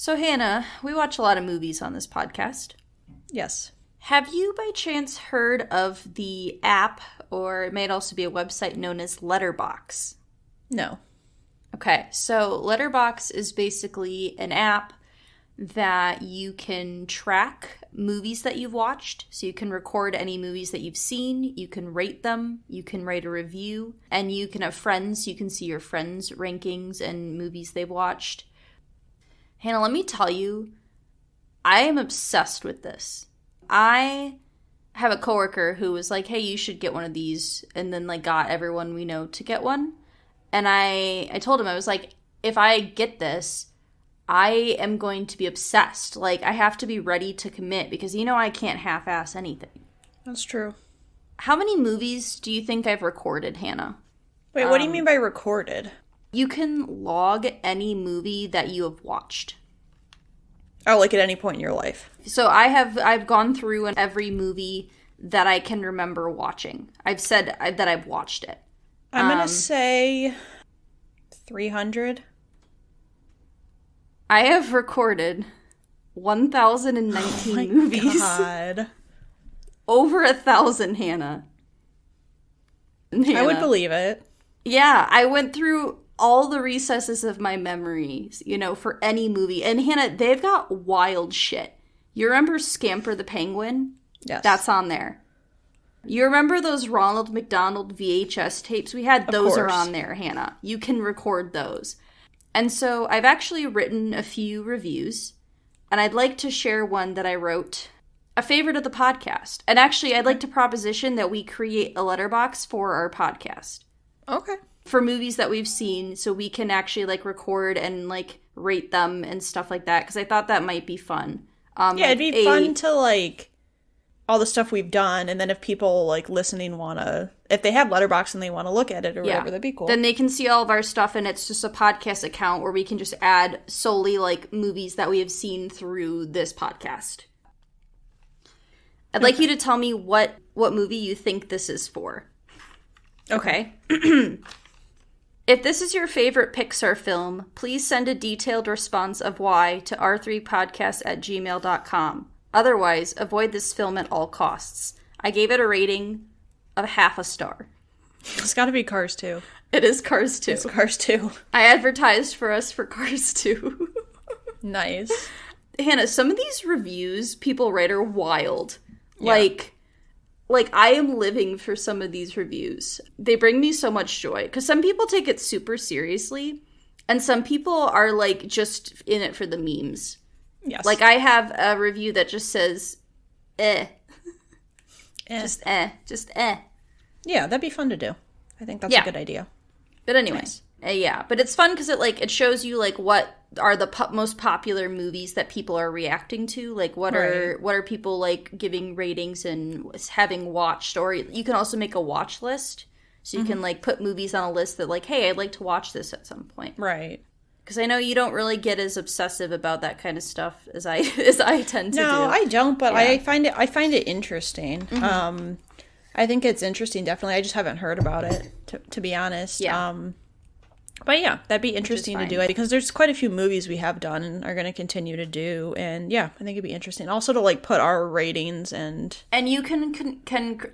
So, Hannah, we watch a lot of movies on this podcast. Yes. Have you by chance heard of the app, or it might also be a website known as Letterboxd? No. Okay, so Letterboxd is basically an app that you can track movies that you've watched. So you can record any movies that you've seen, you can rate them, you can write a review, and you can have friends. You can see your friends' rankings and movies they've watched. Hannah, let me tell you, I am obsessed with this. I have a coworker who was like, hey, you should get one of these, and then like got everyone we know to get one. And I told him, I was like, if I get this, I am going to be obsessed. Like, I have to be ready to commit because I can't half-ass anything. That's true. How many movies do you think I've recorded, Hannah? Wait, what do you mean by recorded? You can log any movie that you have watched. Oh, like at any point in your life. So I've gone through every movie that I can remember watching. I've said that I've watched it. I'm going to say 300. I have recorded 1,019 movies. God. Over 1,000, Hannah. I would believe it. Yeah, I went through all the recesses of my memories, for any movie. And Hannah, they've got wild shit. You remember Scamper the Penguin? Yes. That's on there. You remember those Ronald McDonald VHS tapes we had? Those are on there, Hannah. You can record those. And so I've actually written a few reviews, and I'd like to share one that I wrote, a favorite of the podcast. And actually, I'd like to proposition that we create a letterbox for our podcast. Okay. For movies that we've seen, so we can actually, record and, rate them and stuff like that, because I thought that might be fun. Yeah, it'd be fun to, all the stuff we've done, and then if people, listening if they have Letterboxd and they want to look at it or whatever, that'd be cool. Then they can see all of our stuff, and it's just a podcast account where we can just add solely, movies that we have seen through this podcast. I'd like you to tell me what movie you think this is for. Okay. If this is your favorite Pixar film, please send a detailed response of why to r3podcast@gmail.com. Otherwise, avoid this film at all costs. I gave it a rating of 0.5 star. It's gotta be Cars 2. It is Cars 2. It's Cars 2. I advertised for us for Cars 2. Nice. Hannah, some of these reviews people write are wild. Yeah. I am living for some of these reviews. They bring me so much joy. Because some people take it super seriously. And some people are, just in it for the memes. Yes. I have a review that just says, eh. Just eh. Yeah, that'd be fun to do. I think that's a good idea. But anyways, yeah. But it's fun because it shows you, what are the most popular movies that people are reacting to. What are people, giving ratings and having watched. Or you can also make a watch list. So you can, put movies on a list that, hey, I'd like to watch this at some point. Right. Because I know you don't really get as obsessive about that kind of stuff as I tend to do. No, I don't, but yeah. I find it interesting. Mm-hmm. I think it's interesting, definitely. I just haven't heard about it, to be honest. Yeah. But yeah, that'd be interesting to do it because there's quite a few movies we have done and are going to continue to do. And yeah, I think it'd be interesting. Also to put our ratings and you can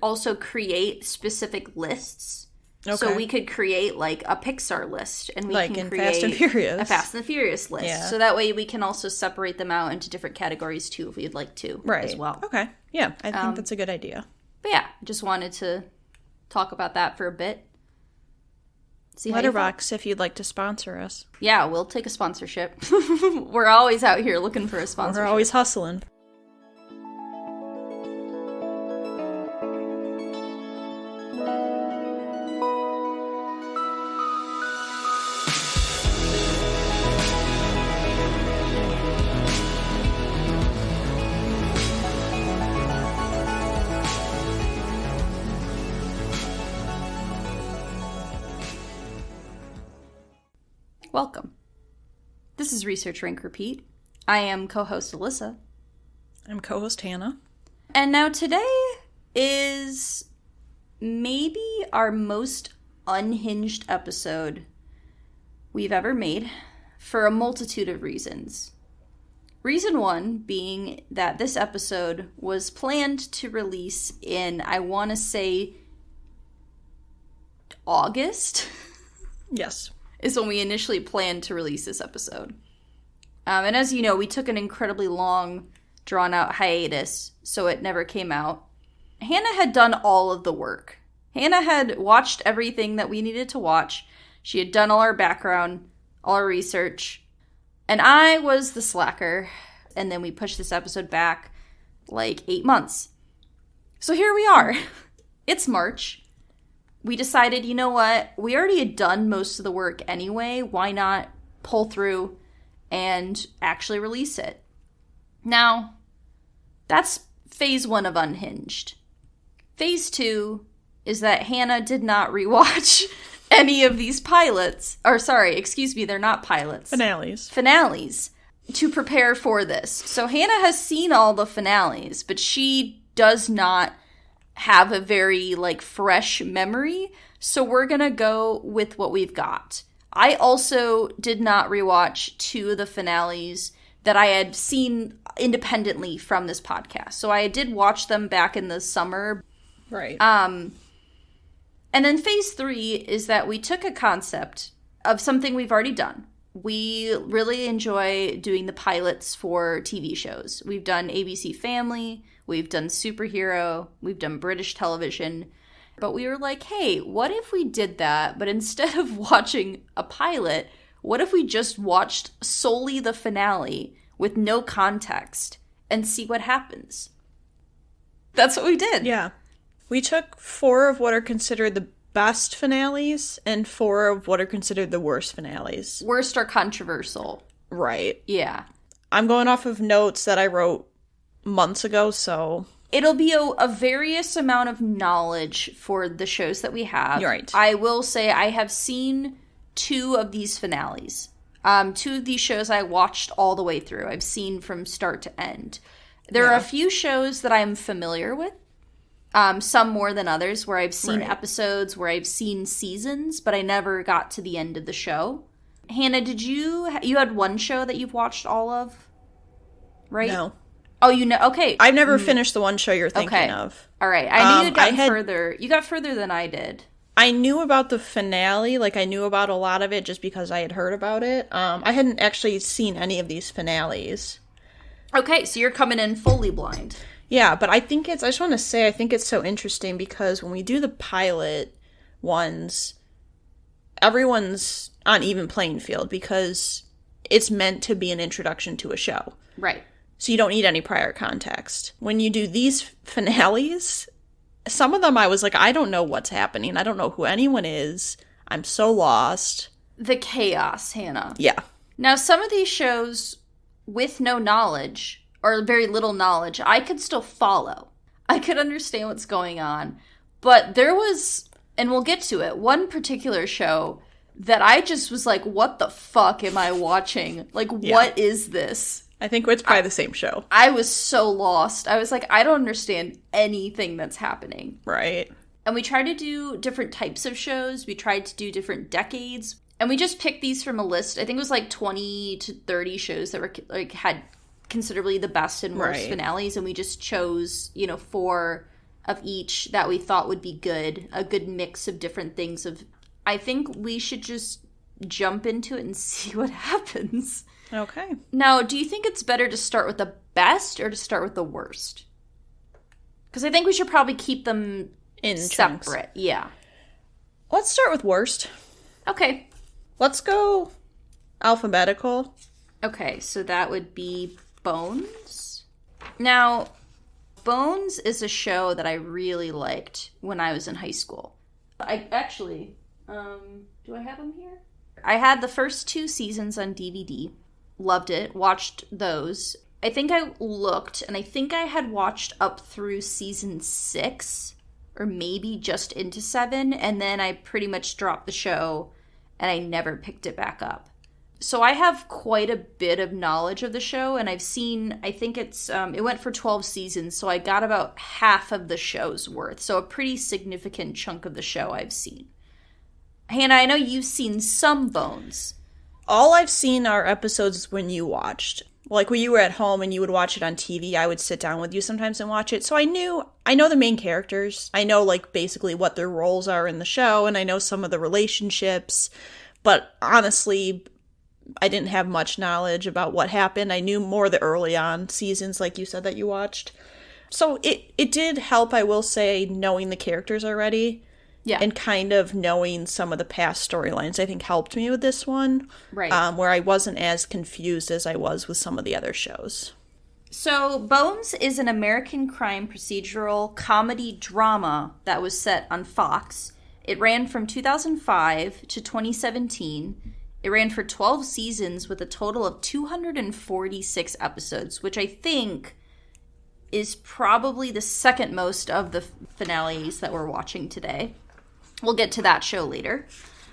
also create specific lists. Okay. So we could create a Pixar list, and we can create Fast and Furious. A Fast and Furious list. Yeah. So that way we can also separate them out into different categories too, if we'd like to, as well. Okay, yeah, I think that's a good idea. But yeah, just wanted to talk about that for a bit. See Letterboxd, if you'd like to sponsor us. Yeah, we'll take a sponsorship. We're always out here looking for a sponsorship. We're always hustling. Welcome. This is Research Rank Repeat. I am co-host Alyssa. I'm co-host Hannah. And now today is maybe our most unhinged episode we've ever made for a multitude of reasons. Reason one being that this episode was planned to release in, I want to say, August. Yes. Is when we initially planned to release this episode. And as you know, we took an incredibly long, drawn-out hiatus, so it never came out. Hannah had done all of the work. Hannah had watched everything that we needed to watch. She had done all our background, all our research. And I was the slacker. And then we pushed this episode back like 8 months. So here we are. It's March. We decided, you know what? We already had done most of the work anyway. Why not pull through and actually release it? Now, that's phase 1 of Unhinged. Phase 2 is that Hannah did not rewatch any of these pilots. Or sorry, excuse me, they're not pilots. Finales to prepare for this. So Hannah has seen all the finales, but she does not have a very, fresh memory. So we're gonna go with what we've got. I also did not rewatch 2 of the finales that I had seen independently from this podcast. So I did watch them back in the summer. Right. And then phase 3 is that we took a concept of something we've already done. We really enjoy doing the pilots for TV shows. We've done ABC Family, we've done superhero, we've done British television. But we were like, hey, what if we did that, but instead of watching a pilot, what if we just watched solely the finale with no context and see what happens? That's what we did. Yeah. We took 4 of what are considered the best finales and 4 of what are considered the worst finales. Worst are controversial. Right. Yeah. I'm going off of notes that I wrote months ago, so... It'll be a various amount of knowledge for the shows that we have. Right. I will say I have seen 2 of these finales. 2 of these shows I watched all the way through. I've seen from start to end. There are a few shows that I'm familiar with. Some more than others, where I've seen episodes, where I've seen seasons, but I never got to the end of the show. Hannah, did you had one show that you've watched all of, right? No. Oh, you know, okay. I've never finished the one show you're thinking of. All right. I knew you got further. You got further than I did. I knew about the finale, I knew about a lot of it just because I had heard about it. I hadn't actually seen any of these finales. Okay, so you're coming in fully blind. Yeah, but I just want to say, I think it's so interesting because when we do the pilot ones, everyone's on even playing field because it's meant to be an introduction to a show. Right. So you don't need any prior context. When you do these finales, some of them I was like, I don't know what's happening. I don't know who anyone is. I'm so lost. The chaos, Hannah. Yeah. Now, some of these shows with no knowledge or very little knowledge, I could still follow. I could understand what's going on. But there was, and we'll get to it, one particular show that I just was like, what the fuck am I watching? What is this? I think it's probably the same show. I was so lost. I was like, I don't understand anything that's happening. Right. And we tried to do different types of shows. We tried to do different decades. And we just picked these from a list. I think it was 20 to 30 shows that were had considerably the best and worst finales. And we just chose, 4 of each that we thought would be good. A good mix of different things. I think we should just jump into it and see what happens. Okay. Now, do you think it's better to start with the best or to start with the worst? Because I think we should probably keep them in separate. Chunks. Yeah. Let's start with worst. Okay. Let's go alphabetical. Okay, so that would be Bones. Now, Bones is a show that I really liked when I was in high school. I actually, do I have them here? I had the first 2 seasons on DVD. Loved it. Watched those. I think I looked, and I think I had watched up through season 6, or maybe just into 7, and then I pretty much dropped the show, and I never picked it back up. So I have quite a bit of knowledge of the show, and I've seen, I think it went for 12 seasons, so I got about half of the show's worth. So a pretty significant chunk of the show I've seen. Hannah, I know you've seen some Bones. All I've seen are episodes when you watched. Like when you were at home and you would watch it on TV, I would sit down with you sometimes and watch it. So I know the main characters. I know like basically what their roles are in the show, and I know some of the relationships. But honestly, I didn't have much knowledge about what happened. I knew more the early on seasons, like you said, that you watched. So it did help, I will say, knowing the characters already. Yeah. And kind of knowing some of the past storylines, I think, helped me with this one. Right. Where I wasn't as confused as I was with some of the other shows. So, Bones is an American crime procedural comedy drama that was set on Fox. It ran from 2005 to 2017. It ran for 12 seasons with a total of 246 episodes, which I think is probably the second most of the finales that we're watching today. We'll get to that show later.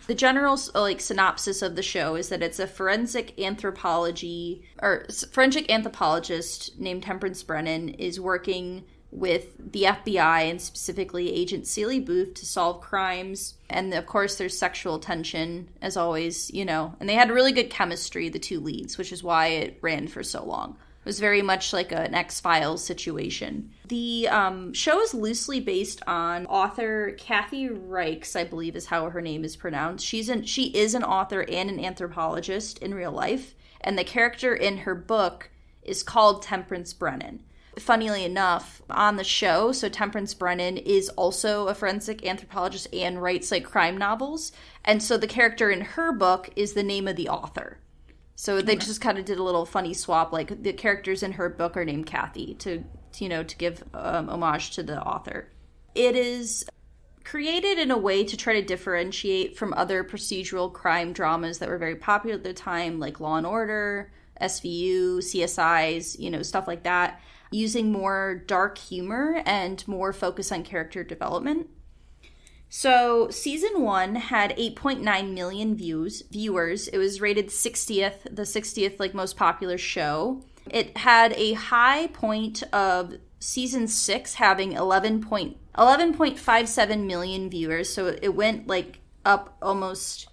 The general synopsis of the show is that it's a forensic anthropologist named Temperance Brennan is working with the FBI and specifically Agent Celie Booth to solve crimes. And of course there's sexual tension, as always, and they had really good chemistry, the two leads, which is why it ran for so long. It was very much like an X-Files situation. The show is loosely based on author Kathy Reichs, I believe is how her name is pronounced. She is an author and an anthropologist in real life, and the character in her book is called Temperance Brennan. Funnily enough, on the show, so Temperance Brennan is also a forensic anthropologist and writes like crime novels, and so the character in her book is the name of the author. So they just kind of did a little funny swap, like the characters in her book are named Kathy to give homage to the author. It is created in a way to try to differentiate from other procedural crime dramas that were very popular at the time, like Law and Order, SVU, CSIs, stuff like that, using more dark humor and more focus on character development. So, season 1 had 8.9 million viewers. It was rated 60th, the 60th most popular show. It had a high point of season 6 having 11.57 million viewers. So it went up almost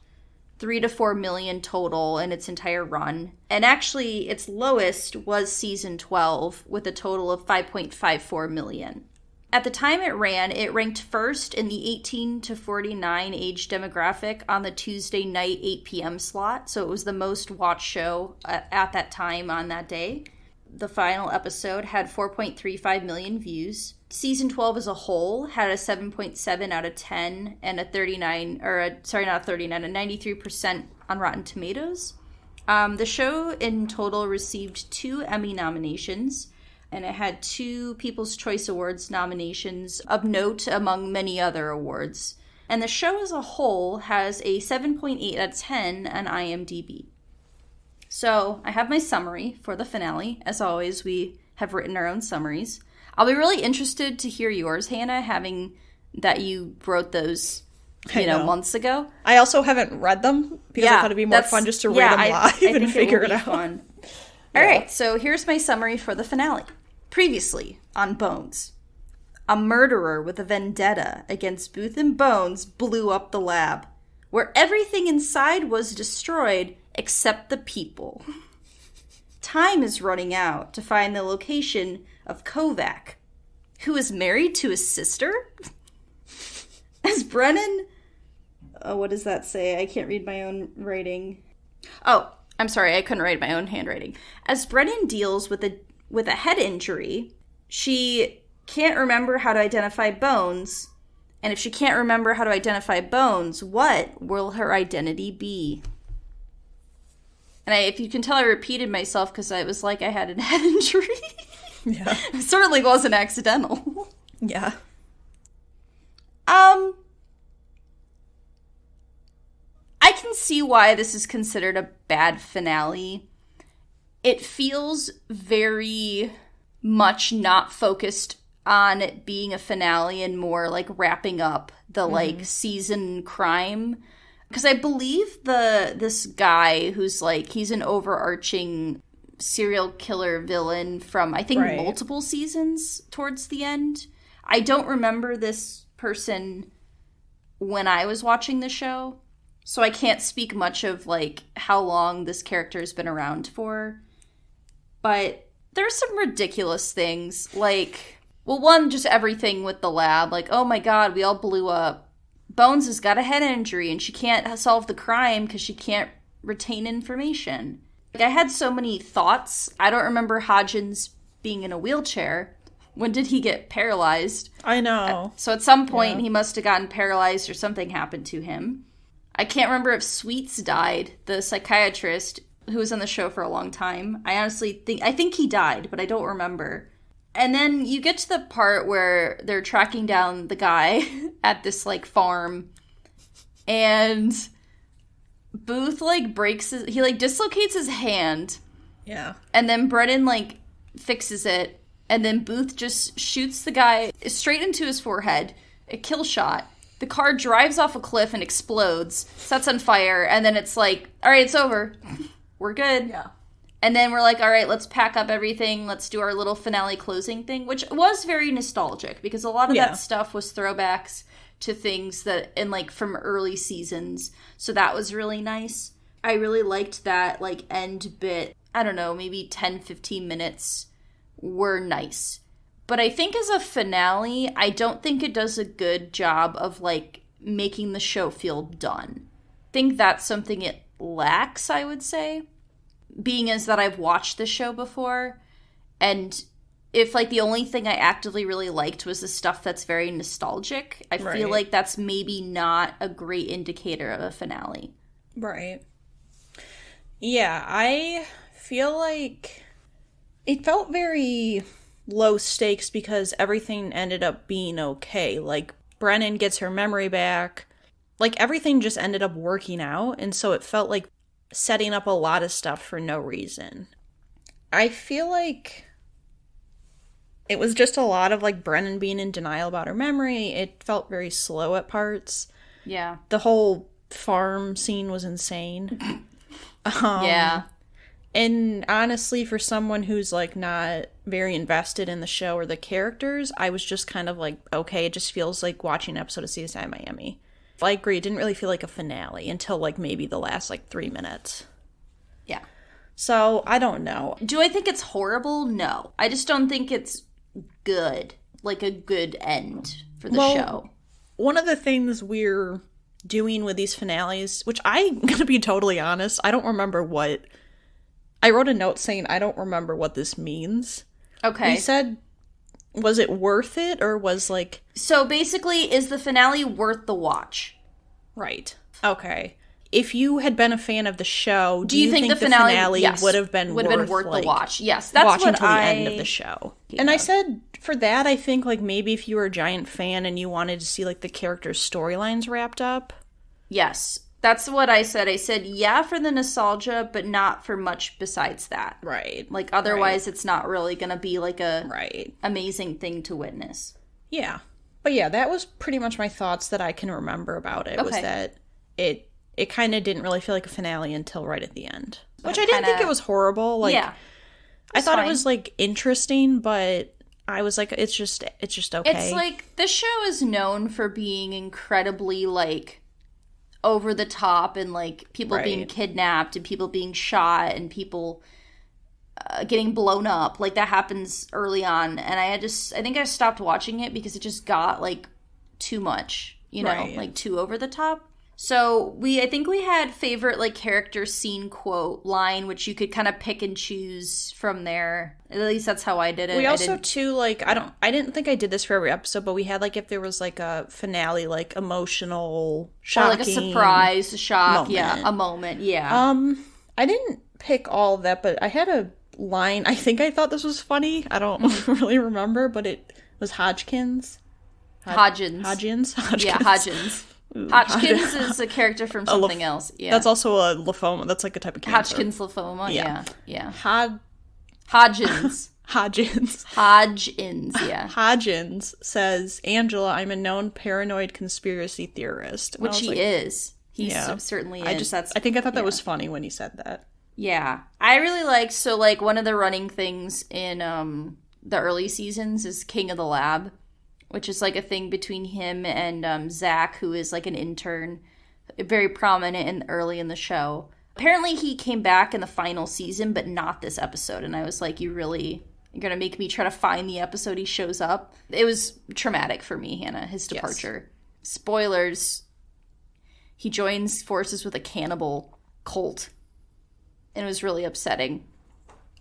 3 to 4 million total in its entire run. And actually, its lowest was season 12 with a total of 5.54 million. At the time it ran, it ranked first in the 18 to 49 age demographic on the Tuesday night 8 p.m. slot, so it was the most watched show at that time on that day. The final episode had 4.35 million views. Season 12 as a whole had a 7.7 out of 10 and a 93% on Rotten Tomatoes. The show in total received 2 Emmy nominations, and it had 2 People's Choice Awards nominations of note among many other awards. And the show as a whole has a 7.8 out of 10 on IMDb. So I have my summary for the finale. As always, we have written our own summaries. I'll be really interested to hear yours, Hannah, having that you wrote those months ago. I also haven't read them because I thought it'd be more fun just to read them live and figure it out. Fun. All right, so here's my summary for the finale. Previously on Bones, a murderer with a vendetta against Booth and Bones blew up the lab, where everything inside was destroyed except the people. Time is running out to find the location of Kovac, who is married to his sister? As Brennan... Oh, what does that say? I can't read my own writing. Oh, I'm sorry, I couldn't read my own handwriting. As Brennan deals with a head injury, she can't remember how to identify Bones, and if she can't remember how to identify Bones, what will her identity be? And if you can tell, I repeated myself because I was like I had a head injury. Yeah. It certainly wasn't accidental. Yeah. I can see why this is considered a bad finale. It feels very much not focused on it being a finale and more like wrapping up the season crime. Because I believe this guy who's he's an overarching serial killer villain from I think multiple seasons towards the end. I don't remember this person when I was watching the show, so I can't speak much of how long this character has been around for. But there's some ridiculous things. Like, well, one, just everything with the lab. Like, oh my god, we all blew up. Bones has got a head injury and she can't solve the crime because she can't retain information. Like, I had so many thoughts. I don't remember Hodgins being in a wheelchair. When did he get paralyzed? I know. So at some point, he must have gotten paralyzed or something happened to him. I can't remember if Sweets died, the psychiatrist who was on the show for a long time. I think he died, but I don't remember. And then you get to the part where they're tracking down the guy at this, like, farm. And Booth, like, dislocates his hand. Yeah. And then Brennan, like, fixes it. And then Booth just shoots the guy straight into his forehead. A kill shot. The car drives off a cliff and explodes. Sets on fire. And then it's like, all right, it's over. We're good. Yeah. And then we're like, all right, let's pack up everything. Let's do our little finale closing thing. Which was very nostalgic. Because a lot of that stuff was throwbacks to things that, from early seasons. So that was really nice. I really liked that, like, end bit. I don't know, maybe 10, 15 minutes were nice. But I think as a finale, I don't think it does a good job of, like, making the show feel done. I think that's something it lacks, I would say. Being as that I've watched the show before, and if, like, the only thing I actively really liked was the stuff that's very nostalgic, I feel like that's maybe not a great indicator of a finale. Right. Yeah, I feel like it felt very low stakes because everything ended up being okay. Like, Brennan gets her memory back. Like, everything just ended up working out, and so it felt like setting up a lot of stuff for no reason. I feel like it was just a lot of, like, Brennan being in denial about her memory. It felt very slow at parts. Yeah. The whole farm scene was insane. Yeah. And honestly, for someone who's, like, not very invested in the show or the characters, I was just kind of like, okay, it just feels like watching an episode of CSI Miami. I agree, it didn't really feel like a finale until, like, maybe the last, like, 3 minutes. Yeah. So, I don't know. Do I think it's horrible? No. I just don't think it's good. Like, a good end for the show. One of the things we're doing with these finales, which I'm gonna be totally honest, I don't remember what... I wrote a note saying I don't remember what this means. Okay. We said, was it worth it, or was, like... So, basically, is the finale worth the watch? Right. Okay. If you had been a fan of the show, do you think the finale yes, would have been worth the watch? Yes, that's watching what till the end of the show. And I said, for that, I think, like, maybe if you were a giant fan and you wanted to see, like, the characters' storylines wrapped up. Yes. That's what I said. I said, yeah, for the nostalgia, but not for much besides that. Right. Like, otherwise, it's not really going to be, like, a right. amazing thing to witness. Yeah. But yeah, that was pretty much my thoughts that I can remember about it, was that it kind of didn't really feel like a finale until right at the end. Which I didn't think it was horrible. Like, yeah. I thought it was, like, interesting, but I was like, it's just okay. It's like, this show is known for being incredibly, like, over the top, and, like, people being kidnapped and people being shot and people getting blown up. Like, that happens early on, and I think I stopped watching it because it just got, like, too much, you know, like, too over the top. So I think we had favorite, like, character scene quote line, which you could kind of pick and choose from there. At least that's how I did it. We also, too, like, I didn't think I did this for every episode, but we had, like, if there was, like, a finale, like, emotional, shocking, or, like, a surprise, shock, moment. A moment, yeah. I didn't pick all of that, but I had a line, I think I thought this was funny. I don't really remember, but it was Hodgkins. Hodgins. Yeah, Hodgins. Hodgkins is a character from something else. Yeah, that's also a lymphoma. That's like a type of cancer. Hodgkin's lymphoma. Yeah. Hodgins. Yeah. Hodgins says, "Angela, I'm a known paranoid conspiracy theorist," which he is. He certainly is. I thought that was funny when he said that. Yeah, I really like. So, like, one of the running things in the early seasons is King of the Lab, which is, like, a thing between him and Zach, who is, like, an intern, very prominent early in the show. Apparently he came back in the final season, but not this episode. And I was like, you're going to make me try to find the episode he shows up? It was traumatic for me, Hannah, his departure. Yes. Spoilers. He joins forces with a cannibal cult. And it was really upsetting.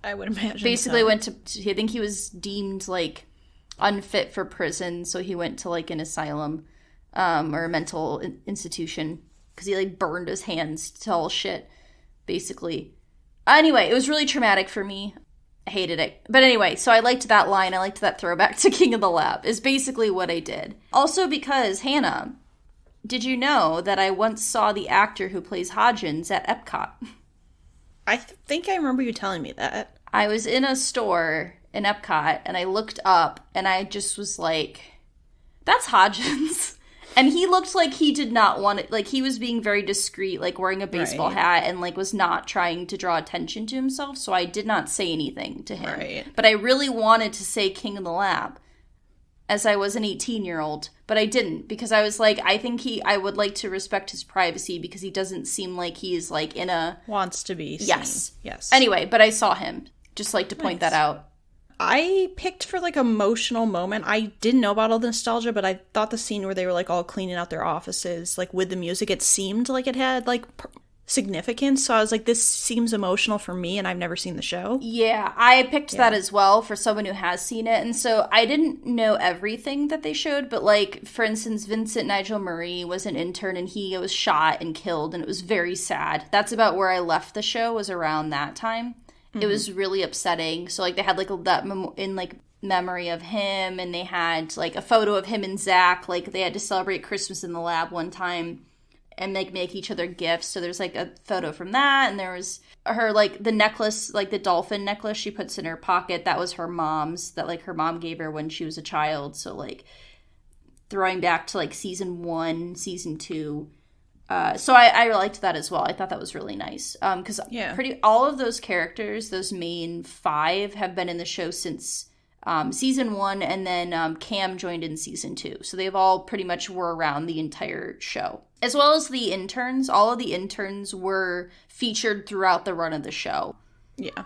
I would imagine Basically so. went to, I think he was deemed, like, unfit for prison. So he went to, like, an asylum or a mental institution. Because he, like, burned his hands to all shit, basically. Anyway, it was really traumatic for me. I hated it. But anyway, so I liked that line. I liked that throwback to King of the Lab, is basically what I did. Also because, Hannah, did you know that I once saw the actor who plays Hodgins at Epcot? I think I remember you telling me that. I was in a store in Epcot, and I looked up, and I just was like, that's Hodgins. And he looked like he did not want it. Like, he was being very discreet, like, wearing a baseball hat and, like, was not trying to draw attention to himself. So I did not say anything to him. Right. But I really wanted to say King of the Lab, as I was an 18-year-old. But I didn't, because I was like, I would like to respect his privacy, because he doesn't seem like he's, like, in a... Wants to be seen. Yes. Anyway, but I saw him. Just like to point that out. I picked for, like, emotional moment. I didn't know about all the nostalgia, but I thought the scene where they were, like, all cleaning out their offices, like, with the music, it seemed like it had, like, significance. So I was like, this seems emotional for me, and I've never seen the show. Yeah, I picked that as well for someone who has seen it. And so I didn't know everything that they showed, but, like, for instance, Vincent Nigel Murray was an intern, and he was shot and killed, and it was very sad. That's about where I left the show, was around that time. It was really upsetting. So, like, they had, like, that in, like, memory of him, and they had, like, a photo of him and Zach. Like, they had to celebrate Christmas in the lab one time and, like, make each other gifts. So there's, like, a photo from that, and there was her, like, the necklace, like, the dolphin necklace she puts in her pocket. That was her mom's, that, like, her mom gave her when she was a child. So, like, throwing back to, like, season 1, season 2. So I liked that as well. I thought that was really nice. Because all of those characters, those main 5, have been in the show since season 1, and then Cam joined in season 2. So they've all pretty much were around the entire show. As well as the interns. All of the interns were featured throughout the run of the show. Yeah.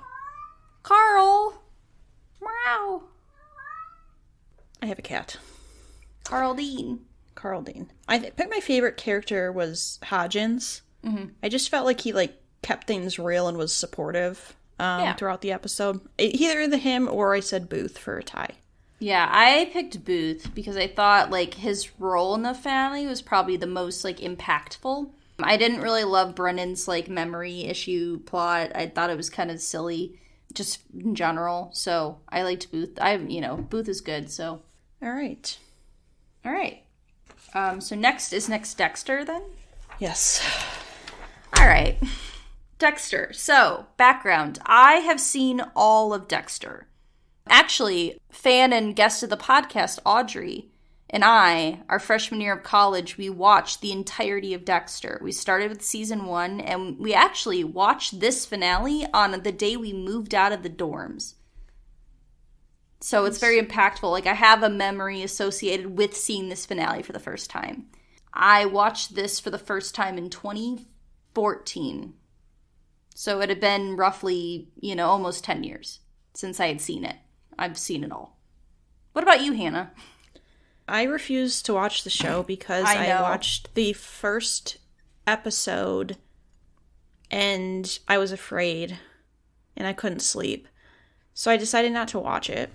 Carl! Meow! I have a cat. Carl Dean. I think my favorite character was Hodgins. Mm-hmm. I just felt like he, like, kept things real and was supportive throughout the episode. Either him or I said Booth for a tie. Yeah, I picked Booth because I thought, like, his role in the family was probably the most, like, impactful. I didn't really love Brennan's, like, memory issue plot. I thought it was kind of silly, just in general. So I liked Booth. Booth is good, so. All right. So next Dexter, then? Yes. All right. Dexter. So, background. I have seen all of Dexter. Actually, fan and guest of the podcast, Audrey, and I, our freshman year of college, we watched the entirety of Dexter. We started with season 1, and we actually watched this finale on the day we moved out of the dorms. So it's very impactful. Like, I have a memory associated with seeing this finale for the first time. I watched this for the first time in 2014. So it had been roughly, almost 10 years since I had seen it. I've seen it all. What about you, Hannah? I refused to watch the show because I watched the first episode and I was afraid and I couldn't sleep. So I decided not to watch it.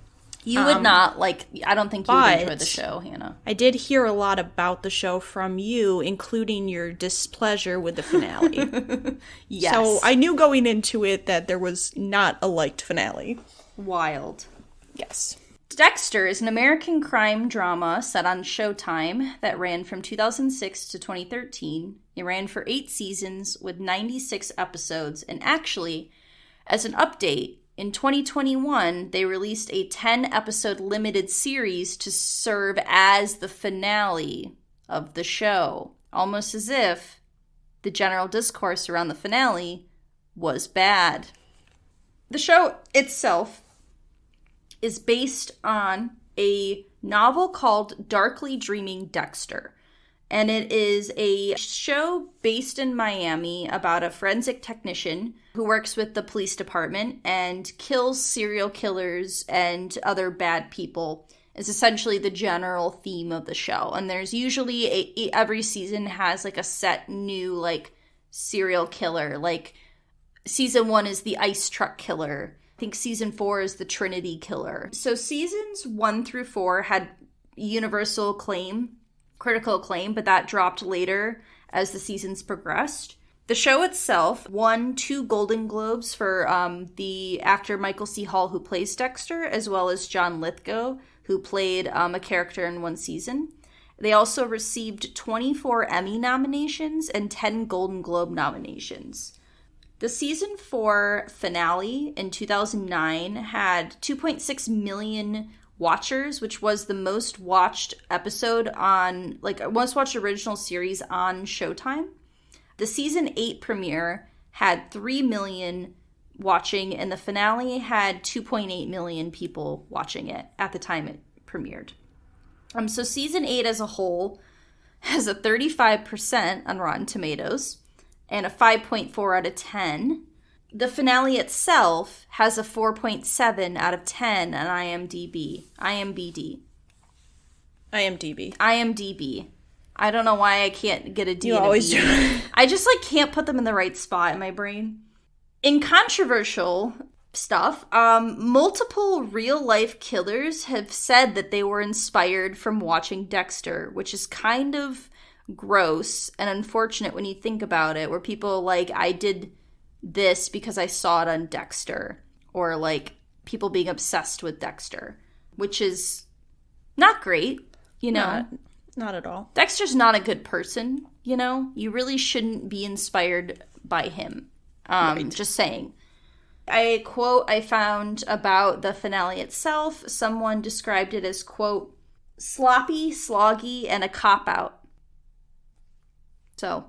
You would not, I don't think you would enjoy the show, Hannah. I did hear a lot about the show from you, including your displeasure with the finale. Yes. So I knew going into it that there was not a liked finale. Wild. Yes. Dexter is an American crime drama set on Showtime that ran from 2006 to 2013. It ran for 8 seasons with 96 episodes, and actually, as an update, in 2021, they released a 10-episode limited series to serve as the finale of the show, almost as if the general discourse around the finale was bad. The show itself is based on a novel called Darkly Dreaming Dexter. And it is a show based in Miami about a forensic technician who works with the police department and kills serial killers and other bad people. Is essentially the general theme of the show. And there's usually every season has like a set new like serial killer. Like season 1 is the ice truck killer. I think season 4 is the Trinity killer. So seasons 1 through 4 had universal acclaim, critical acclaim, but that dropped later as the seasons progressed. The show itself won 2 Golden Globes for the actor Michael C. Hall, who plays Dexter, as well as John Lithgow, who played a character in one season. They also received 24 Emmy nominations and 10 Golden Globe nominations. The season 4 finale in 2009 had 2.6 million watchers, which was the most watched episode on, like, most watched original series on Showtime. The season 8 premiere had 3 million watching, and the finale had 2.8 million people watching it at the time it premiered. So season 8 as a whole has a 35% on Rotten Tomatoes and a 5.4 out of 10. The finale itself has a 4.7 out of 10 on IMDb. I don't know why I can't get a D. You always do. I just like can't put them in the right spot in my brain. In controversial stuff, multiple real-life killers have said that they were inspired from watching Dexter, which is kind of gross and unfortunate when you think about it, where people like, I did this because I saw it on Dexter, or like people being obsessed with Dexter, which is not great, you know? Not at all. Dexter's not a good person, you know? You really shouldn't be inspired by him. Right. Just saying. A quote I found about the finale itself, someone described it as, quote, sloppy, sloggy, and a cop-out. So,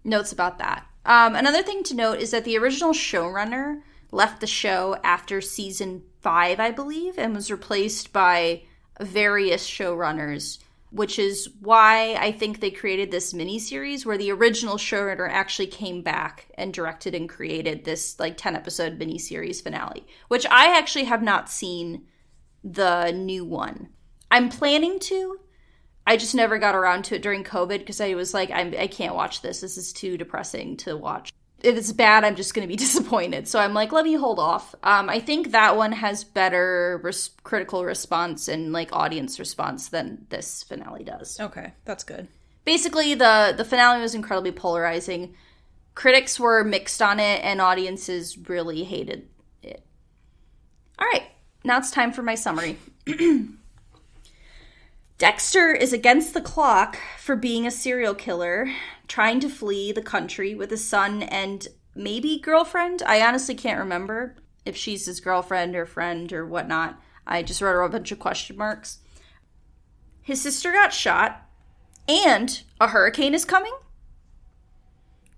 notes about that. Another thing to note is that the original showrunner left the show after season 5, I believe, and was replaced by various showrunners, which is why I think they created this miniseries where the original showrunner actually came back and directed and created this like 10-episode miniseries finale, which I actually have not seen the new one. I'm planning to. I just never got around to it during COVID because I was like, I can't watch this. This is too depressing to watch. If it's bad, I'm just going to be disappointed. So I'm like, let me hold off. I think that one has better critical response and like audience response than this finale does. Okay, that's good. Basically, the finale was incredibly polarizing. Critics were mixed on it, and audiences really hated it. All right, now it's time for my summary. Dexter is against the clock for being a serial killer, trying to flee the country with his son and maybe girlfriend. I honestly can't remember if she's his girlfriend or friend or whatnot. I just wrote a bunch of question marks. His sister got shot, and a hurricane is coming.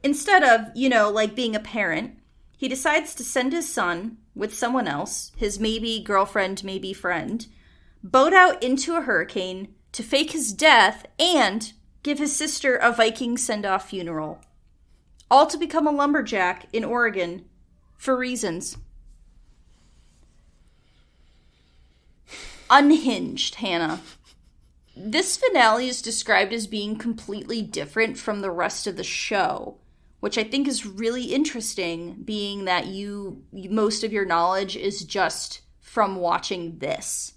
Instead of, like being a parent, he decides to send his son with someone else, his maybe girlfriend, maybe friend, boat out into a hurricane to fake his death and give his sister a Viking send-off funeral. All to become a lumberjack in Oregon for reasons. Unhinged, Hannah. This finale is described as being completely different from the rest of the show, which I think is really interesting, being that most of your knowledge is just from watching this.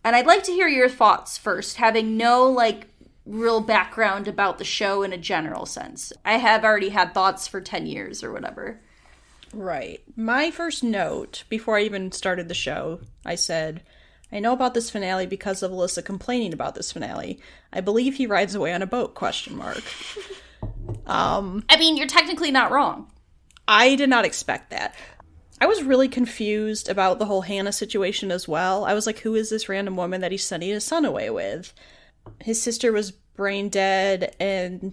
And I'd like to hear your thoughts first, having no, real background about the show in a general sense. I have already had thoughts for 10 years or whatever. Right. My first note, before I even started the show, I said, I know about this finale because of Alyssa complaining about this finale. I believe he rides away on a boat, ? I mean, you're technically not wrong. I did not expect that. I was really confused about the whole Hannah situation as well. I was like, who is this random woman that he's sending his son away with? His sister was brain dead, and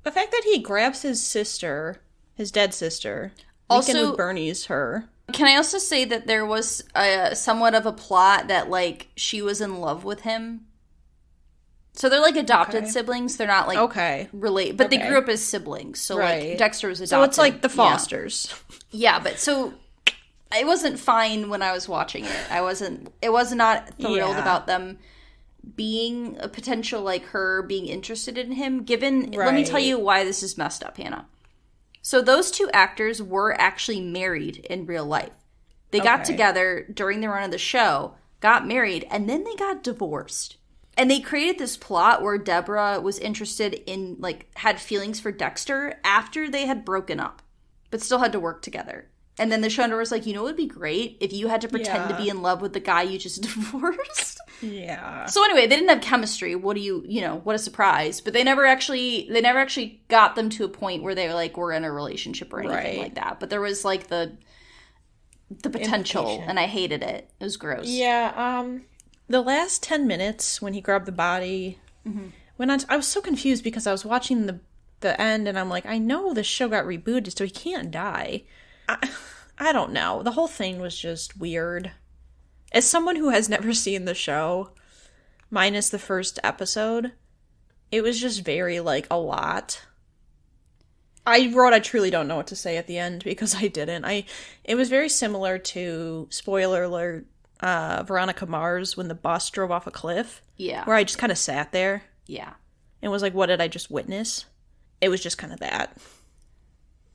the fact that he grabs his sister, his dead sister, also Weekend with Bernie's her. Can I also say that there was somewhat of a plot that, she was in love with him? So they're like adopted Okay. siblings. They're not like Okay. related, but they Okay. grew up as siblings. So Right. like Dexter was adopted. So it's like the Yeah. Fosters. Yeah, but so I wasn't fine when I was watching it. It was not thrilled Yeah. about them being a potential, like, her being interested in him, given, let me tell Right. you why this is messed up, Hannah. So those two actors were actually married in real life. They got Okay. together during the run of the show, got married, and then they got divorced. And they created this plot where Deborah was interested in, like, had feelings for Dexter after they had broken up, but still had to work together. And then the showrunner was like, you know what would be great if you had to pretend to Yeah. be in love with the guy you just divorced? Yeah. So anyway, they didn't have chemistry. What a surprise. But they never actually got them to a point where they were like, we're in a relationship or anything Right. like that. But there was like the potential, Implication. and I hated it. It was gross. Yeah, the last 10 minutes when he grabbed the body, I was so confused because I was watching the end and I'm like, I know this show got rebooted, so he can't die. I don't know. The whole thing was just weird. As someone who has never seen the show, minus the first episode, it was just very, like, a lot. I truly don't know what to say at the end because I didn't. It was very similar to, spoiler alert, Veronica Mars when the bus drove off a cliff. Yeah. Where I just kind of sat there Yeah. and was like, what did I just witness? It was just kind of that.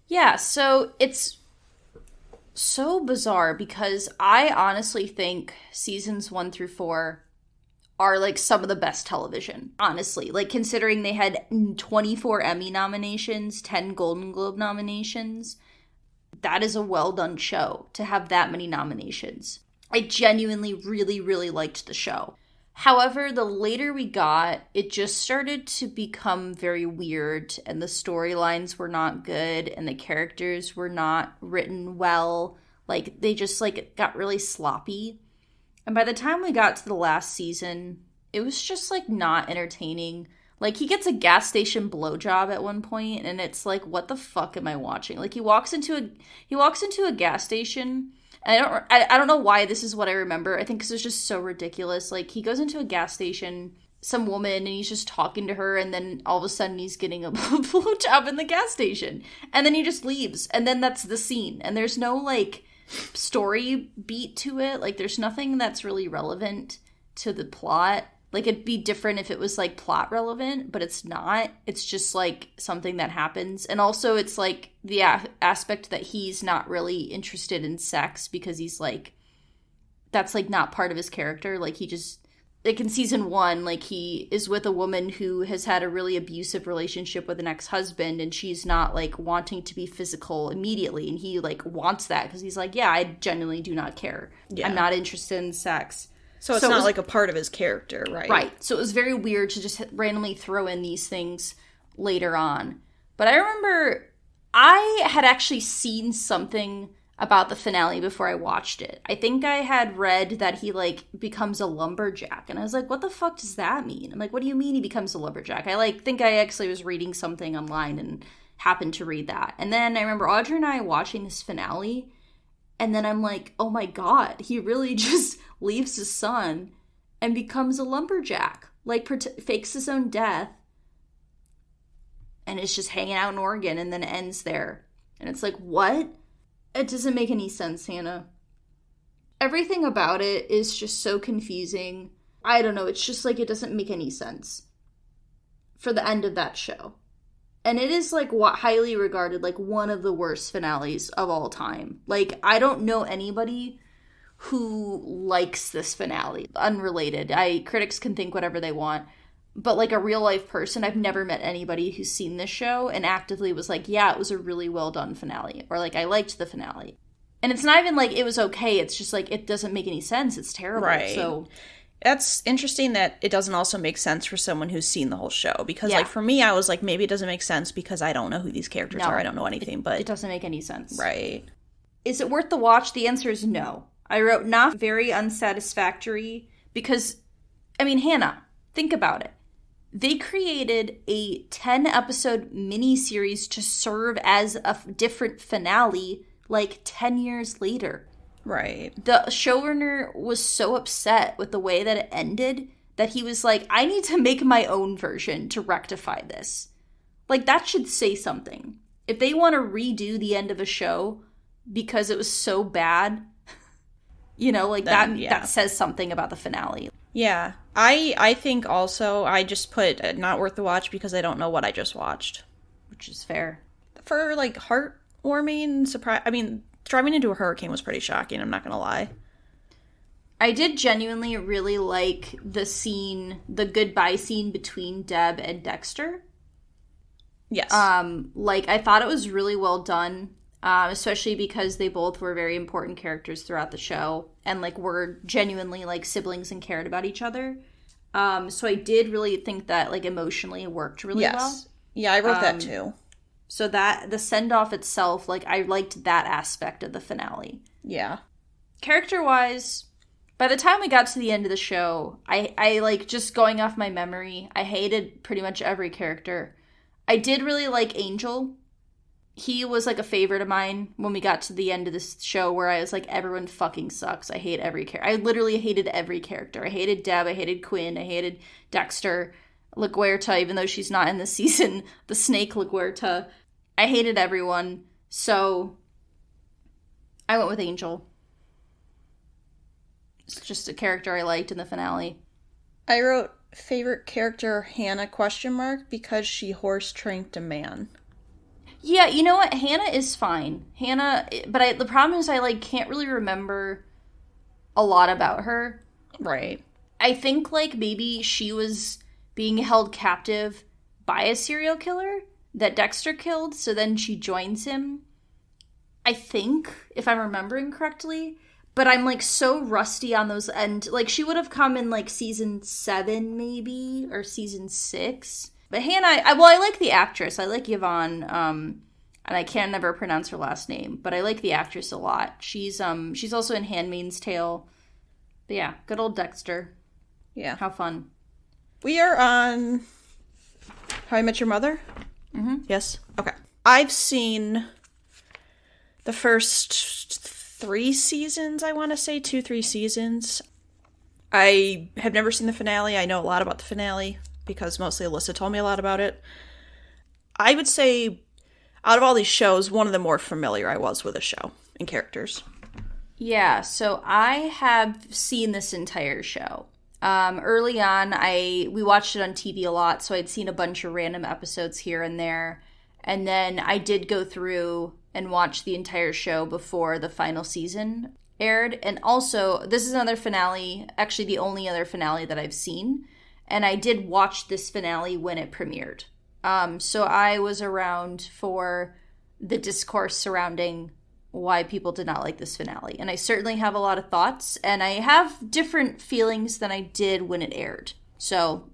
Yeah, so it's so bizarre because I honestly think seasons 1 through 4 are like some of the best television, honestly. Like, considering they had 24 Emmy nominations, 10 Golden Globe nominations, that is a well done show to have that many nominations. I genuinely really, really liked the show. However, the later we got, it just started to become very weird, and the storylines were not good, and the characters were not written well. Like, they just, like, got really sloppy. And by the time we got to the last season, it was just, like, not entertaining. Like, he gets a gas station blowjob at one point, and it's like, what the fuck am I watching? Like, he walks into a gas station. And I don't know why this is what I remember. I think because it's just so ridiculous. Like, he goes into a gas station, some woman, and he's just talking to her, and then all of a sudden he's getting a blowjob in the gas station. And then he just leaves, and then that's the scene. And there's no, like, story beat to it. Like, there's nothing that's really relevant to the plot. Like, it'd be different if it was, like, plot relevant, but it's not. It's just, like, something that happens. And also, it's, like, the aspect that he's not really interested in sex because he's, like, that's, like, not part of his character. Like, he just, like, in season 1, like, he is with a woman who has had a really abusive relationship with an ex-husband, and she's not, like, wanting to be physical immediately. And he, like, wants that because he's like, yeah, I genuinely do not care. Yeah. I'm not interested in sex. So it's it not was- like a part of his character, right? Right. So it was very weird to just randomly throw in these things later on. But I remember I had actually seen something about the finale before I watched it. I think I had read that he, like, becomes a lumberjack. And I was like, what the fuck does that mean? I'm like, what do you mean he becomes a lumberjack? I, like, think I actually was reading something online and happened to read that. And then I remember Audrey and I watching this finale. And then I'm like, oh my god, he really just leaves his son and becomes a lumberjack. Like, fakes his own death. And is just hanging out in Oregon and then ends there. And it's like, what? It doesn't make any sense, Hannah. Everything about it is just so confusing. I don't know, it's just like it doesn't make any sense for the end of that show. And it is, like, what highly regarded, like, one of the worst finales of all time. Like, I don't know anybody who likes this finale. Unrelated. Critics can think whatever they want. But, like, a real-life person, I've never met anybody who's seen this show and actively was like, yeah, it was a really well-done finale. Or, like, I liked the finale. And it's not even, like, it was okay. It's just, like, it doesn't make any sense. It's terrible. Right. So That's interesting that it doesn't also make sense for someone who's seen the whole show. Because, Yeah. like, for me, I was like, maybe it doesn't make sense because I don't know who these characters No, are. I don't know anything, but... it doesn't make any sense. Right. Is it worth the watch? The answer is no. I wrote not very unsatisfactory because, I mean, Hannah, think about it. They created a 10-episode miniseries to serve as a different finale, like, 10 years later. Right. The showrunner was so upset with the way that it ended that he was like, I need to make my own version to rectify this. Like, that should say something. If they want to redo the end of a show because it was so bad, you know, like that says something about the finale. Yeah. I think also I just put not worth the watch because I don't know what I just watched. Which is fair. For, like, heartwarming, surprise. I mean, driving into a hurricane was pretty shocking, I'm not going to lie. I did genuinely really like the goodbye scene between Deb and Dexter. Yes. Like, I thought it was really well done, especially because they both were very important characters throughout the show, and, like, were genuinely, like, siblings and cared about each other. So I did really think that, like, emotionally it worked really well. Yeah, I wrote that too. So that, the send-off itself, like, I liked that aspect of the finale. Yeah. Character-wise, by the time we got to the end of the show, I like, just going off my memory, I hated pretty much every character. I did really like Angel. He was, like, a favorite of mine when we got to the end of this show where I was like, everyone fucking sucks. I hate every character. I literally hated every character. I hated Deb. I hated Quinn. I hated Dexter. LaGuerta, even though she's not in the season. The snake LaGuerta. I hated everyone. So I went with Angel. It's just a character I liked in the finale. I wrote favorite character Hannah ? Because she horse trained a man. Yeah, you know what? Hannah is fine. But the problem is I, like, can't really remember a lot about her. Right. I think, like, maybe she was being held captive by a serial killer that Dexter killed, so then she joins him. I think, if I'm remembering correctly. But I'm, like, so rusty on those, and, like, she would have come in, like, season 7, maybe, or season 6. But Hannah, I like the actress. I like Yvonne, and I can never pronounce her last name, but I like the actress a lot. She's also in Handmaid's Tale. But yeah, good old Dexter. Yeah. How fun. We are on How I Met Your Mother? Mm-hmm. Yes? Okay. I've seen the first 3 seasons, I want to say. 2-3 seasons. I have never seen the finale. I know a lot about the finale because mostly Alyssa told me a lot about it. I would say, out of all these shows, one of the more familiar I was with a show and characters. Yeah, so I have seen this entire show. Early on, we watched it on TV a lot, so I'd seen a bunch of random episodes here and there. And then I did go through and watch the entire show before the final season aired. And also, this is another finale, actually the only other finale that I've seen. And I did watch this finale when it premiered. So I was around for the discourse surrounding why people did not like this finale. And I certainly have a lot of thoughts, and I have different feelings than I did when it aired. So.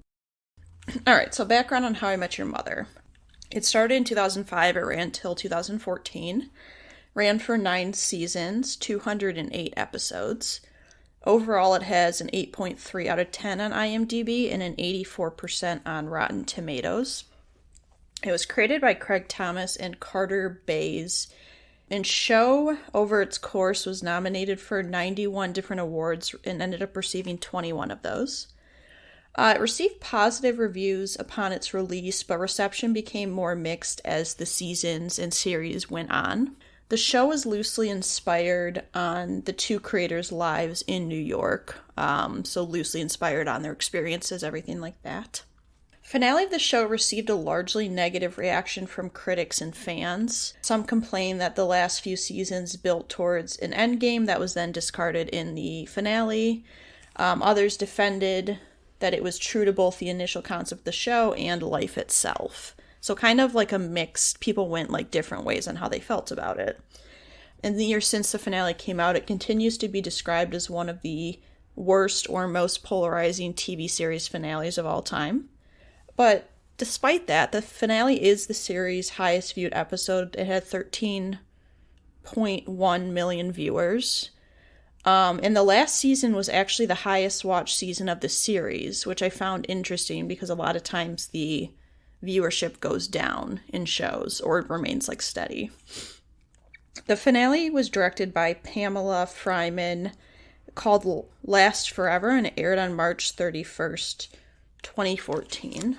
All right, so background on How I Met Your Mother. It started in 2005, it ran till 2014. Ran for 9 seasons, 208 episodes. Overall, it has an 8.3 out of 10 on IMDb and an 84% on Rotten Tomatoes. It was created by Craig Thomas and Carter Bays, and show over its course was nominated for 91 different awards and ended up receiving 21 of those. It received positive reviews upon its release, but reception became more mixed as the seasons and series went on. The show is loosely inspired on the 2 creators' lives in New York, so loosely inspired on their experiences, everything like that. Finale of the show received a largely negative reaction from critics and fans. Some complained that the last few seasons built towards an endgame that was then discarded in the finale. Others defended that it was true to both the initial concept of the show and life itself. So kind of like a mixed, people went like different ways on how they felt about it. In the years since the finale came out, it continues to be described as one of the worst or most polarizing TV series finales of all time. But despite that, the finale is the series' highest viewed episode. It had 13.1 million viewers. And the last season was actually the highest watched season of the series, which I found interesting because a lot of times the viewership goes down in shows or it remains like steady. The finale was directed by Pamela Fryman, called Last Forever, and it aired on March 31st, 2014.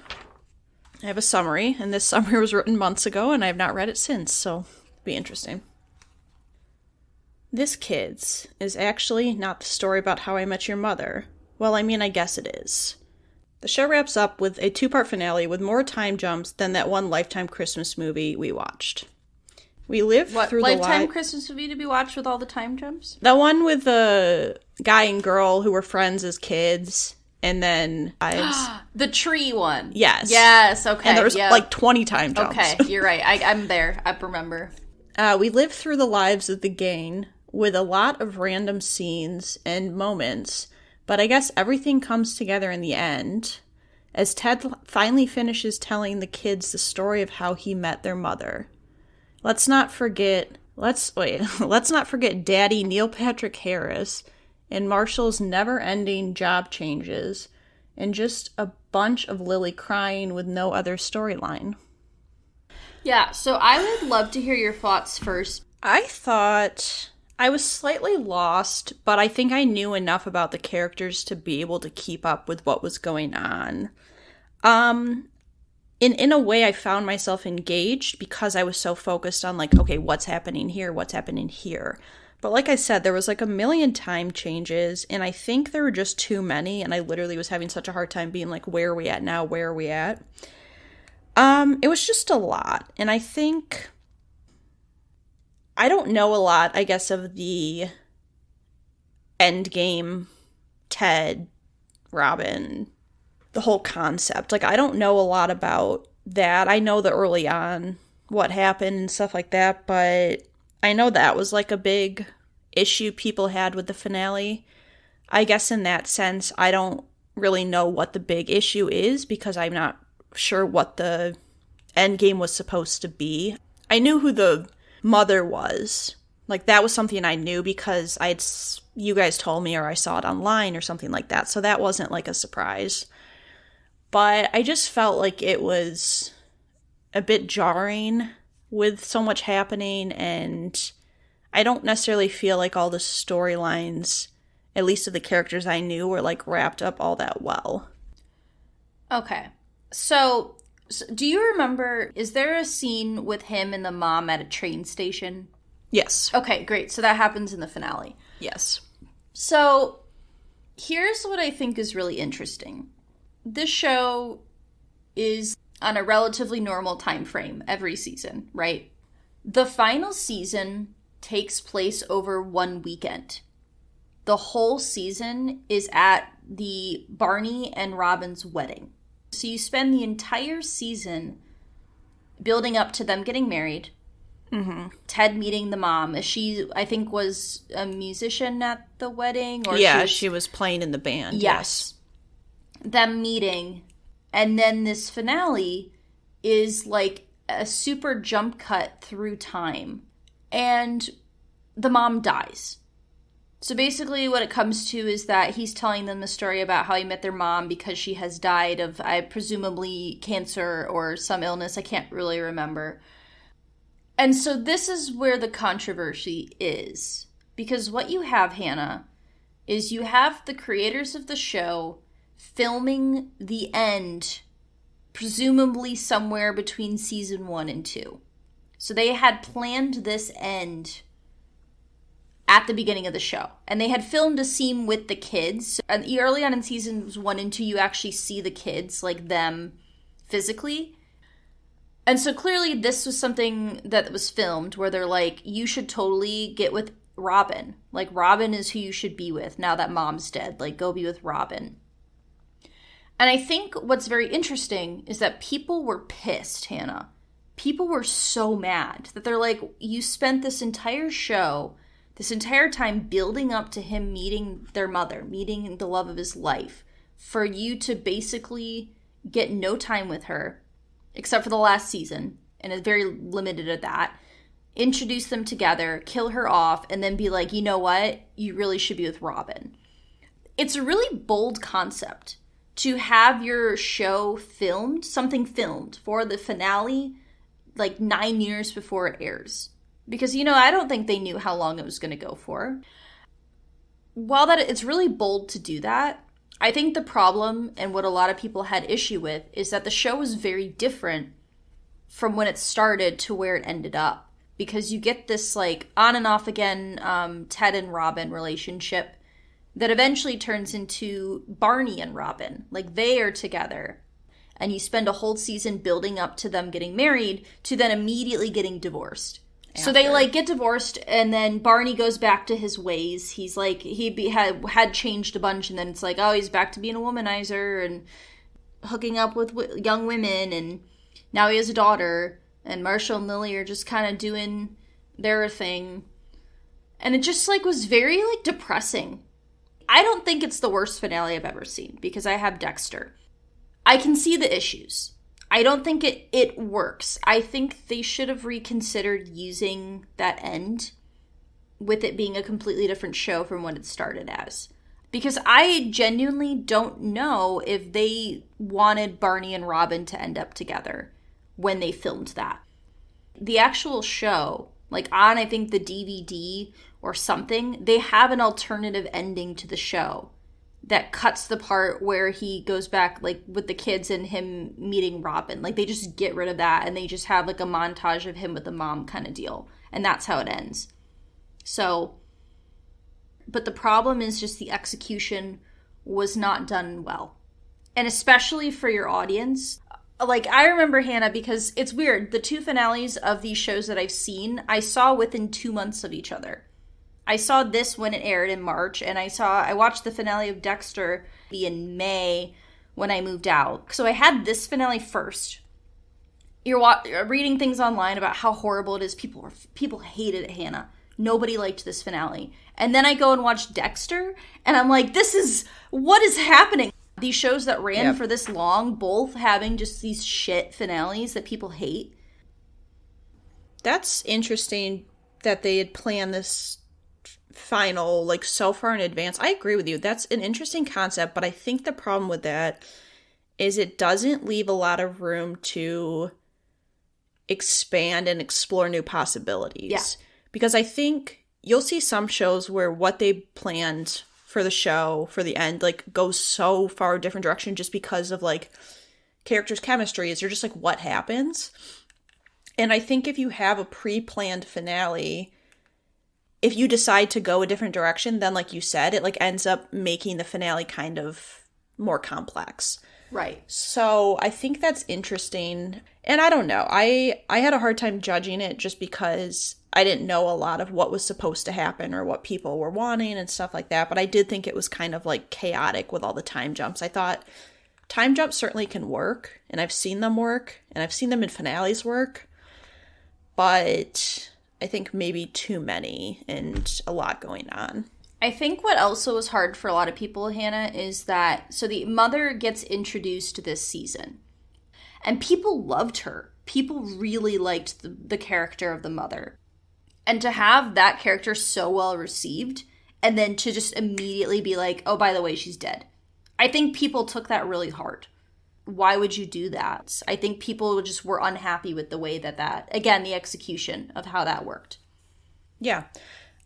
I have a summary, and this summary was written months ago, and I have not read it since, so it'll be interesting. This, kids, is actually not the story about How I Met Your Mother. Well, I mean, I guess it is. The show wraps up with a 2-part finale with more time jumps than that one Lifetime Christmas movie we watched. We live through the Lifetime Christmas movie to be watched with all the time jumps? The one with the guy and girl who were friends as kids, and then the tree one. Yes. Yes, okay. And there was like 20 time jumps. Okay, you're right. I'm there. I remember. We live through the lives of the gang with a lot of random scenes and moments, but I guess everything comes together in the end as Ted finally finishes telling the kids the story of how he met their mother. Let's not forget Daddy Neil Patrick Harris and Marshall's never-ending job changes and just a bunch of Lily crying with no other storyline. Yeah, so I would love to hear your thoughts first. I thought I was slightly lost, but I think I knew enough about the characters to be able to keep up with what was going on. In a way, I found myself engaged because I was so focused on, like, okay, what's happening here? What's happening here? But like I said, there was like a million time changes, and I think there were just too many, and I literally was having such a hard time being like, where are we at now? Where are we at? It was just a lot, and I think I don't know a lot, I guess, of the endgame, Ted, Robin, the whole concept. Like, I don't know a lot about that. I know the early on what happened and stuff like that, but I know that was like a big issue people had with the finale. I guess in that sense, I don't really know what the big issue is because I'm not sure what the end game was supposed to be. I knew who the mother was. Like, that was something I knew because you guys told me, or I saw it online or something like that. So that wasn't like a surprise. But I just felt like it was a bit jarring with so much happening, and I don't necessarily feel like all the storylines, at least of the characters I knew, were like wrapped up all that well. Okay. So do you remember, is there a scene with him and the mom at a train station? Yes. Okay, great. So that happens in the finale. Yes. So here's what I think is really interesting. This show is on a relatively normal time frame every season, right? The final season takes place over one weekend. The whole season is at the Barney and Robin's wedding. So you spend the entire season building up to them getting married. Mm-hmm. Ted meeting the mom. She, I think, was a musician at the wedding. Or she was playing in the band. Yes. Them meeting. And then this finale is like a super jump cut through time. And the mom dies. So basically what it comes to is that he's telling them the story about how he met their mom because she has died of, presumably, cancer or some illness. I can't really remember. And so this is where the controversy is. Because what you have, Hannah, is you have the creators of the show filming the end, presumably somewhere between season 1 and 2. So they had planned this end at the beginning of the show. And they had filmed a scene with the kids. And early on in seasons 1 and 2, you actually see the kids, like them physically. And so clearly this was something that was filmed where they're like, you should totally get with Robin. Like, Robin is who you should be with now that mom's dead. Like, go be with Robin. And I think what's very interesting is that people were pissed, Hannah. People were so mad that they're like, you spent this entire show, this entire time building up to him meeting their mother, meeting the love of his life, for you to basically get no time with her, except for the last season, and it's very limited at that, introduce them together, kill her off, and then be like, you know what? You really should be with Robin. It's a really bold concept to have your show filmed, something filmed for the finale, like 9 years before it airs. Because, I don't think they knew how long it was going to go for. while that it's really bold to do that, I think the problem and what a lot of people had issue with is that the show was very different from when it started to where it ended up. Because you get this, like, on and off again Ted and Robin relationship that eventually turns into Barney and Robin. Like, they are together. And you spend a whole season building up to them getting married to then immediately getting divorced. So they, like, get divorced, and then Barney goes back to his ways. He's, like, had changed a bunch, and then it's like, oh, he's back to being a womanizer and hooking up with young women, and now he has a daughter, and Marshall and Lily are just kind of doing their thing. And it just, like, was very, like, depressing. I don't think it's the worst finale I've ever seen, because I have Dexter. I can see the issues. I don't think it works. I think they should have reconsidered using that end with it being a completely different show from what it started as. Because I genuinely don't know if they wanted Barney and Robin to end up together when they filmed that. The actual show, like on, I think, the DVD or something, they have an alternative ending to the show that cuts the part where he goes back, like, with the kids and him meeting Robin. Like, they just get rid of that, and they just have, like, a montage of him with the mom kind of deal. And that's how it ends. So, but the problem is just the execution was not done well. And especially for your audience. Like, I remember, Hannah, because it's weird. The two finales of these shows that I've seen, I saw within 2 months of each other. I saw this when it aired in March, and I watched the finale of Dexter in May when I moved out. So I had this finale first. You're reading things online about how horrible it is. People hated it, Hannah. Nobody liked this finale. And then I go and watch Dexter, and I'm like, what is happening? These shows that ran for this long, both having just these shit finales that people hate. That's interesting that they had planned this final, like, so far in advance. I agree with you. That's an interesting concept, but I think the problem with that is it doesn't leave a lot of room to expand and explore new possibilities. Yeah. Because I think you'll see some shows where what they planned for the show, for the end, like, goes so far a different direction just because of, like, characters' chemistry. You're just like, what happens? And I think if you have a pre-planned finale, if you decide to go a different direction, then, like you said, it, like, ends up making the finale kind of more complex. Right. So I think that's interesting. And I don't know. I had a hard time judging it just because I didn't know a lot of what was supposed to happen or what people were wanting and stuff like that. But I did think it was kind of, like, chaotic with all the time jumps. I thought time jumps certainly can work, and I've seen them work, and I've seen them in finales work. But I think maybe too many and a lot going on. I think what also was hard for a lot of people, Hannah, is that, so the mother gets introduced this season. And people loved her. People really liked the character of the mother. And to have that character so well received, and then to just immediately be like, oh, by the way, she's dead. I think people took that really hard. Why would you do that? I think people just were unhappy with the way that again, the execution of how that worked. Yeah,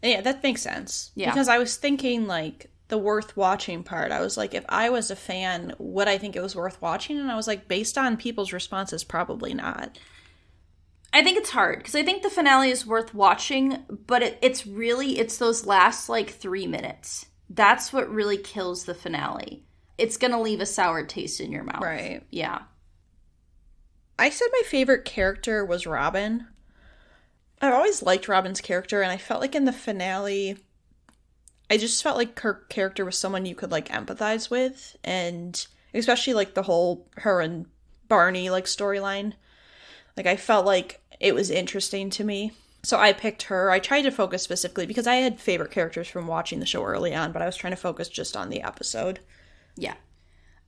that makes sense. Yeah. Because I was thinking, like, the worth watching part. I was like, if I was a fan, would I think it was worth watching? And I was like, based on people's responses, probably not. I think it's hard, because I think the finale is worth watching, but it's those last, like, 3 minutes. That's what really kills the finale. It's going to leave a sour taste in your mouth. Right. Yeah. I said my favorite character was Robin. I've always liked Robin's character, and I felt like in the finale, I just felt like her character was someone you could, like, empathize with, and especially, like, the whole her and Barney, like, storyline. Like, I felt like it was interesting to me. So I picked her. I tried to focus specifically because I had favorite characters from watching the show early on, but I was trying to focus just on the episode. Yeah.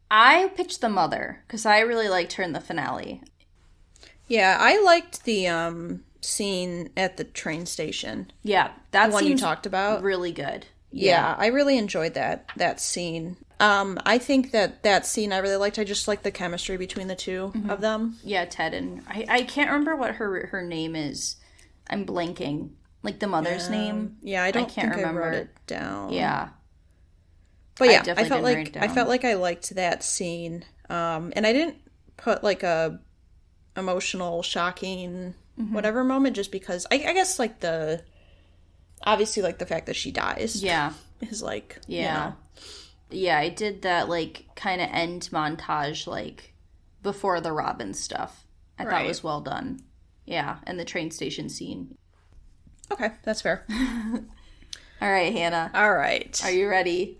I picked the mother because I really liked her in the finale. Yeah, I liked the scene at the train station. Yeah, that's the one you talked about. Really good. Yeah, I really enjoyed that scene. I think that scene I really liked. I just liked the chemistry between the two of them. Yeah, Ted and I can't remember what her name is. I'm blanking. Like the mother's name. Yeah, I can't remember. I wrote it down. Yeah. But yeah, I felt like I liked that scene. And I didn't put like a emotional, shocking, whatever moment, just because I guess like obviously like the fact that she dies. Yeah. Is like, yeah. Yeah, I did that like kind of end montage like before the Robin stuff. I thought was well done. Yeah, and the train station scene. Okay, that's fair. All right, Hannah. All right. Are you ready?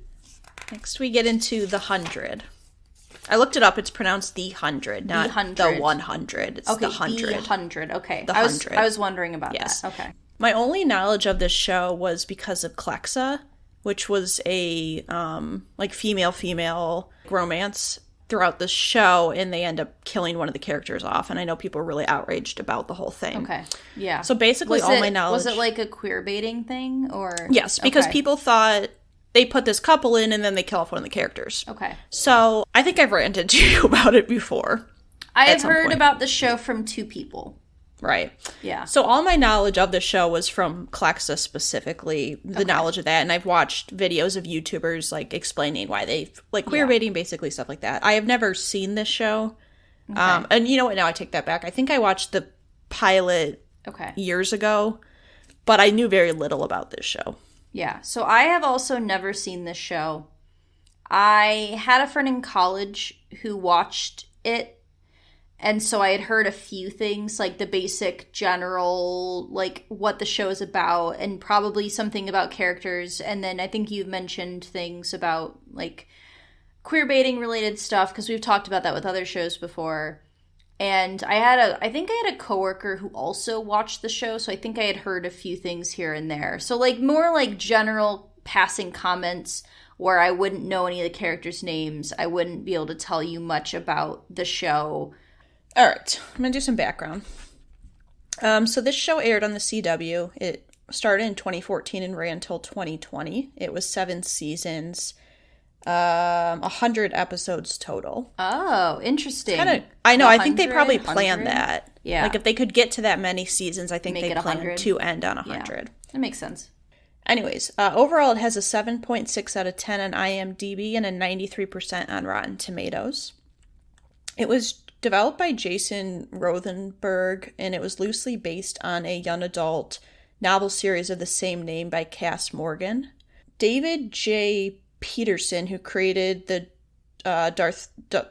Next we get into the 100. I looked it up. It's pronounced the 100, not the 100. It's the 100. The 100. Okay. The 100. I was wondering about that. Okay. My only knowledge of this show was because of Clexa, which was a like female romance throughout the show, and they end up killing one of the characters off. And I know people are really outraged about the whole thing. Okay. Yeah. So basically, my knowledge. Was it like a queer baiting thing, or yes, because people thought they put this couple in and then they kill off one of the characters. Okay. So I think I've ranted to you about it before. I have heard about the show from 2 people. Right. Yeah. So all my knowledge of the show was from Clexa specifically, the knowledge of that. And I've watched videos of YouTubers like explaining why they like queer baiting, basically stuff like that. I have never seen this show. Okay. And you know what? Now I take that back. I think I watched the pilot years ago, but I knew very little about this show. Yeah. So I have also never seen this show. I had a friend in college who watched it. And so I had heard a few things, like the basic general, like what the show is about, and probably something about characters. And then I think you've mentioned things about like queer baiting related stuff, because we've talked about that with other shows before. And I think I had a coworker who also watched the show, so I think I had heard a few things here and there. So like more like general passing comments where I wouldn't know any of the characters' names. I wouldn't be able to tell you much about the show. All right, I'm going to do some background. So this show aired on the CW. It started in 2014 and ran until 2020. It was 7 seasons, 100 episodes total. Oh, interesting. I know, I think they probably planned that. Yeah. Like if they could get to that many seasons, I think they planned 100. to end on 100. Yeah, that makes sense. Anyways, overall it has a 7.6 out of 10 on IMDb and a 93% on Rotten Tomatoes. It was developed by Jason Rothenberg, and it was loosely based on a young adult novel series of the same name by Cass Morgan. David J. Peterson, who created the Dothraki.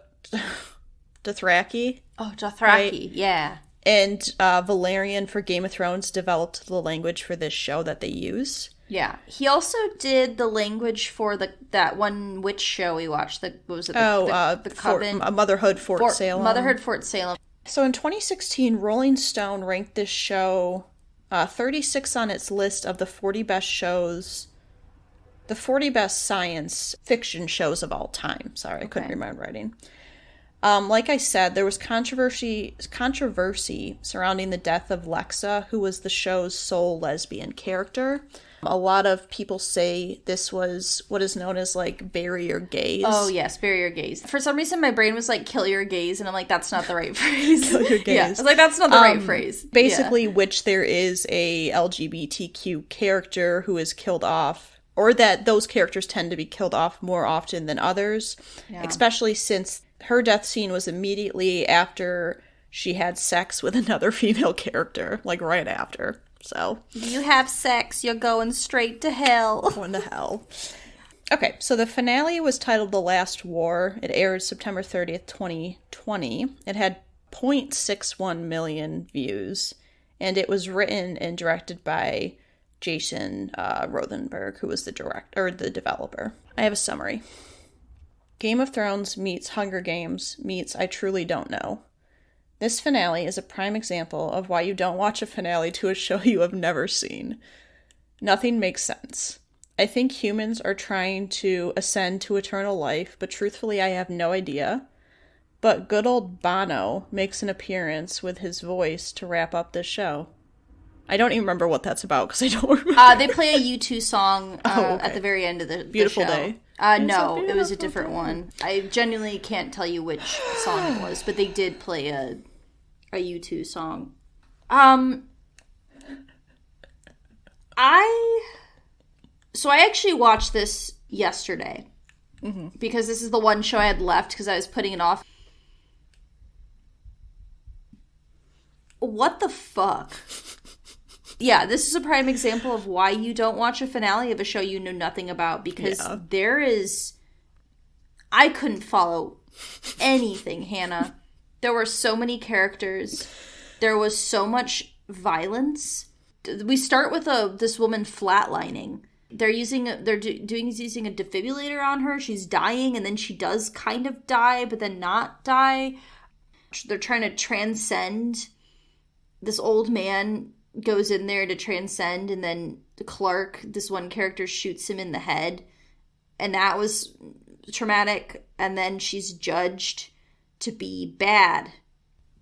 Oh, Dothraki, right? Yeah. And Valerian for Game of Thrones developed the language for this show that they use. Yeah. He also did the language for that one witch show we watched. What was it? The Coven? Motherhood Fort Salem. Motherhood Fort Salem. So in 2016, Rolling Stone ranked this show 36 on its list of the 40 best shows, the 40 best science fiction shows of all time. Sorry, I couldn't read my writing. Like I said, there was controversy surrounding the death of Lexa, who was the show's sole lesbian character. A lot of people say this was what is known as, like, bury your gaze. Oh, yes, bury your gaze. For some reason, my brain was like, kill your gaze, and I'm like, that's not the right phrase. Kill your gaze. Yeah, I was like, that's not the right phrase. Basically, which there is a LGBTQ character who is killed off, or that those characters tend to be killed off more often than others, especially since her death scene was immediately after she had sex with another female character, like right after. So you have sex, you're going straight to hell. Going to hell. Okay, so the finale was titled The Last War. It aired September 30th, 2020. It had 0.61 million views, and it was written and directed by Jason Rothenberg, who was the developer. I have a summary. Game of Thrones meets Hunger Games meets I Truly Don't Know. This finale is a prime example of why you don't watch a finale to a show you have never seen. Nothing makes sense. I think humans are trying to ascend to eternal life, but truthfully I have no idea. But good old Bono makes an appearance with his voice to wrap up this show. I don't even remember what that's about because I don't remember. They play a U2 song at the very end of the Beautiful show. Day. No, it was a different one. I genuinely can't tell you which song it was, but they did play a U2 song. I actually watched this yesterday. because this is the one show I had left because I was putting it off. What the fuck? Yeah, this is a prime example of why you don't watch a finale of a show you know nothing about, because there is... I couldn't follow anything, Hannah. There were so many characters. There was so much violence. We start with this woman flatlining. They're using a defibrillator on her. She's dying, and then she does kind of die, but then not die. They're trying to transcend. This old man goes in there to transcend, and then Clark, this one character, shoots him in the head, and that was traumatic. And then she's judged to be bad,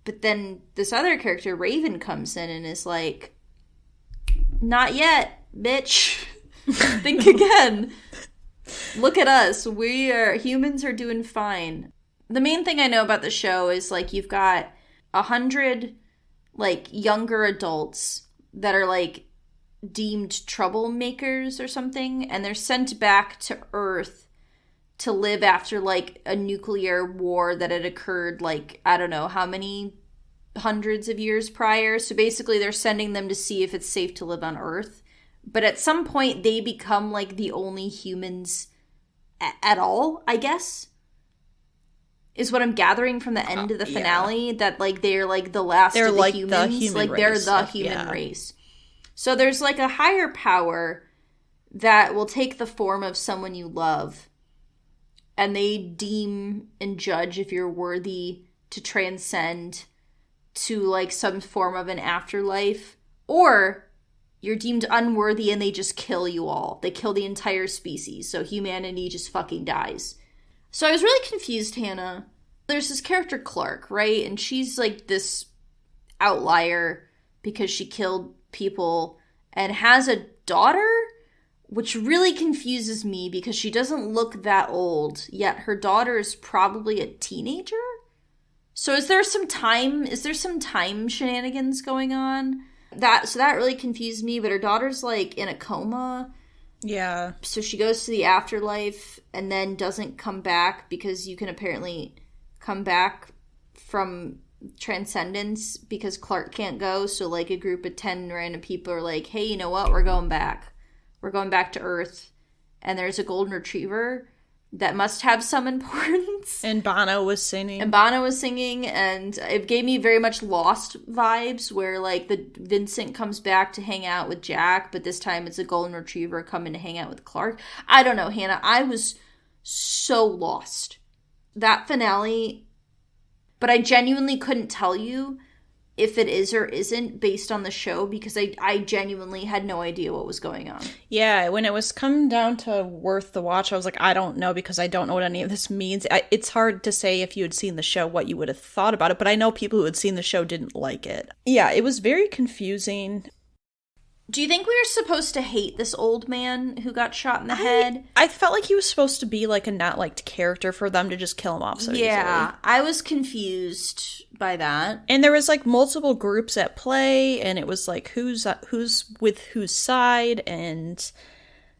but then this other character, Raven, comes in and is like, not yet, bitch. Think again. Look at us. Humans are doing fine. The main thing I know about the show is, like, you've got 100 like younger adults that are like deemed troublemakers or something, and they're sent back to Earth to live after like a nuclear war that had occurred like I don't know how many hundreds of years prior. So basically they're sending them to see if it's safe to live on Earth. But at some point they become like the only humans at all, I guess. Is what I'm gathering from the end of the finale, that like they're like the last of the humans. The human like race. They're the human race. So there's like a higher power that will take the form of someone you love, and they deem and judge if you're worthy to transcend to like some form of an afterlife, or you're deemed unworthy and they just kill you all. They kill the entire species, so humanity just fucking dies. So I was really confused, Hannah. There's this character, Clark, right? And she's like this outlier because she killed people and has a daughter, which really confuses me because she doesn't look that old, yet her daughter is probably a teenager? So is there some time shenanigans going on? So that really confused me, but her daughter's like in a coma. Yeah. So she goes to the afterlife and then doesn't come back because you can apparently come back from transcendence because Clark can't go. So like a group of 10 random people are like, hey, you know what? We're going back. We're going back to Earth. And there's a golden retriever that must have some importance. And Bono was singing. And it gave me very much Lost vibes, where like the Vincent comes back to hang out with Jack, but this time it's a golden retriever coming to hang out with Clark. I don't know, Hannah. I was so lost. That finale, but I genuinely couldn't tell you if it is or isn't based on the show, because I genuinely had no idea what was going on. Yeah, when it was come down to worth the watch, I was like, I don't know, because I don't know what any of this means. It's hard to say if you had seen the show what you would have thought about it, but I know people who had seen the show didn't like it. Yeah, it was very confusing. Do you think we were supposed to hate this old man who got shot in the head? I felt like he was supposed to be like a not liked character for them to just kill him off so easily. Yeah, I was confused by that. And there was like multiple groups at play, and it was like who's with whose side, and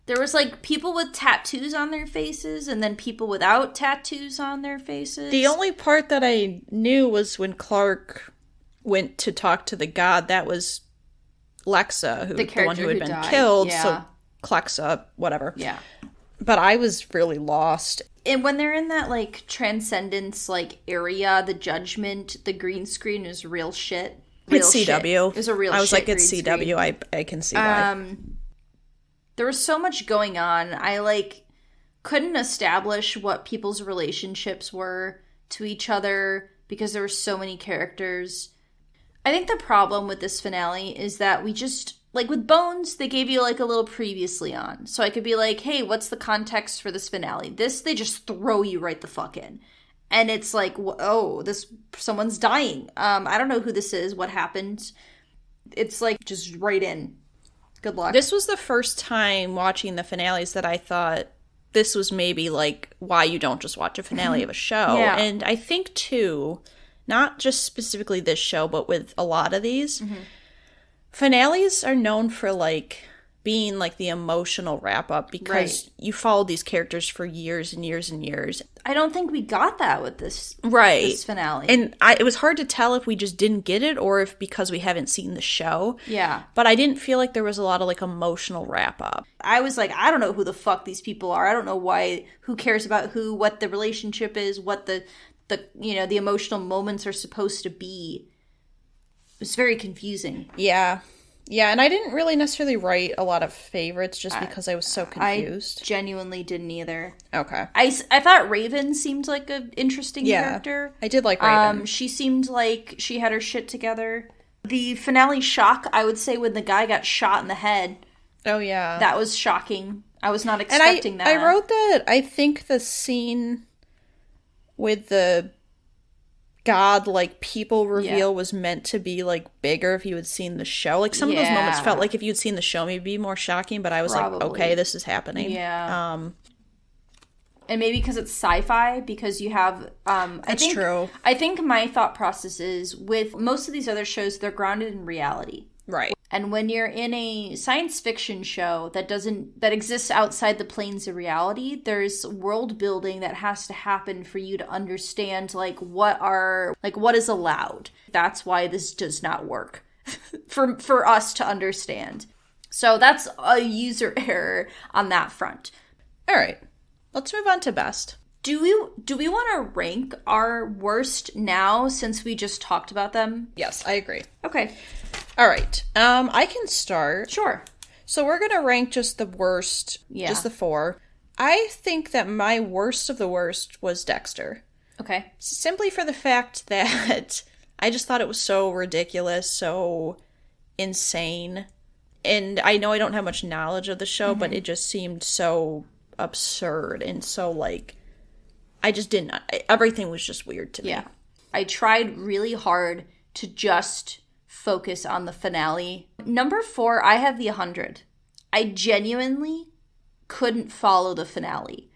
there was like people with tattoos on their faces and then people without tattoos on their faces. The only part that I knew was when Clark went to talk to the god. That was Lexa, the one who had been killed. Yeah. So Clexa, whatever. Yeah. But I was really lost. And when they're in that like transcendence like area, the judgment, the green screen is real shit. It's CW. It's a real shit. I was like, it's CW. I can see why. There was so much going on. I like couldn't establish what people's relationships were to each other because there were so many characters. I think the problem with this finale is that we just, like with Bones, they gave you like a little previously on. So I could be like, hey, what's the context for this finale? This, they just throw you right the fuck in. And it's like, oh, someone's dying. I don't know who this is, what happened. It's like, just right in. Good luck. This was the first time watching the finales that I thought this was maybe like why you don't just watch a finale of a show. Yeah. And I think too, not just specifically this show, but with a lot of these, finales are known for, like, being like the emotional wrap up because you followed these characters for years and years and years. I don't think we got that with this finale. And it was hard to tell if we just didn't get it or if because we haven't seen the show. Yeah. But I didn't feel like there was a lot of like emotional wrap up. I was like, I don't know who the fuck these people are. I don't know why, who cares about who, what the relationship is, what the the emotional moments are supposed to be. It was very confusing. Yeah. Yeah, and I didn't really necessarily write a lot of favorites just because I was so confused. I genuinely didn't either. Okay. I thought Raven seemed like an interesting character. I did like Raven. She seemed like she had her shit together. The finale shock, I would say, when the guy got shot in the head. Oh, yeah. That was shocking. I was not expecting that. I wrote that I think the scene with the God, like, people reveal was meant to be, like, bigger if you had seen the show. Like, some of those moments felt like if you'd seen the show, maybe be more shocking, but I was like, okay, this is happening. Yeah. And maybe because it's sci-fi, because you have... That's true. I think my thought process is, with most of these other shows, they're grounded in reality. Right. And when you're in a science fiction show that exists outside the planes of reality, there's world building that has to happen for you to understand what is allowed. That's why this does not work for us to understand. So that's a user error on that front. All right. Let's move on to best. Do we want to rank our worst now since we just talked about them? Yes, I agree. Okay. All right. I can start. Sure. So we're going to rank just the worst, just the 4. I think that my worst of the worst was Dexter. Okay. Simply for the fact that I just thought it was so ridiculous, so insane. And I know I don't have much knowledge of the show, but it just seemed so absurd and so, like, I just didn't... Everything was just weird to me. Yeah. I tried really hard to just focus on the finale. Number 4, I have the 100. I genuinely couldn't follow the finale.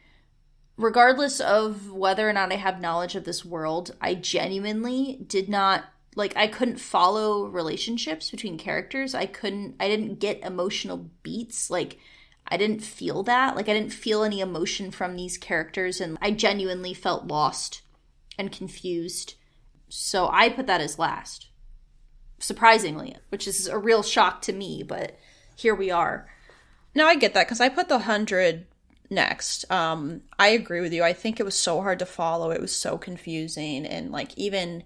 Regardless of whether or not I have knowledge of this world, I genuinely did not... Like, I couldn't follow relationships between characters. I didn't get emotional beats. Like, I didn't feel that. Like, I didn't feel any emotion from these characters, and I genuinely felt lost and confused. So I put that as last. Surprisingly, which is a real shock to me, but here we are. No, I get that, because I put the 100 next. I agree with you. I think it was so hard to follow. It was so confusing, and, like, even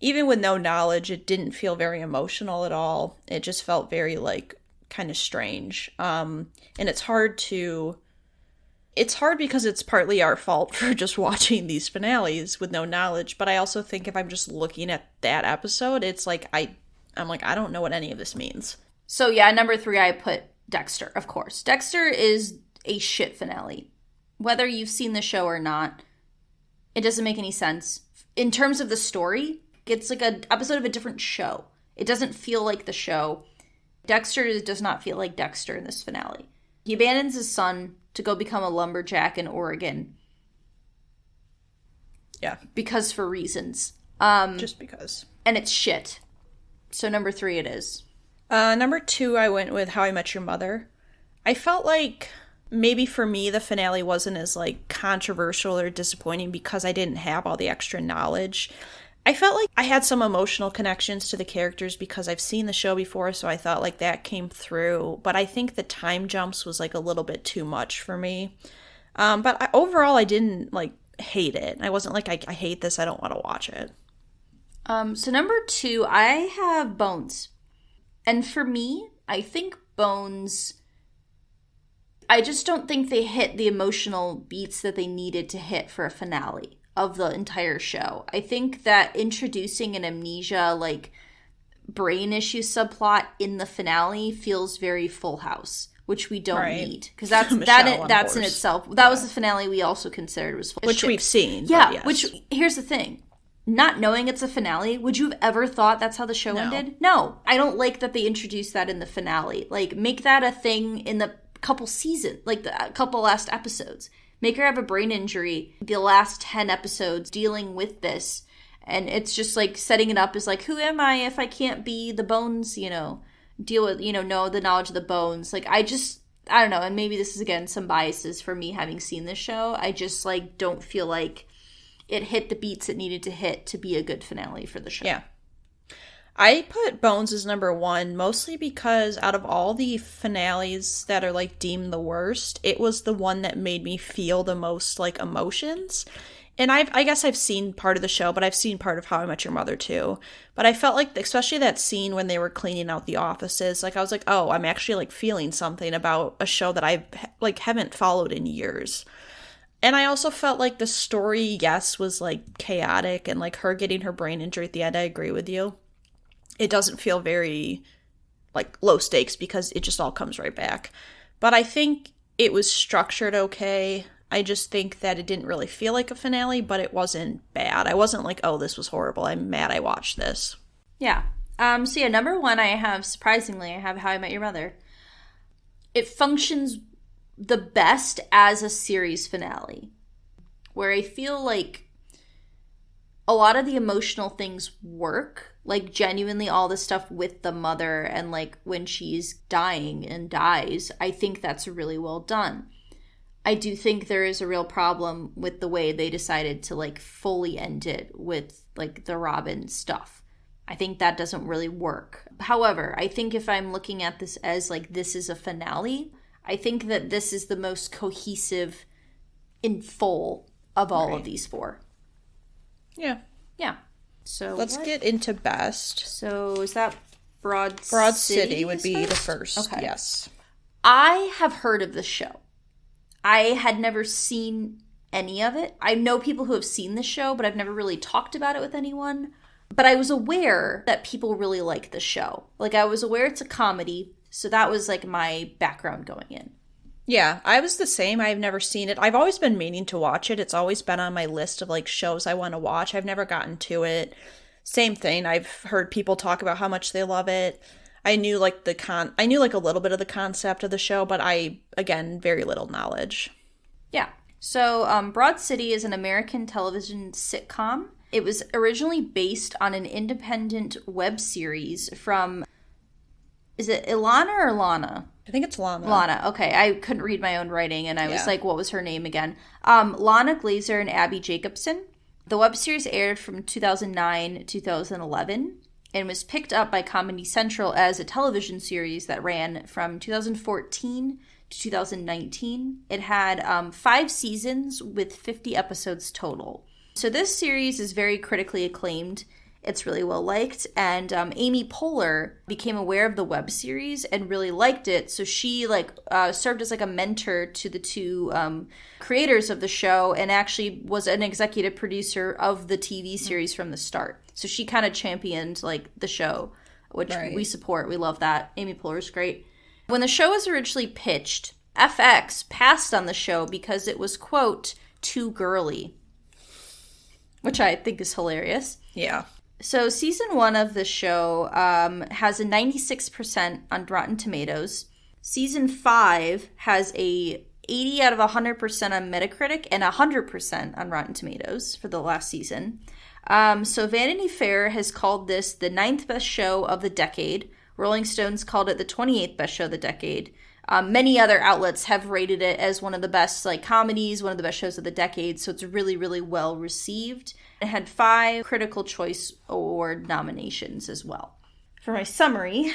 with no knowledge, it didn't feel very emotional at all. It just felt very, like, kind of strange. And it's hard because it's partly our fault for just watching these finales with no knowledge, but I also think if I'm just looking at that episode, it's like I'm like, I don't know what any of this means. So yeah, number 3, I put Dexter, of course. Dexter is a shit finale. Whether you've seen the show or not, it doesn't make any sense. In terms of the story, it's like an episode of a different show. It doesn't feel like the show. Dexter does not feel like Dexter in this finale. He abandons his son to go become a lumberjack in Oregon. Yeah. Because for reasons. Just because. And it's shit. So number 3 it is. Number 2, I went with How I Met Your Mother. I felt like maybe for me the finale wasn't as, like, controversial or disappointing because I didn't have all the extra knowledge. I felt like I had some emotional connections to the characters because I've seen the show before, so I thought, like, that came through. But I think the time jumps was, like, a little bit too much for me. But overall, I didn't, like, hate it. I wasn't like, I hate this, I don't want to watch it. So number 2, I have Bones. And for me, I think Bones... I just don't think they hit the emotional beats that they needed to hit for a finale of the entire show. I think that introducing an amnesia, like, brain issue subplot in the finale feels very Full House, which we don't need. Because that's in itself. That was the finale we also considered was which shit. We've seen. Yeah, yes. Which, here's the thing. Not knowing it's a finale, would you have ever thought that's how the show ended? No. I don't like that they introduced that in the finale. Like, make that a thing in the couple seasons, like the couple last episodes. Make her have a brain injury the last 10 episodes dealing with this. And it's just like setting it up as like, who am I if I can't be the Bones, deal with, know the knowledge of the bones. Like, I don't know, and maybe this is, again, some biases for me having seen this show. I just, like, don't feel like it hit the beats it needed to hit to be a good finale for the show. Yeah. I put Bones as number 1, mostly because out of all the finales that are, like, deemed the worst, it was the one that made me feel the most, like, emotions. And I guess I've seen part of the show, but I've seen part of How I Met Your Mother, too. But I felt like, especially that scene when they were cleaning out the offices, like, I was like, oh, I'm actually, like, feeling something about a show that I, like, haven't followed in years. And I also felt like the story, yes, was, like, chaotic, and, like, her getting her brain injury at the end, I agree with you. It doesn't feel very, like, low stakes because it just all comes right back. But I think it was structured okay. I just think that it didn't really feel like a finale, but it wasn't bad. I wasn't like, oh, this was horrible. I'm mad I watched this. Yeah. So yeah, number 1, surprisingly, I have How I Met Your Mother. It functions the best as a series finale, where I feel like a lot of the emotional things work. Like, genuinely all the stuff with the mother and, like, when she's dying and dies, I think that's really well done. I do think there is a real problem with the way they decided to, like, fully end it with, like, the Robin stuff. I think that doesn't really work. However, I think if I'm looking at this as, like, this is a finale, I think that this is the most cohesive in full of all of these 4. Yeah. Yeah. So let's get into best. So is that Broad City would be the first. Okay. Yes. I have heard of this show. I had never seen any of it. I know people who have seen the show, but I've never really talked about it with anyone. But I was aware that people really like the show. Like, I was aware it's a comedy, so that was, like, my background going in. Yeah, I was the same. I've never seen it. I've always been meaning to watch it. It's always been on my list of, like, shows I want to watch. I've never gotten to it. Same thing. I've heard people talk about how much they love it. I knew, like, a little bit of the concept of the show, but again, very little knowledge. Yeah. So, Broad City is an American television sitcom. It was originally based on an independent web series from, is it Ilana or Lana? I think it's Lana. Lana, okay. I couldn't read my own writing, and I was like, what was her name again? Lana Glazer and Abby Jacobson. The web series aired from 2009 to 2011 and was picked up by Comedy Central as a television series that ran from 2014 to 2019. It had 5 seasons with 50 episodes total. So this series is very critically acclaimed. It's really well liked, and Amy Poehler became aware of the web series and really liked it. So she served as like a mentor to the 2 creators of the show, and actually was an executive producer of the TV series from the start. So she kind of championed like the show, which we support. We love that. Amy Poehler's great. When the show was originally pitched, FX passed on the show because it was, quote, too girly, which I think is hilarious. Yeah. So season 1 of the show has a 96% on Rotten Tomatoes. Season 5 has a 80 out of 100% on Metacritic and 100% on Rotten Tomatoes for the last season. So Vanity Fair has called this the 9th best show of the decade. Rolling Stones called it the 28th best show of the decade. Many other outlets have rated it as one of the best comedies, one of the best shows of the decade. So it's really, really well received. It had 5 Critical Choice Award nominations as well. For my summary,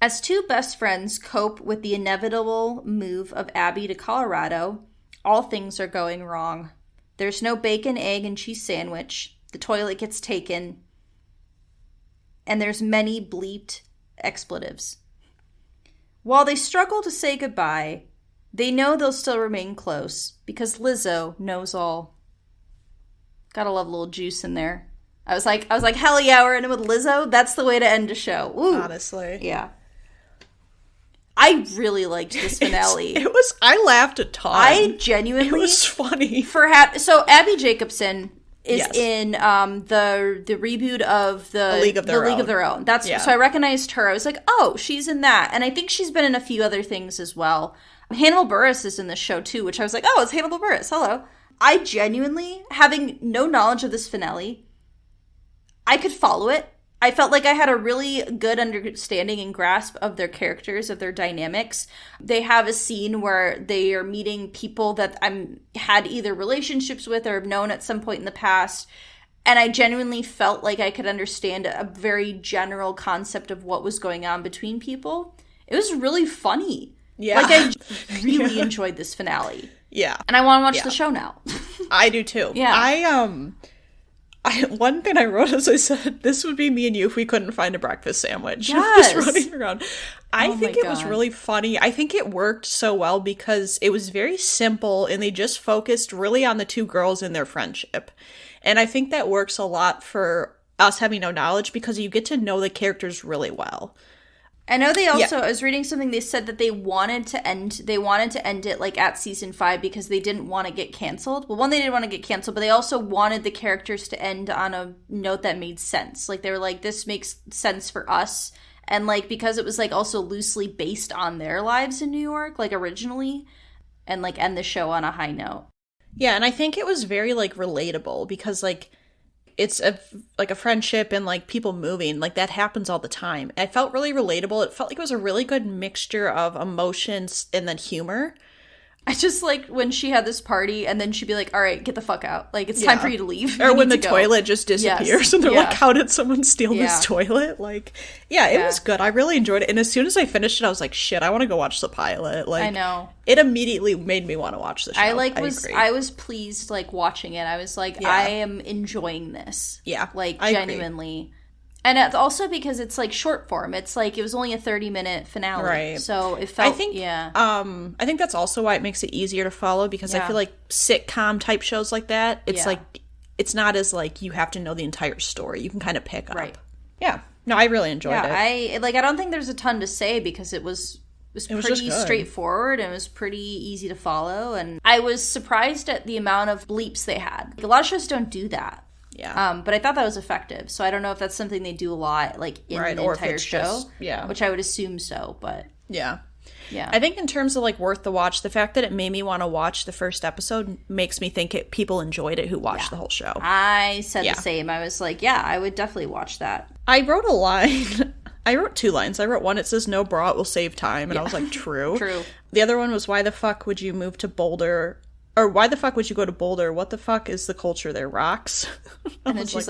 as 2 best friends cope with the inevitable move of Abby to Colorado, all things are going wrong. There's no bacon, egg, and cheese sandwich. The toilet gets taken. And there's many bleeped expletives. While they struggle to say goodbye, they know they'll still remain close because Lizzo knows all. Gotta love a little juice in there. I was like, hell yeah, we're in it with Lizzo. That's the way to end a show. Ooh. Honestly. Yeah. I really liked this finale. I laughed a ton. I genuinely. It was funny. So Abby Jacobson is in the reboot of the League of Their Own. So I recognized her. I was like, oh, she's in that. And I think she's been in a few other things as well. Hannibal Buress is in this show too, which I was like, oh, it's Hannibal Buress. Hello. I genuinely, having no knowledge of this finale, I could follow it. I felt like I had a really good understanding and grasp of their characters, of their dynamics. They have a scene where they are meeting people that I'm had either relationships with or have known at some point in the past. And I genuinely felt like I could understand a very general concept of what was going on between people. It was really funny. Yeah. Like, I really enjoyed this finale. Yeah. And I want to watch the show now. I do too. Yeah. One thing I wrote is I said, this would be me and you if we couldn't find a breakfast sandwich. Yes. Just running around. I think it was really funny. I think it worked so well because it was very simple and they just focused really on the two girls and their friendship. And I think that works a lot for us having no knowledge because you get to know the characters really well. I know they also, I was reading something, they said that they wanted to end it like at season 5 because they didn't want to get canceled. Well, one, they didn't want to get canceled, but they also wanted the characters to end on a note that made sense. Like, they were like, this makes sense for us. And like, because it was like also loosely based on their lives in New York, like originally, and like end the show on a high note. Yeah, and I think it was very like relatable because like, it's a friendship and like people moving, like that happens all the time. I felt really relatable. It felt like it was a really good mixture of emotions and then humor. I just like when she had this party and then she'd be like, all right, get the fuck out. Like, it's time for you to leave. Or when the toilet just disappears and they're like, how did someone steal this toilet? Like, it was good. I really enjoyed it. And as soon as I finished it, I was like, shit, I want to go watch the pilot. Like, I know. It immediately made me want to watch the show. I was pleased like watching it. I was like, I am enjoying this. Yeah. Like, genuinely. And it's also because it's like short form. It's like it was only a 30-minute finale. Right. So it felt, I think that's also why it makes it easier to follow because I feel like sitcom type shows like that, it's like, it's not as like you have to know the entire story. You can kind of pick up. Right. Yeah. No, I really enjoyed it. I don't think there's a ton to say because it was pretty straightforward and it was pretty easy to follow. And I was surprised at the amount of bleeps they had. Like, a lot of shows don't do that. Yeah. But I thought that was effective. So I don't know if that's something they do a lot, like, in the entire show. Which I would assume so, but... Yeah. I think in terms of, like, worth the watch, the fact that it made me want to watch the first episode makes me think people enjoyed it who watched the whole show. I said the same. I was like, I would definitely watch that. I wrote a line... I wrote 2 lines. I wrote one, it says, no bra, it will save time. And I was like, true. True. The other one was, why the fuck would you move to Boulder... Or why the fuck would you go to Boulder? What the fuck is the culture there? Rocks? And then she's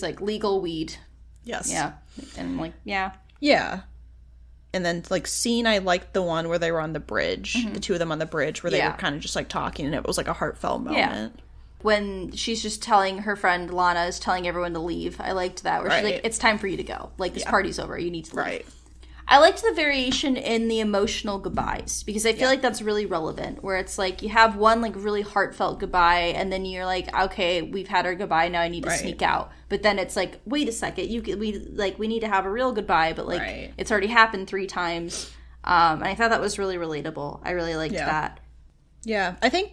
like, legal weed. Yes. Yeah. And I'm like, yeah. Yeah. And then, like, scene, I liked the one where they were on the bridge. The two of them on the bridge where they were kind of just, like, talking. And it was, like, a heartfelt moment. Yeah. When she's just telling her friend, Lana is telling everyone to leave. I liked that. Where she's like, it's time for you to go. Like, this party's over. You need to leave. Right. I liked the variation in the emotional goodbyes because I feel like that's really relevant where it's like you have one like really heartfelt goodbye and then you're like, okay, we've had our goodbye, now I need to sneak out. But then it's like, wait a second, we need to have a real goodbye, but like it's already happened 3 times. And I thought that was really relatable. I really liked that. Yeah, I think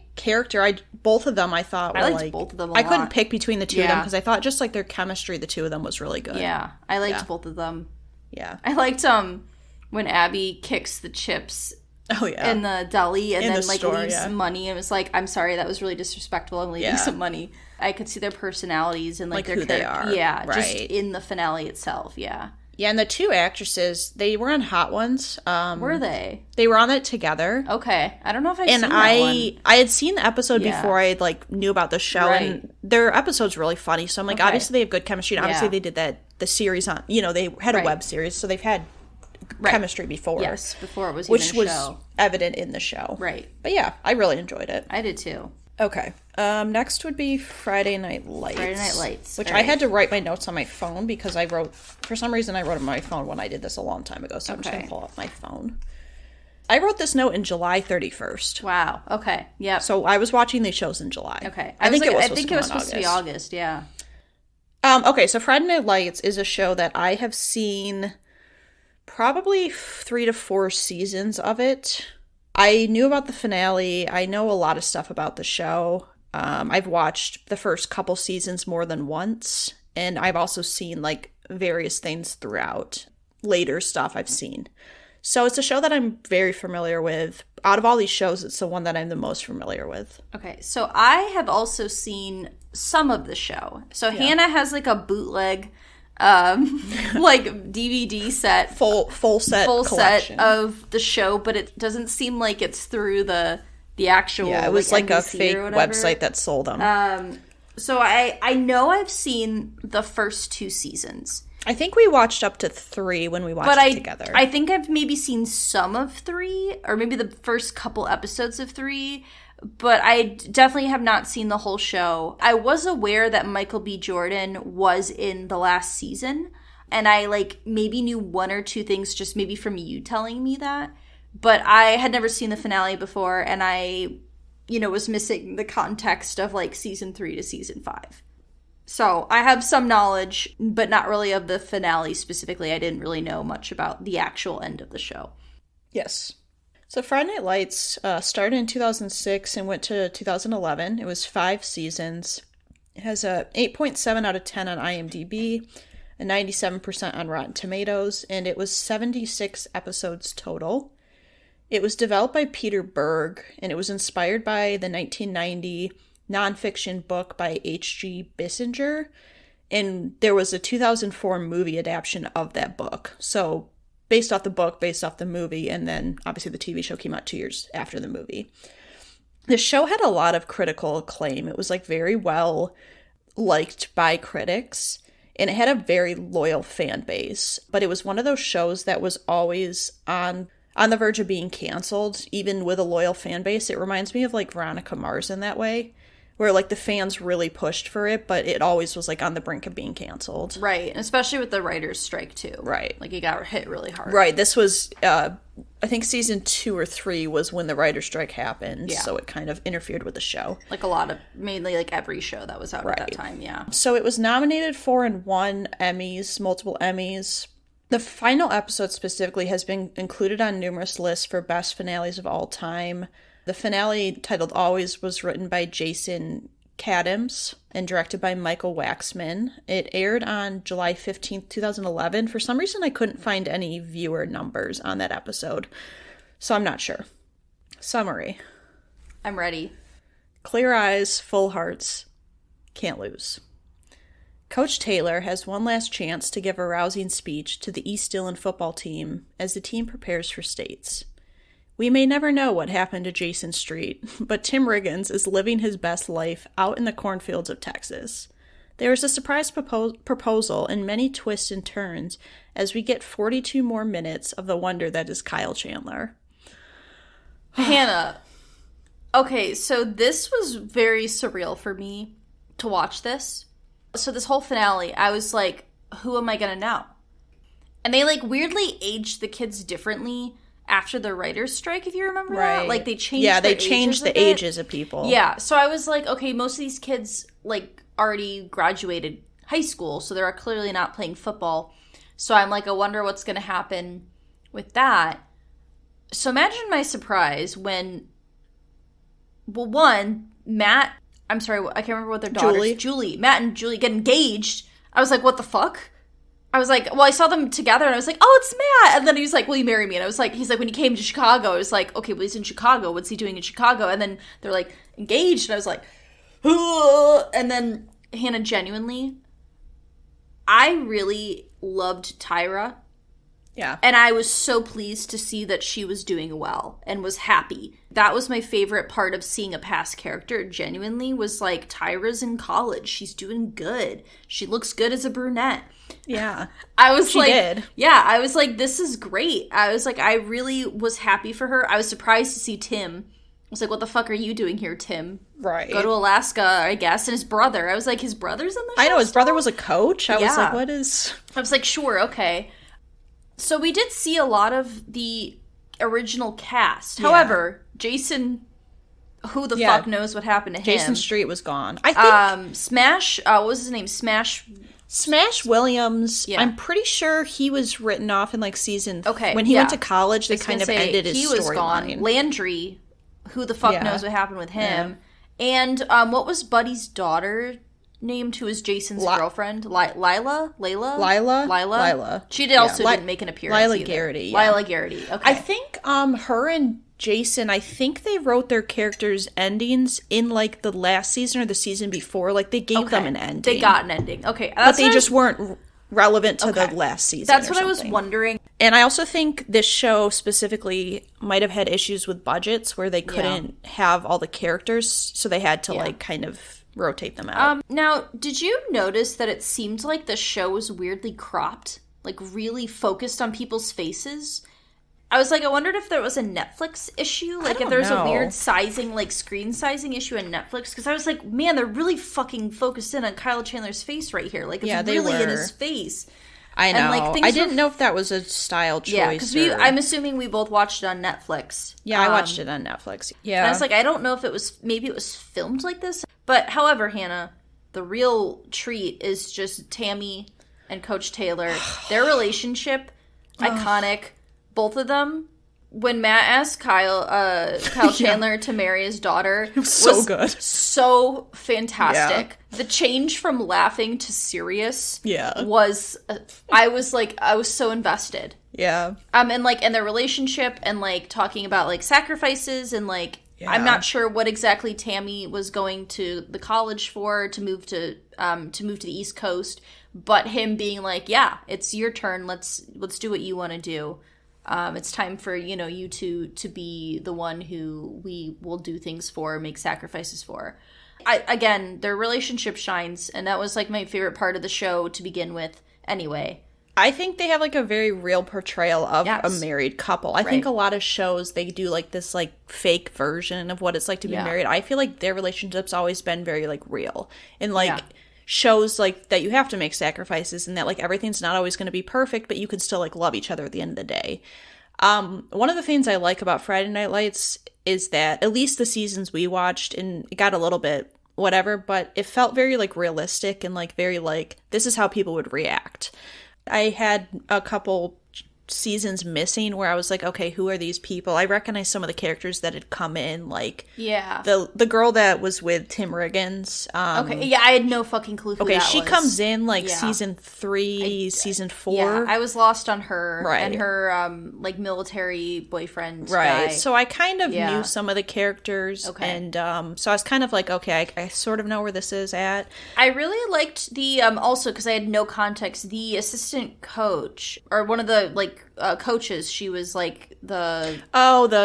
both of them I thought were liked both of them a lot. I couldn't pick between the two of them because I thought just like their chemistry, the two of them was really good. Yeah, I liked both of them. Yeah. I liked when Abby kicks the chips in the deli and then like leaves some money and was like, I'm sorry, that was really disrespectful. I'm leaving some money. I could see their personalities and like their who they are. Yeah, just in the finale itself. Yeah. Yeah, and the 2 actresses, they were on Hot Ones. Were they? They were on it together. Okay. I don't know if I've seen that one. I had seen the episode before I like knew about the show, and their episode's really funny. So I'm like, obviously they have good chemistry, and obviously they did the series on, they had a web series, so they've had chemistry before. Yes, before it was which even a was show. Evident in the show. Right. But yeah, I really enjoyed it. I did too. Okay. Next would be Friday Night Lights. Friday Night Lights. Which I had to write my notes on my phone because for some reason I wrote it on my phone when I did this a long time ago, so I'm just going to pull up my phone. I wrote this note in July 31st. Wow. Okay. Yeah. So I was watching these shows in July. Okay. I think it was supposed to be August, yeah. Okay, so Friday Night Lights is a show that I have seen probably 3 to 4 seasons of it. I knew about the finale. I know a lot of stuff about the show. I've watched the first couple seasons more than once, and I've also seen like various things throughout. Later stuff I've seen. So it's a show that I'm very familiar with. Out of all these shows, it's the one that I'm the most familiar with. Okay, so I have also seen some of the show. So Hannah has like a bootleg like DVD set, full set collection. set of the show, but it doesn't seem like it's through the actual. Yeah, it was like a NBC fake website that sold them. So I know I've seen the first 2 seasons. I think we watched up to 3 when we watched it together. I think I've maybe seen some of 3, or maybe the first couple episodes of 3, but I definitely have not seen the whole show. I was aware that Michael B. Jordan was in the last season, and I like maybe knew 1 or 2 things just maybe from you telling me that, but I had never seen the finale before, and I, was missing the context of like season 3 to season 5. So I have some knowledge, but not really of the finale specifically. I didn't really know much about the actual end of the show. Yes. So Friday Night Lights started in 2006 and went to 2011. It was 5 seasons. It has a 8.7 out of 10 on IMDb, a 97% on Rotten Tomatoes, and it was 76 episodes total. It was developed by Peter Berg, and it was inspired by the 1990 nonfiction book by H.G. Bissinger, and there was a 2004 movie adaptation of that book. So based off the book, based off the movie, and then obviously the TV show came out 2 years after the movie. The show had a lot of critical acclaim. It was like very well liked by critics, and it had a very loyal fan base. But it was one of those shows that was always on the verge of being canceled, even with a loyal fan base. It reminds me of like Veronica Mars in that way, where like the fans really pushed for it, but it always was like on the brink of being canceled. Right, and especially with the writers' strike too. Right. Like it got hit really hard. Right, this was, I think season 2 or 3 was when the writers' strike happened, so it kind of interfered with the show. Like a lot of, mainly like every show that was out at that time, yeah. So it was nominated for and won Emmys, multiple Emmys. The final episode specifically has been included on numerous lists for best finales of all time. The finale, titled Always, was written by Jason Katims and directed by Michael Waxman. It aired on July 15th, 2011. For some reason, I couldn't find any viewer numbers on that episode, so I'm not sure. Summary. I'm ready. Clear eyes, full hearts, can't lose. Coach Taylor has one last chance to give a rousing speech to the East Dillon football team as the team prepares for states. We may never know what happened to Jason Street, but Tim Riggins is living his best life out in the cornfields of Texas. There is a surprise proposal and many twists and turns as we get 42 more minutes of the wonder that is Kyle Chandler. Hannah, okay, so this was very surreal for me to watch this. So this whole finale, I was like, who am I going to know? And they like weirdly aged the kids differently after the writer's strike, if you remember that. Like they changed the ages of people. Yeah, so I was like, okay, most of these kids like already graduated high school, so they're clearly not playing football. So I'm like, I wonder what's going to happen with that. So imagine my surprise when, well, one, Matt, I'm sorry, I can't remember what their daughters, Julie, Matt and Julie get engaged. I was like, what the fuck? I was like, well, I saw them together and I was like, oh, it's Matt. And then he was like, will you marry me? And I was like, he's like, when he came to Chicago, I was like, okay, well, he's in Chicago. What's he doing in Chicago? And then they're like engaged. And I was like, ugh. And then Hannah, genuinely, I really loved Tyra. Yeah. And I was so pleased to see that she was doing well and was happy. That was my favorite part of seeing a past character, genuinely, was like, Tyra's in college. She's doing good. She looks good as a brunette. Yeah. I was she did. Yeah, I was like, this is great. I was like, I really was happy for her. I was surprised to see Tim. I was like, what the fuck are you doing here, Tim? Right. Go to Alaska, I guess. And his brother. I was like, his brother's in the show? I know, his brother was a coach. I was like, what is... I was like, sure, okay. So we did see a lot of the original cast. Yeah. However, Jason, who the fuck knows what happened to him? Jason Street was gone. I think Smash, what was his name? Smash Williams. Yeah. I'm pretty sure he was written off in like season. Okay, when he went to college, they kind of ended his storyline. He was gone. Landry, who the fuck knows what happened with him? Yeah. And what was Buddy's daughter named, who is Jason's girlfriend? Lila. She also didn't make an appearance. Lila Garrity. Lila Garrity. Okay. I think her and Jason, I think they wrote their characters' endings in like the last season or the season before. Like they gave them an ending. They got an ending. Okay, but they just weren't relevant to the last season. That's what I was wondering. And I also think this show specifically might have had issues with budgets where they couldn't have all the characters, so they had to like kind of rotate them out. Now, did you notice that it seemed like the show was weirdly cropped? Like really focused on people's faces? I was like, I wondered if there was a Netflix issue, like if there's a weird sizing, like screen sizing issue in Netflix, because I was like, man, they're really fucking focused in on Kyle Chandler's face right here, like it's really in his face. I know. And, like, I didn't know if that was a style choice. Yeah, because I'm assuming we both watched it on Netflix. Yeah, I watched it on Netflix. Yeah, and I was like, I don't know if it was, maybe it was filmed like this, but however, Hannah, the real treat is just Tammy and Coach Taylor. Their relationship, iconic. Both of them, when Matt asked Kyle Chandler to marry his daughter, was so good, so fantastic. The change from laughing to serious, was. I was so invested. Yeah. And their relationship, and like talking about like sacrifices, and like I'm not sure what exactly Tammy was going to the college for, to move to the East Coast, but him being like, yeah, it's your turn. Let's do what you want to do. It's time for, you to be the one who we will do things for, make sacrifices for. Again, their relationship shines, and that was like my favorite part of the show to begin with anyway. I think they have like a very real portrayal of a married couple. I think a lot of shows, they do like this like fake version of what it's like to be married. I feel like their relationship's always been very like real. And like shows like that you have to make sacrifices, and that like everything's not always going to be perfect, but you can still like love each other at the end of the day. One of the things I like about Friday Night Lights is that at least the seasons we watched, and it got a little bit whatever, but it felt very like realistic, and like very like this is how people would react. I had a couple seasons missing where I was like, okay, who are these people? I recognize some of the characters that had come in, like the girl that was with Tim Riggins. I had no fucking clue who that was. She comes in like season 3, season 4. Yeah, I was lost on her and her like military boyfriend guy. So I kind of knew some of the characters, and so I was kind of like, okay, I sort of know where this is at. I really liked the also, because I had no context, the assistant coach, or one of the like coaches. She was like the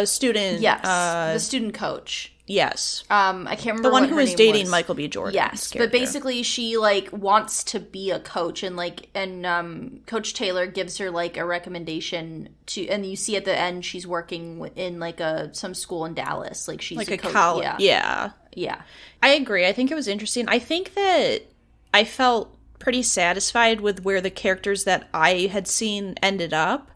student. Yes, the student coach. Yes. I can't remember the one what who her was name dating was. Michael B. Jordan. Yes, but basically she like wants to be a coach, and Coach Taylor gives her like a recommendation to, and you see at the end she's working in like some school in Dallas, like she's like a coach. college. Yeah. I agree. I think it was interesting. I think that I felt pretty satisfied with where the characters that I had seen ended up.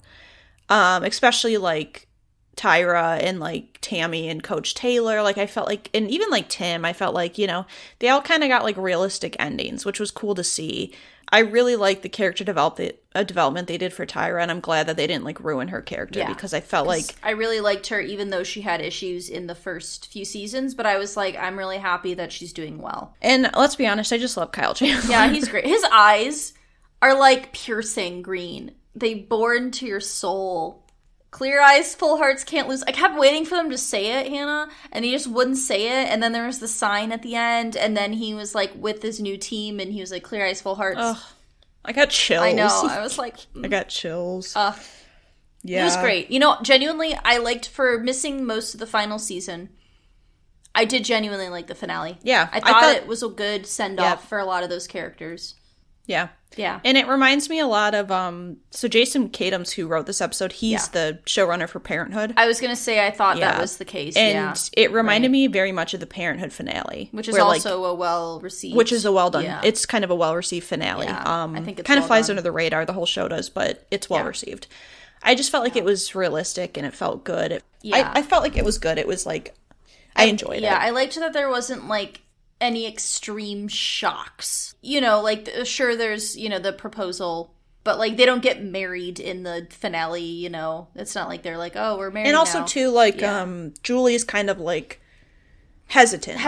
Especially like Tyra and like Tammy and Coach Taylor. Like I felt like, and even like Tim, I felt like, they all kind of got like realistic endings, which was cool to see. I really liked the character development they did for Tyra, and I'm glad that they didn't like ruin her character, because I felt like I really liked her, even though she had issues in the first few seasons. But I was like, I'm really happy that she's doing well. And let's be honest, I just love Kyle Chandler. Yeah, he's great. His eyes are like piercing green. They bore into your soul. Clear eyes, full hearts, can't lose. I kept waiting for them to say it, Hannah, and he just wouldn't say it. And then there was the sign at the end, and then he was like with his new team, and he was like, clear eyes, full hearts. Ugh, I got chills. I know. I was like, I got chills. Yeah. It was great. Genuinely, I liked, for missing most of the final season, I did genuinely like the finale. Yeah. I thought it was a good send-off for a lot of those characters. Yeah. Yeah. And it reminds me a lot of, so Jason Katims, who wrote this episode, he's the showrunner for Parenthood. I was going to say, I thought that was the case. And it reminded me very much of the Parenthood finale. Which is also a well-received. Which is a well-done, it's kind of a well-received finale. Yeah, I think it's kind of flies under the radar, the whole show does, but it's well-received. I just felt like it was realistic and it felt good. I felt like it was good. It was like, I enjoyed it. Yeah, I liked that there wasn't like any extreme shocks. Like, sure, there's, the proposal, but like they don't get married in the finale. It's not like they're like, oh, we're married. And also now. too, like, Julie's kind of like hesitant,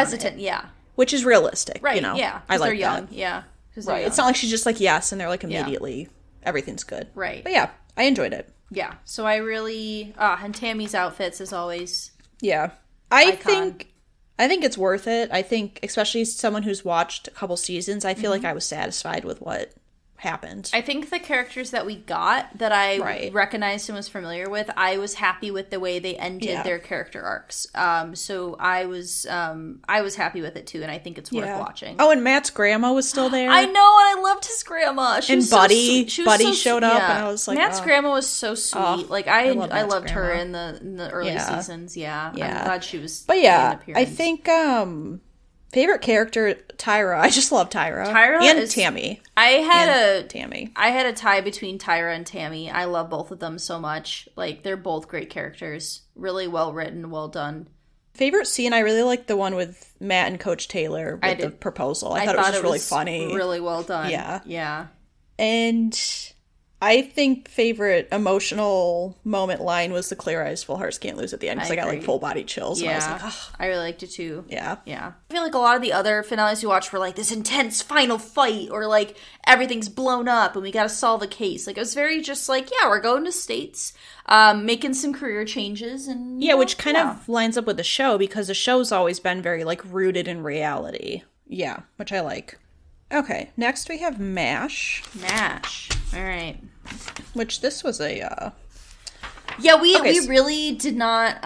which is realistic, right? Yeah, I like they're young, that. yeah, right. It's not like she's just like yes, and they're like immediately everything's good, right? But yeah, I enjoyed it. Yeah, so I really and Tammy's outfits as always. Yeah, I think it's worth it. I think, especially someone who's watched a couple seasons, I feel like I was satisfied with what happened. I think the characters that we got that I recognized and was familiar with, I was happy with the way they ended their character arcs. So I was happy with it too, and I think it's worth watching. Oh, and Matt's grandma was still there. I know, and I loved his grandma. Buddy showed up, and I was like, Matt's grandma was so sweet. Like I loved her in the early seasons. Yeah, I'm glad she was. But yeah, I think favorite character, Tyra. I just love Tyra. And Tammy. I had a tie between Tyra and Tammy. I love both of them so much. Like, they're both great characters. Really well written, well done. Favorite scene, I really liked the one with Matt and Coach Taylor with the proposal. I thought it was just really funny. Really well done. Yeah. Yeah. And I think favorite emotional moment line was the Clear Eyes, Full Hearts Can't Lose at the end, because I got like full body chills. Yeah, and I was like, oh. I really liked it too. Yeah. Yeah. I feel like a lot of the other finales you watch were like this intense final fight, or like everything's blown up and we gotta solve a case. Like, it was very just like, yeah, we're going to States, making some career changes. And which kind of lines up with the show, because the show's always been very like rooted in reality. Yeah, which I like. Okay, next we have MASH. MASH. All right. Which this was a we really did not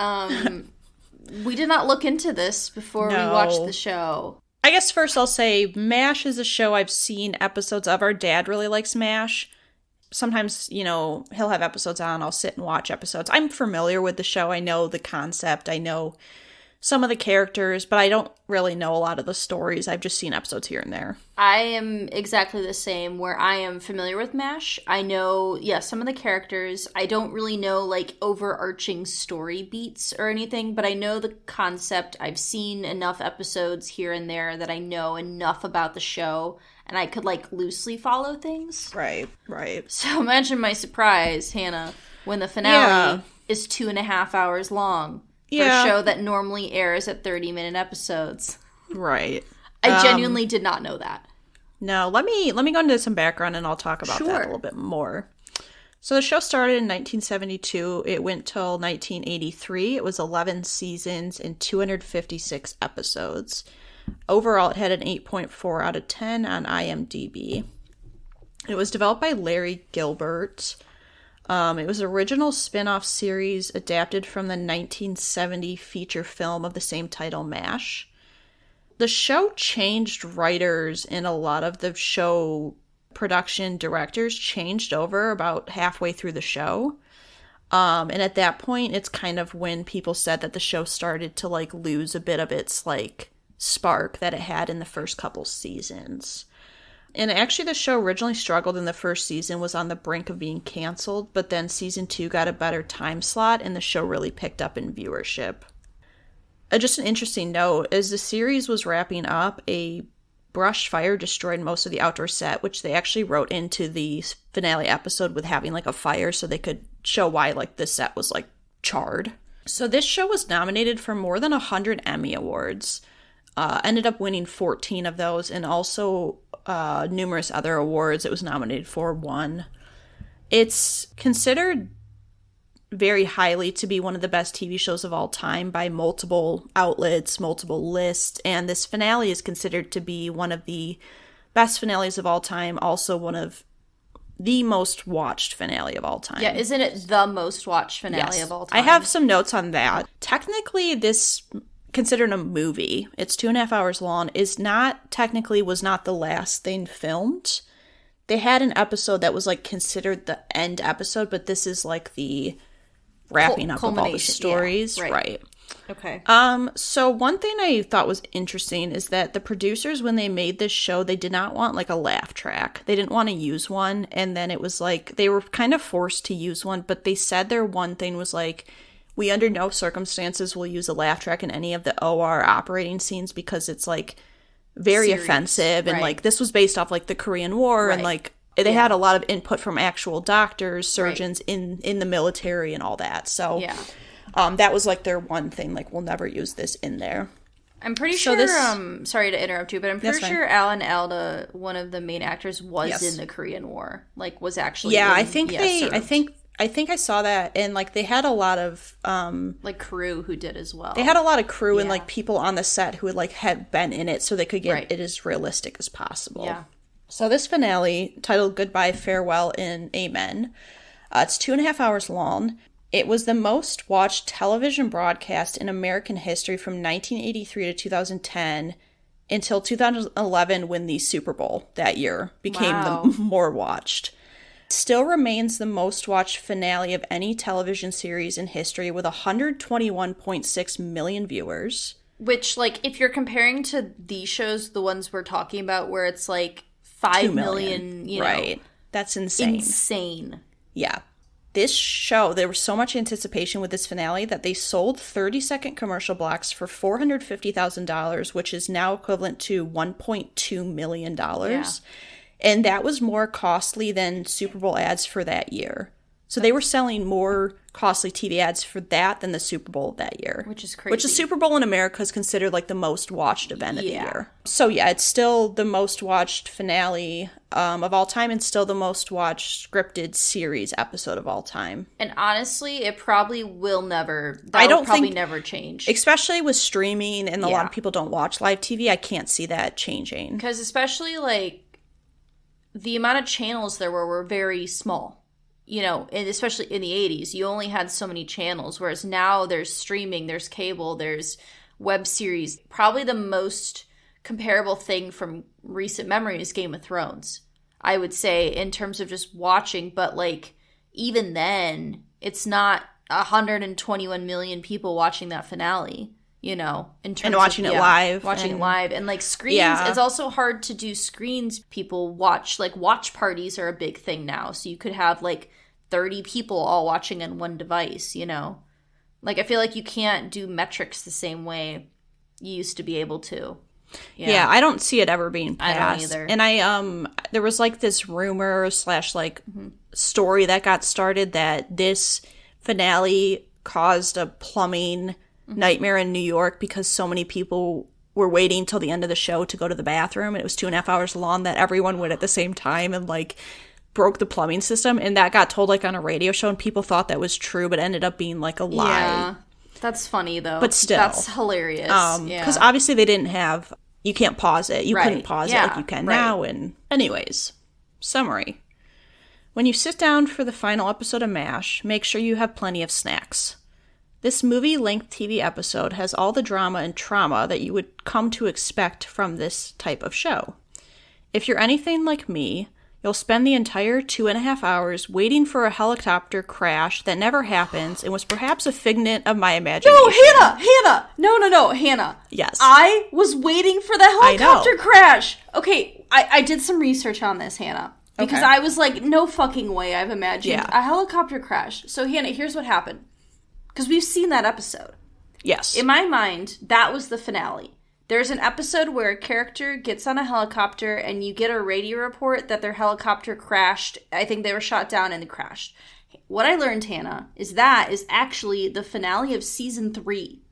we did not look into this before we watched the show. I guess first I'll say MASH is a show I've seen episodes of. Our dad really likes MASH. Sometimes, he'll have episodes on, I'll sit and watch episodes. I'm familiar with the show. I know the concept. I know some of the characters, but I don't really know a lot of the stories. I've just seen episodes here and there. I am exactly the same, where I am familiar with MASH. I know, some of the characters. I don't really know, like, overarching story beats or anything, but I know the concept. I've seen enough episodes here and there that I know enough about the show, and I could, like, loosely follow things. Right. So imagine my surprise, Hannah, when the finale is 2.5 hours long. For a show that normally airs at 30-minute episodes. Right. I genuinely did not know that. No, let me go into some background and I'll talk about that a little bit more. So the show started in 1972. It went till 1983. It was 11 seasons and 256 episodes. Overall, it had an 8.4 out of 10 on IMDb. It was developed by Larry Gilbert. It was an original spin-off series adapted from the 1970 feature film of the same title, MASH. The show changed writers, and a lot of the show production directors changed over about halfway through the show. And at that point, it's kind of when people said that the show started to like lose a bit of its like spark that it had in the first couple seasons. And actually, the show originally struggled in the first season, was on the brink of being canceled, but then season 2 got a better time slot, and the show really picked up in viewership. Just an interesting note, as the series was wrapping up, a brush fire destroyed most of the outdoor set, which they actually wrote into the finale episode with having like a fire so they could show why like the set was like charred. So this show was nominated for more than 100 Emmy Awards, ended up winning 14 of those, and also numerous other awards it was nominated for, won. It's considered very highly to be one of the best TV shows of all time by multiple outlets, multiple lists, and this finale is considered to be one of the best finales of all time, also one of the most watched finale of all time. Yeah, isn't it the most watched finale of all time? I have some notes on that. Technically, this, considered a movie, it's 2.5 hours long, was not the last thing filmed. They had an episode that was like considered the end episode, but this is like the wrapping up of all the stories. Yeah, right. Okay. So one thing I thought was interesting is that the producers, when they made this show, they did not want like a laugh track. They didn't want to use one, and then it was like they were kind of forced to use one, but they said their one thing was like, we under no circumstances will use a laugh track in any of the OR operating scenes because it's like very offensive, and like this was based off like the Korean War, and like they had a lot of input from actual doctors, surgeons in the military and all that. So that was like their one thing, like we'll never use this in there. I'm pretty sure sorry to interrupt you, but I'm pretty sure Alan Alda, one of the main actors, was in the Korean War. Like was actually I think I saw that, and like they had a lot of like crew who did as well. They had a lot of crew and like people on the set who had like had been in it, so they could get it as realistic as possible. Yeah. So this finale, titled Goodbye, Farewell, and Amen, it's 2.5 hours long. It was the most watched television broadcast in American history from 1983 to 2010 until 2011 when the Super Bowl that year became the more watched. Still remains the most watched finale of any television series in history with 121.6 million viewers. Which, like, if you're comparing to these shows, the ones we're talking about, where it's like 5 million, you know. Right. That's insane. Insane. Yeah. This show, there was so much anticipation with this finale that they sold 30-second commercial blocks for $450,000, which is now equivalent to $1.2 million. Yeah. And that was more costly than Super Bowl ads for that year. So they were selling more costly TV ads for that than the Super Bowl that year. Which is crazy. Which the Super Bowl in America is considered like the most watched event of the year. So yeah, it's still the most watched finale of all time and still the most watched scripted series episode of all time. And honestly, it probably will never, that'll probably never change. Especially with streaming and a lot of people don't watch live TV, I can't see that changing. Because especially like the amount of channels there were very small. You know, and especially in the 80s, you only had so many channels, whereas now there's streaming, there's cable, there's web series. Probably the most comparable thing from recent memory is Game of Thrones, I would say, in terms of just watching. But, like, even then, it's not 121 million people watching that finale, you know, in terms and watching of, it live. Watching it live. And, like, screens, it's also hard to do screens. People watch, like, watch parties are a big thing now. So you could have, like, 30 people all watching on one device, you know? Like, I feel like you can't do metrics the same way you used to be able to. Yeah, I don't see it ever being passed. I don't either. And there was, like, this rumor / like, story that got started that this finale caused a plumbing nightmare in New York because so many people were waiting till the end of the show to go to the bathroom, and it was 2.5 hours long that everyone went at the same time and, like, broke the plumbing system, and that got told, like, on a radio show, and people thought that was true, but ended up being, like, a lie. Yeah, that's funny, though. But still. That's hilarious. Because obviously they didn't have, you can't pause it. You couldn't pause it like you can now. And anyways, summary. When you sit down for the final episode of MASH, make sure you have plenty of snacks. This movie-length TV episode has all the drama and trauma that you would come to expect from this type of show. If you're anything like me, you'll spend the entire 2.5 hours waiting for a helicopter crash that never happens and was perhaps a figment of my imagination. No, Hannah! No, Hannah. Yes. I was waiting for the helicopter crash. Okay, I did some research on this, Hannah. Because I was like, no fucking way I've imagined a helicopter crash. So, Hannah, here's what happened. Because we've seen that episode. Yes. In my mind, that was the finale. There's an episode where a character gets on a helicopter and you get a radio report that their helicopter crashed. I think they were shot down and it crashed. What I learned, Hannah, is that is actually the finale of season 3.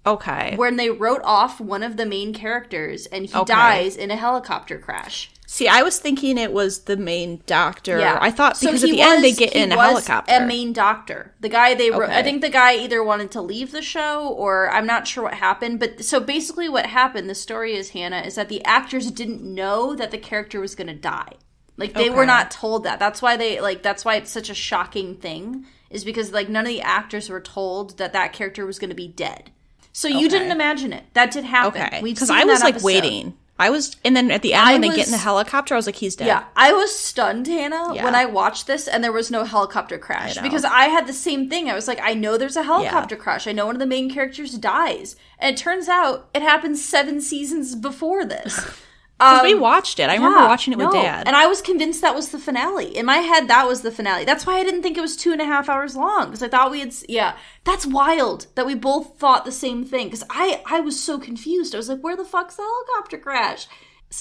Okay. When they wrote off one of the main characters and he dies in a helicopter crash. See, I was thinking it was the main doctor. Yeah. I thought because at the end they get in a helicopter. A main doctor. The guy they wrote, I think the guy either wanted to leave the show or I'm not sure what happened. But so basically what happened, the story is, Hannah, is that the actors didn't know that the character was going to die. Like they were not told that. That's why that's why it's such a shocking thing, is because like none of the actors were told that that character was going to be dead. So you didn't imagine it. That did happen. Okay. Because I was like waiting. And then at the end when they get in the helicopter, I was like, he's dead. Yeah, I was stunned, Hannah, when I watched this and there was no helicopter crash. Because I had the same thing. I was like, I know there's a helicopter crash. I know one of the main characters dies. And it turns out it happened 7 seasons before this. Because we watched it. I remember watching it with Dad. And I was convinced that was the finale. In my head, that was the finale. That's why I didn't think it was 2.5 hours long. Because I thought we had... Yeah. That's wild that we both thought the same thing. Because I was so confused. I was like, where the fuck's the helicopter crash?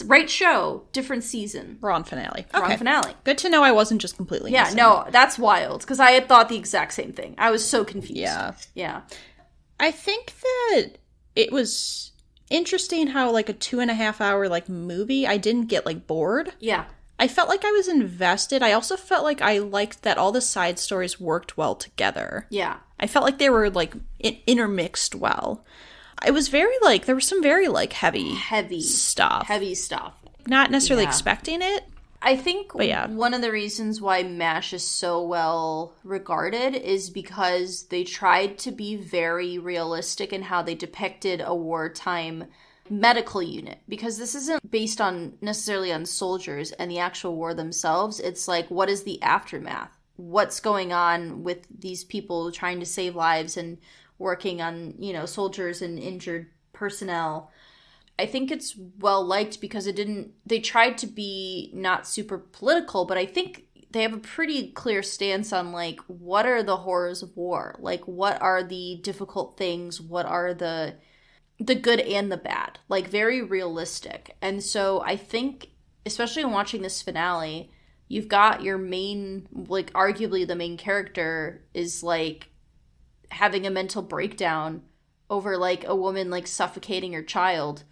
Right show, different season. Wrong finale. Wrong finale. Good to know I wasn't just completely missing. No, that's wild. Because I had thought the exact same thing. I was so confused. Yeah. I think that it was... interesting how like a 2.5 hour like movie, I didn't get like bored. Yeah. I felt like I was invested. I also felt like I liked that all the side stories worked well together. Yeah. I felt like they were like intermixed well. It was very like, there was some very like heavy stuff. Heavy stuff. Not necessarily expecting it. I think But yeah. one of the reasons why MASH is so well regarded is because they tried to be very realistic in how they depicted a wartime medical unit. Because this isn't based on necessarily on soldiers and the actual war themselves. It's like, what is the aftermath? What's going on with these people trying to save lives and working on, you know, soldiers and injured personnel? I think it's well liked because they tried to be not super political, but I think they have a pretty clear stance on, like, what are the horrors of war? Like, what are the difficult things? What are the good and the bad? Like, very realistic. And so I think, especially in watching this finale, you've got your main, like, arguably the main character is, like, having a mental breakdown over, like, a woman, like, suffocating her child.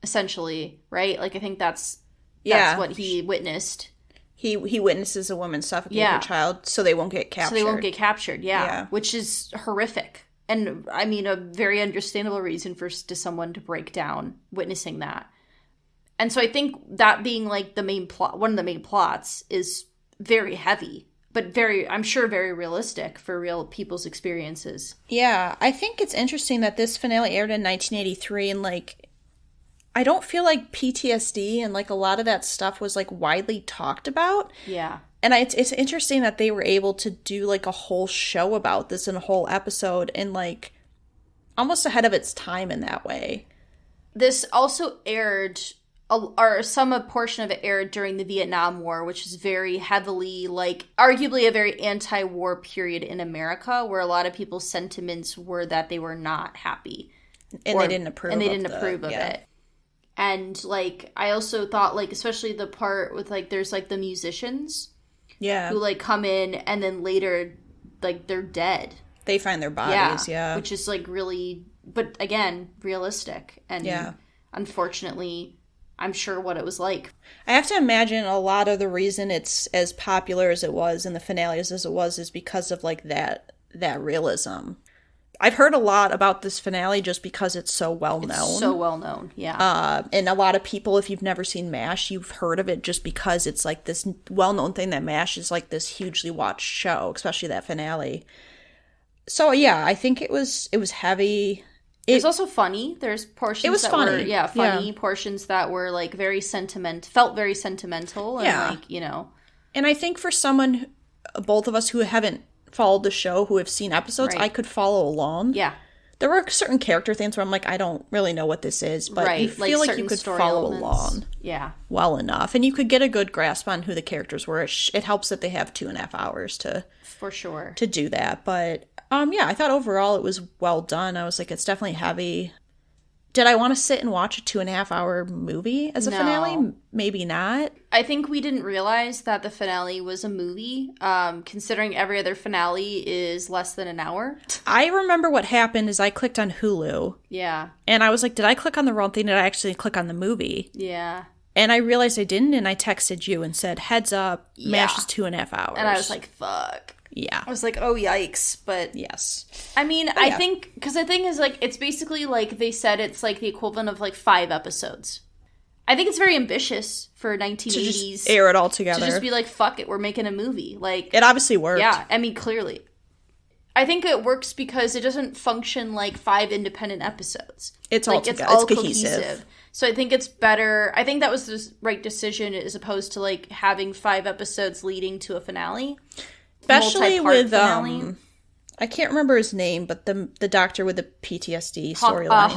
Essentially, right? Like, I think that's what he witnessed. He witnesses a woman suffocate her child so they won't get captured. Yeah. Which is horrific. And, I mean, a very understandable reason to someone to break down witnessing that. And so I think that being, like, the main plot, one of the main plots, is very heavy, but I'm sure very realistic for real people's experiences. Yeah, I think it's interesting that this finale aired in 1983, and, like, I don't feel like PTSD and, like, a lot of that stuff was, like, widely talked about. Yeah. And it's interesting that they were able to do, like, a whole show about this and a whole episode and, like, almost ahead of its time in that way. This also aired, or some portion of it aired during the Vietnam War, which is very heavily, like, arguably a very anti-war period in America, where a lot of people's sentiments were that they were not happy. And they didn't approve of it. And, like, I also thought, like, especially the part with, like, there's, like, the musicians. Yeah. Who, like, come in and then later, like, they're dead. They find their bodies, yeah. Which is, like, really, but again, realistic. And unfortunately, I'm sure what it was like. I have to imagine a lot of the reason it's as popular as it was in the finales as it was is because of, like, that realism. I've heard a lot about this finale just because it's so well known. It's so well known, yeah. And a lot of people, if you've never seen MASH, you've heard of it just because it's like this well-known thing that MASH is like this hugely watched show, especially that finale. So yeah, I think it was heavy. It was also funny. There's portions it was that funny. were funny portions that were like very felt very sentimental, and like, you know. And I think for someone, both of us who haven't followed the show, who have seen episodes, I could follow along. Yeah. There were certain character things where I'm like, I don't really know what this is, but you feel like you could follow along well enough. And you could get a good grasp on who the characters were. It helps that they have 2.5 hours to do that. But I thought overall it was well done. I was like, it's definitely heavy. Did I want to sit and watch a 2.5 hour movie as a finale? Maybe not. I think we didn't realize that the finale was a movie, considering every other finale is less than an hour. I remember what happened is I clicked on Hulu. Yeah. And I was like, did I click on the wrong thing? Did I actually click on the movie? Yeah. And I realized I didn't, and I texted you and said, heads up, MASH is 2.5 hours. And I was like, fuck. Yeah. I was like, oh, yikes. But yes. I mean, I think, because the thing is, like, it's basically like they said it's like the equivalent of like 5 episodes. I think it's very ambitious for 1980s. To just air it all together. To just be like, fuck it, we're making a movie. Like, it obviously worked. Yeah, I mean, clearly. I think it works because it doesn't function like 5 independent episodes. It's like, all together. It's cohesive. So I think it's better. I think that was the right decision as opposed to like having 5 episodes leading to a finale. Especially with, I can't remember his name, but the doctor with the PTSD storyline.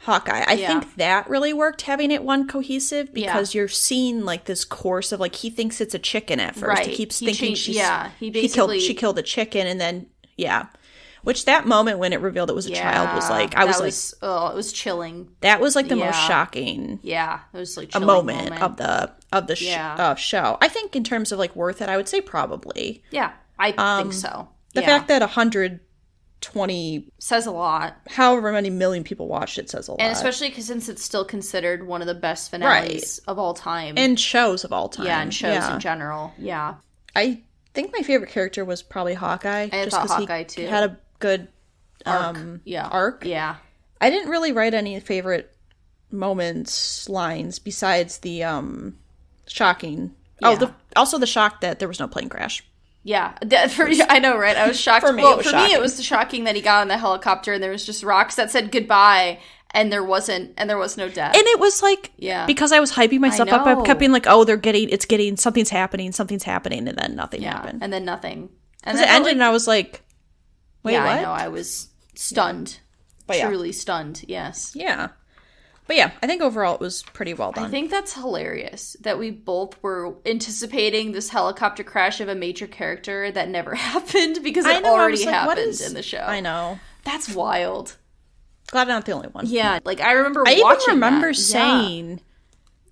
Hawkeye. I think that really worked, having it one cohesive, because you're seeing like this course of like, he thinks it's a chicken at first. Right. He keeps thinking she killed a chicken, and then, which that moment when it revealed it was a child was like, it was chilling. That was like the most shocking. Yeah, it was like a moment of the show. I think in terms of like worth it, I would say probably. Yeah, I think so. The fact that 120 says a lot. However many million people watched it says a lot. And especially because since it's still considered one of the best finales of all time. And shows of all time. Yeah, and shows in general. Yeah. I think my favorite character was probably Hawkeye. I thought Hawkeye too. He had a good arc. Yeah. I didn't really write any favorite moments, lines, besides the shocking. Yeah. Oh, also the shock that there was no plane crash. Yeah, I know, right? I was shocked. For me, me, it was shocking that he got on the helicopter and there was just rocks that said goodbye, and there was no death. And it was like, because I was hyping myself up, I kept being like, oh, something's happening, and then nothing happened. And then nothing. And then it ended, and I was like, wait, what? I know, I was stunned. Truly stunned, yes. Yeah. But yeah, I think overall it was pretty well done. I think that's hilarious that we both were anticipating this helicopter crash of a major character that never happened because it already happened in the show. I know. That's wild. Glad I'm not the only one. Yeah, like I remember watching that. I even remember saying,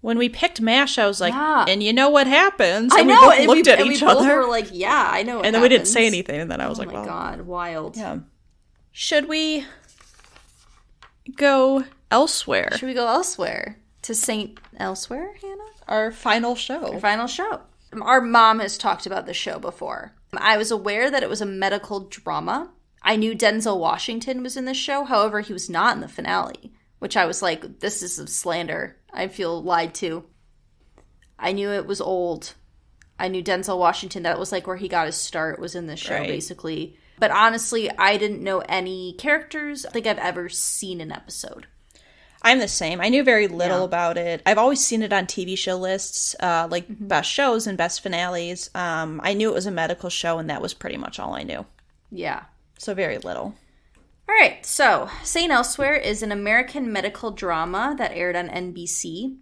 when we picked MASH, I was like, and you know what happens? And we both looked at each other. And we both were like, yeah, I know what And then we didn't say anything, and then I was like, oh my God, wild. Yeah. Should we go elsewhere? Should we go elsewhere? To St. Elsewhere, Hannah? Our final show. Our mom has talked about the show before. I was aware that it was a medical drama. I knew Denzel Washington was in the show. However, he was not in the finale, which I was like, this is a slander. I feel lied to. I knew it was old. I knew Denzel Washington, that was like where he got his start, was in this show, basically. But honestly, I didn't know any characters. I think I've ever seen an episode. I'm the same. I knew very little about it. I've always seen it on TV show lists, best shows and best finales. I knew it was a medical show, and that was pretty much all I knew. Yeah. So very little. All right. So, St. Elsewhere is an American medical drama that aired on NBC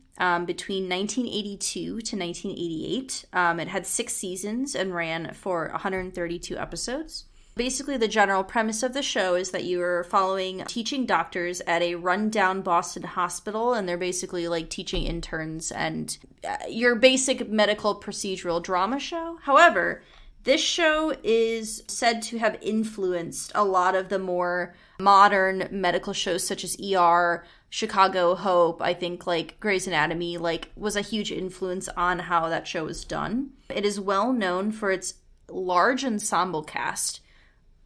between 1982 to 1988. It had 6 seasons and ran for 132 episodes. Basically, the general premise of the show is that you are following teaching doctors at a rundown Boston hospital, and they're basically like teaching interns and your basic medical procedural drama show. However, this show is said to have influenced a lot of the more modern medical shows such as ER, Chicago Hope, I think like Grey's Anatomy, like was a huge influence on how that show was done. It is well known for its large ensemble cast.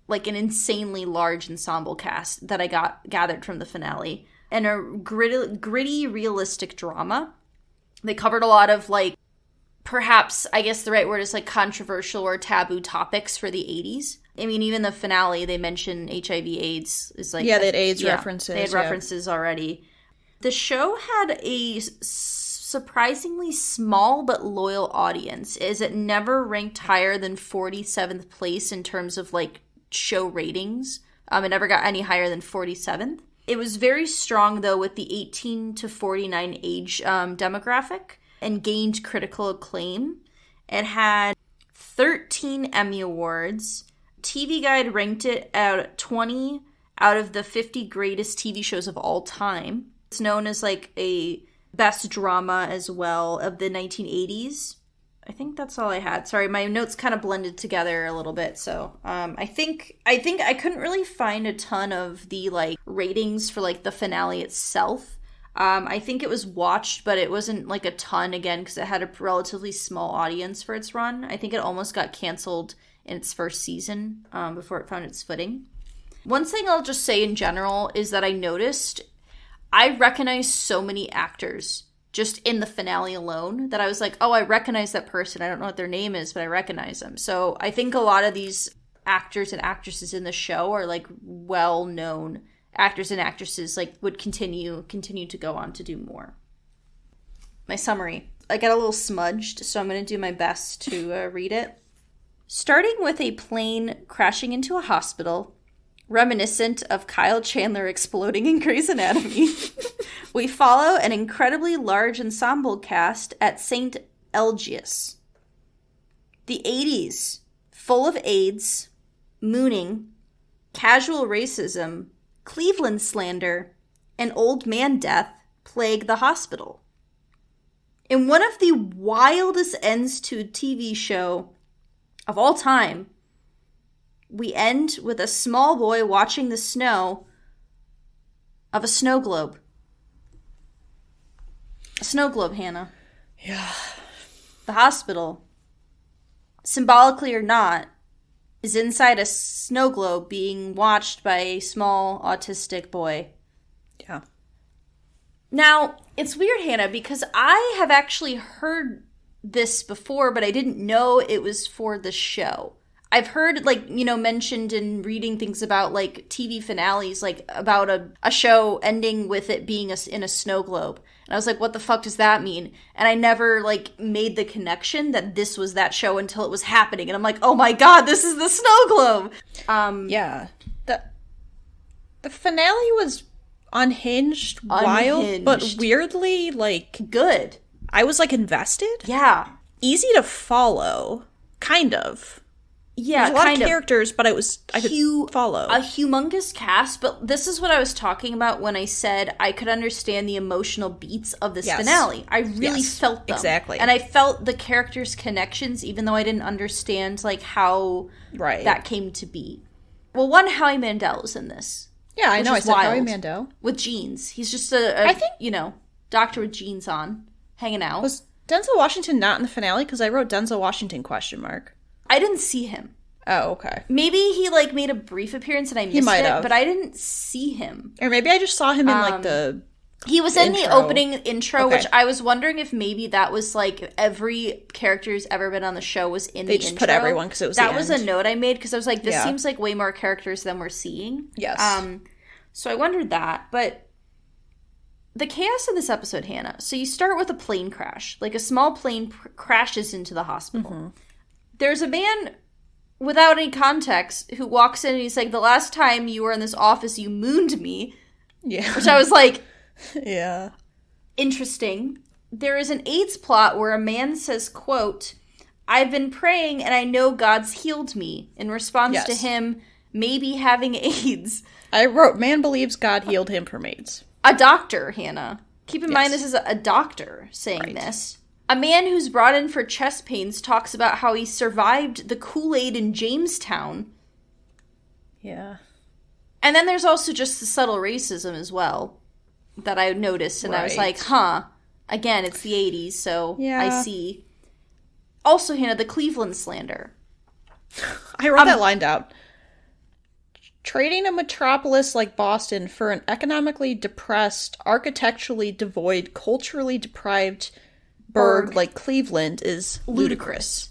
Like an insanely large ensemble cast that I gathered from the finale, and a gritty, realistic drama. They covered a lot of like, perhaps, I guess the right word is like controversial or taboo topics for the 80s. I mean, even the finale, they mention HIV/AIDS is like... Yeah, they had AIDS references. They had references already. The show had a surprisingly small but loyal audience, as it never ranked higher than 47th place in terms of like show ratings. It never got any higher than 47th. It was very strong, though, with the 18 to 49 age demographic and gained critical acclaim. It had 13 Emmy Awards. TV Guide ranked it at 20 out of the 50 greatest TV shows of all time. It's known as like a best drama as well of the 1980s. I think that's all I had. Sorry, my notes kind of blended together a little bit. So I think I couldn't really find a ton of the like ratings for like the finale itself. I think it was watched, but it wasn't like a ton again because it had a relatively small audience for its run. I think it almost got canceled in its first season before it found its footing. One thing I'll just say in general is that I noticed I recognized so many actors just in the finale alone that I was like, oh, I recognize that person. I don't know what their name is, but I recognize them. So I think a lot of these actors and actresses in the show are like well-known actors and actresses, like would continue to go on to do more. My summary. I got a little smudged, so I'm going to do my best to read it. Starting with a plane crashing into a hospital, reminiscent of Kyle Chandler exploding in Grey's Anatomy, we follow an incredibly large ensemble cast at St. Elgius. The 80s, full of AIDS, mooning, casual racism, Cleveland slander, and old man death plague the hospital. In one of the wildest ends to a TV show of all time, we end with a small boy watching the snow of a snow globe. A snow globe, Hannah. Yeah. The hospital, symbolically or not, is inside a snow globe being watched by a small autistic boy. Yeah. Now, it's weird, Hannah, because I have actually heard this before, but I didn't know it was for the show. I've heard, like, you know, mentioned in reading things about, like, TV finales, like, about a show ending with it being in a snow globe. And I was like, what the fuck does that mean? And I never, like, made the connection that this was that show until it was happening. And I'm like, oh my god, this is the snow globe! Yeah. The finale was unhinged, wild, but weirdly, like... good. I was, like, invested? Yeah. Easy to follow. Kind of. Yeah, there's a lot of characters, but I could follow. A humongous cast, but this is what I was talking about when I said I could understand the emotional beats of this finale. I really felt them. Exactly. And I felt the characters' connections, even though I didn't understand, like, how that came to be. Well, one, Howie Mandel is in this. Yeah, I know. I said Howie Mandel. With jeans. He's just I think, you know, doctor with jeans on, hanging out. Was Denzel Washington not in the finale? Because I wrote Denzel Washington ? I didn't see him. Oh, okay. Maybe he, like, made a brief appearance and I missed it, but I didn't see him. Or maybe I just saw him in, like, the He was in the opening intro, which I was wondering if maybe that was, like, every character who's ever been on the show was in the intro. They just put everyone because it was That was a note I made because I was like, this seems like way more characters than we're seeing. Yes. So I wondered that, but... The chaos in this episode, Hannah. So you start with a plane crash. Like, a small plane crashes into the hospital. Mm-hmm. There's a man... without any context, who walks in and he's like, the last time you were in this office, you mooned me. Yeah. Which I was like... yeah. Interesting. There is an AIDS plot where a man says, quote, I've been praying and I know God's healed me, in response to him maybe having AIDS. I wrote, man believes God healed him from AIDS. A doctor, Hannah. Keep in mind this is a doctor saying this. A man who's brought in for chest pains talks about how he survived the Kool-Aid in Jamestown. Yeah. And then there's also just the subtle racism as well that I noticed. And I was like, huh. Again, it's the 80s, so I see. Also, Hannah, the Cleveland slander. I wrote that line down. Trading a metropolis like Boston for an economically depressed, architecturally devoid, culturally deprived... burg like Cleveland is ludicrous.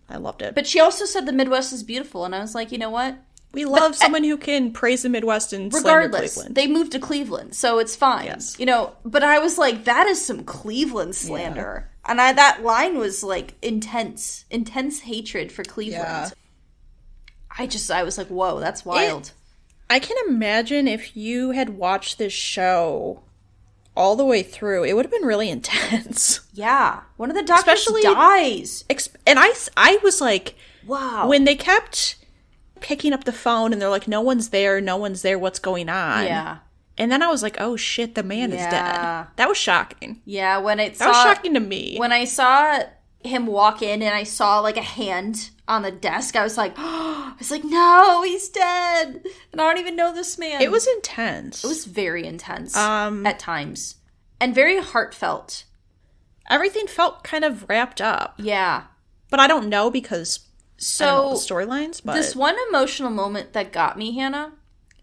I loved it. But she also said the Midwest is beautiful, and I was like, you know what? We love someone who can praise the Midwest and slander Cleveland. They moved to Cleveland, so it's fine. Yes. You know, but I was like, that is some Cleveland slander. Yeah. And that line was like intense hatred for Cleveland. Yeah. I was like, whoa, that's wild. I can imagine if you had watched this show all the way through, it would have been really intense. Yeah. One of the doctors dies. And I was like, wow. When they kept picking up the phone and they're like, no one's there, what's going on? Yeah. And then I was like, oh shit, the man is dead. That was shocking. Yeah, that was shocking to me. When I saw him walk in and I saw like a hand on the desk, I was like, no, he's dead. And I don't even know this man. It was intense. It was very intense at times. And very heartfelt. Everything felt kind of wrapped up. Yeah. But I don't know because I don't know the storylines. But this one emotional moment that got me, Hannah,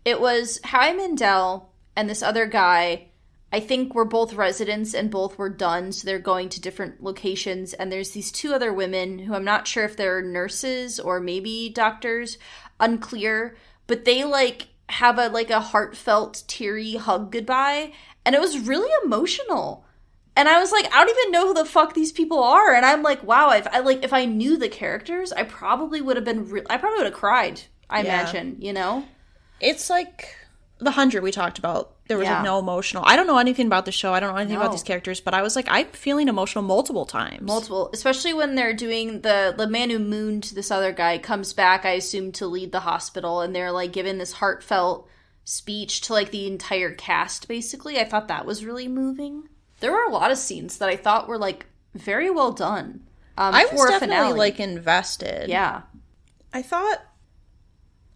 it was Howie Mandel and this other guy. I think we're both residents and both were done, so they're going to different locations. And there's these two other women who I'm not sure if they're nurses or maybe doctors, unclear. But they like have a heartfelt, teary hug goodbye, and it was really emotional. And I was like, I don't even know who the fuck these people are. And I'm like, wow, if I knew the characters, I probably would have been. I probably would have cried. I imagine, you know. It's like The 100 we talked about. There was like no emotional. I don't know anything about the show. I don't know anything about these characters, but I was like, I'm feeling emotional multiple times. Multiple, especially when they're doing the man who mooned this other guy comes back, I assume, to lead the hospital, and they're like giving this heartfelt speech to like the entire cast. Basically, I thought that was really moving. There were a lot of scenes that I thought were like very well done. I was definitely like invested. Yeah, I thought.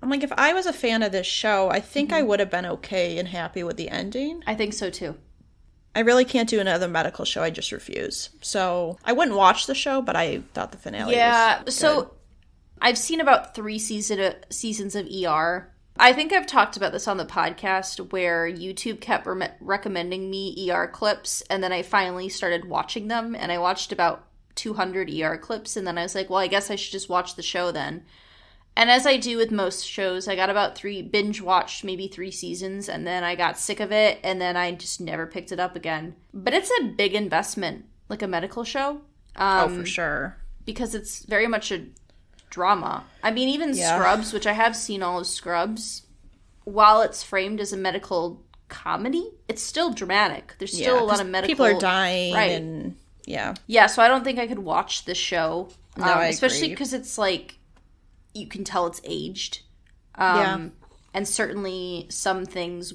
I'm like, if I was a fan of this show, I think I would have been okay and happy with the ending. I think so, too. I really can't do another medical show. I just refuse. So, I wouldn't watch the show, but I thought the finale was good. So, I've seen about 3 seasons of ER. I think I've talked about this on the podcast where YouTube kept recommending me ER clips, and then I finally started watching them, and I watched about 200 ER clips, and then I was like, well, I guess I should just watch the show then. And as I do with most shows, I got about binge watched maybe 3 seasons, and then I got sick of it, and then I just never picked it up again. But it's a big investment, like a medical show. For sure. Because it's very much a drama. I mean, even Scrubs, which I have seen all of Scrubs, while it's framed as a medical comedy, it's still dramatic. There's still a lot of medical... People are dying, and... Yeah, so I don't think I could watch this show. No, I especially agree. because it's like... You can tell it's aged. And certainly some things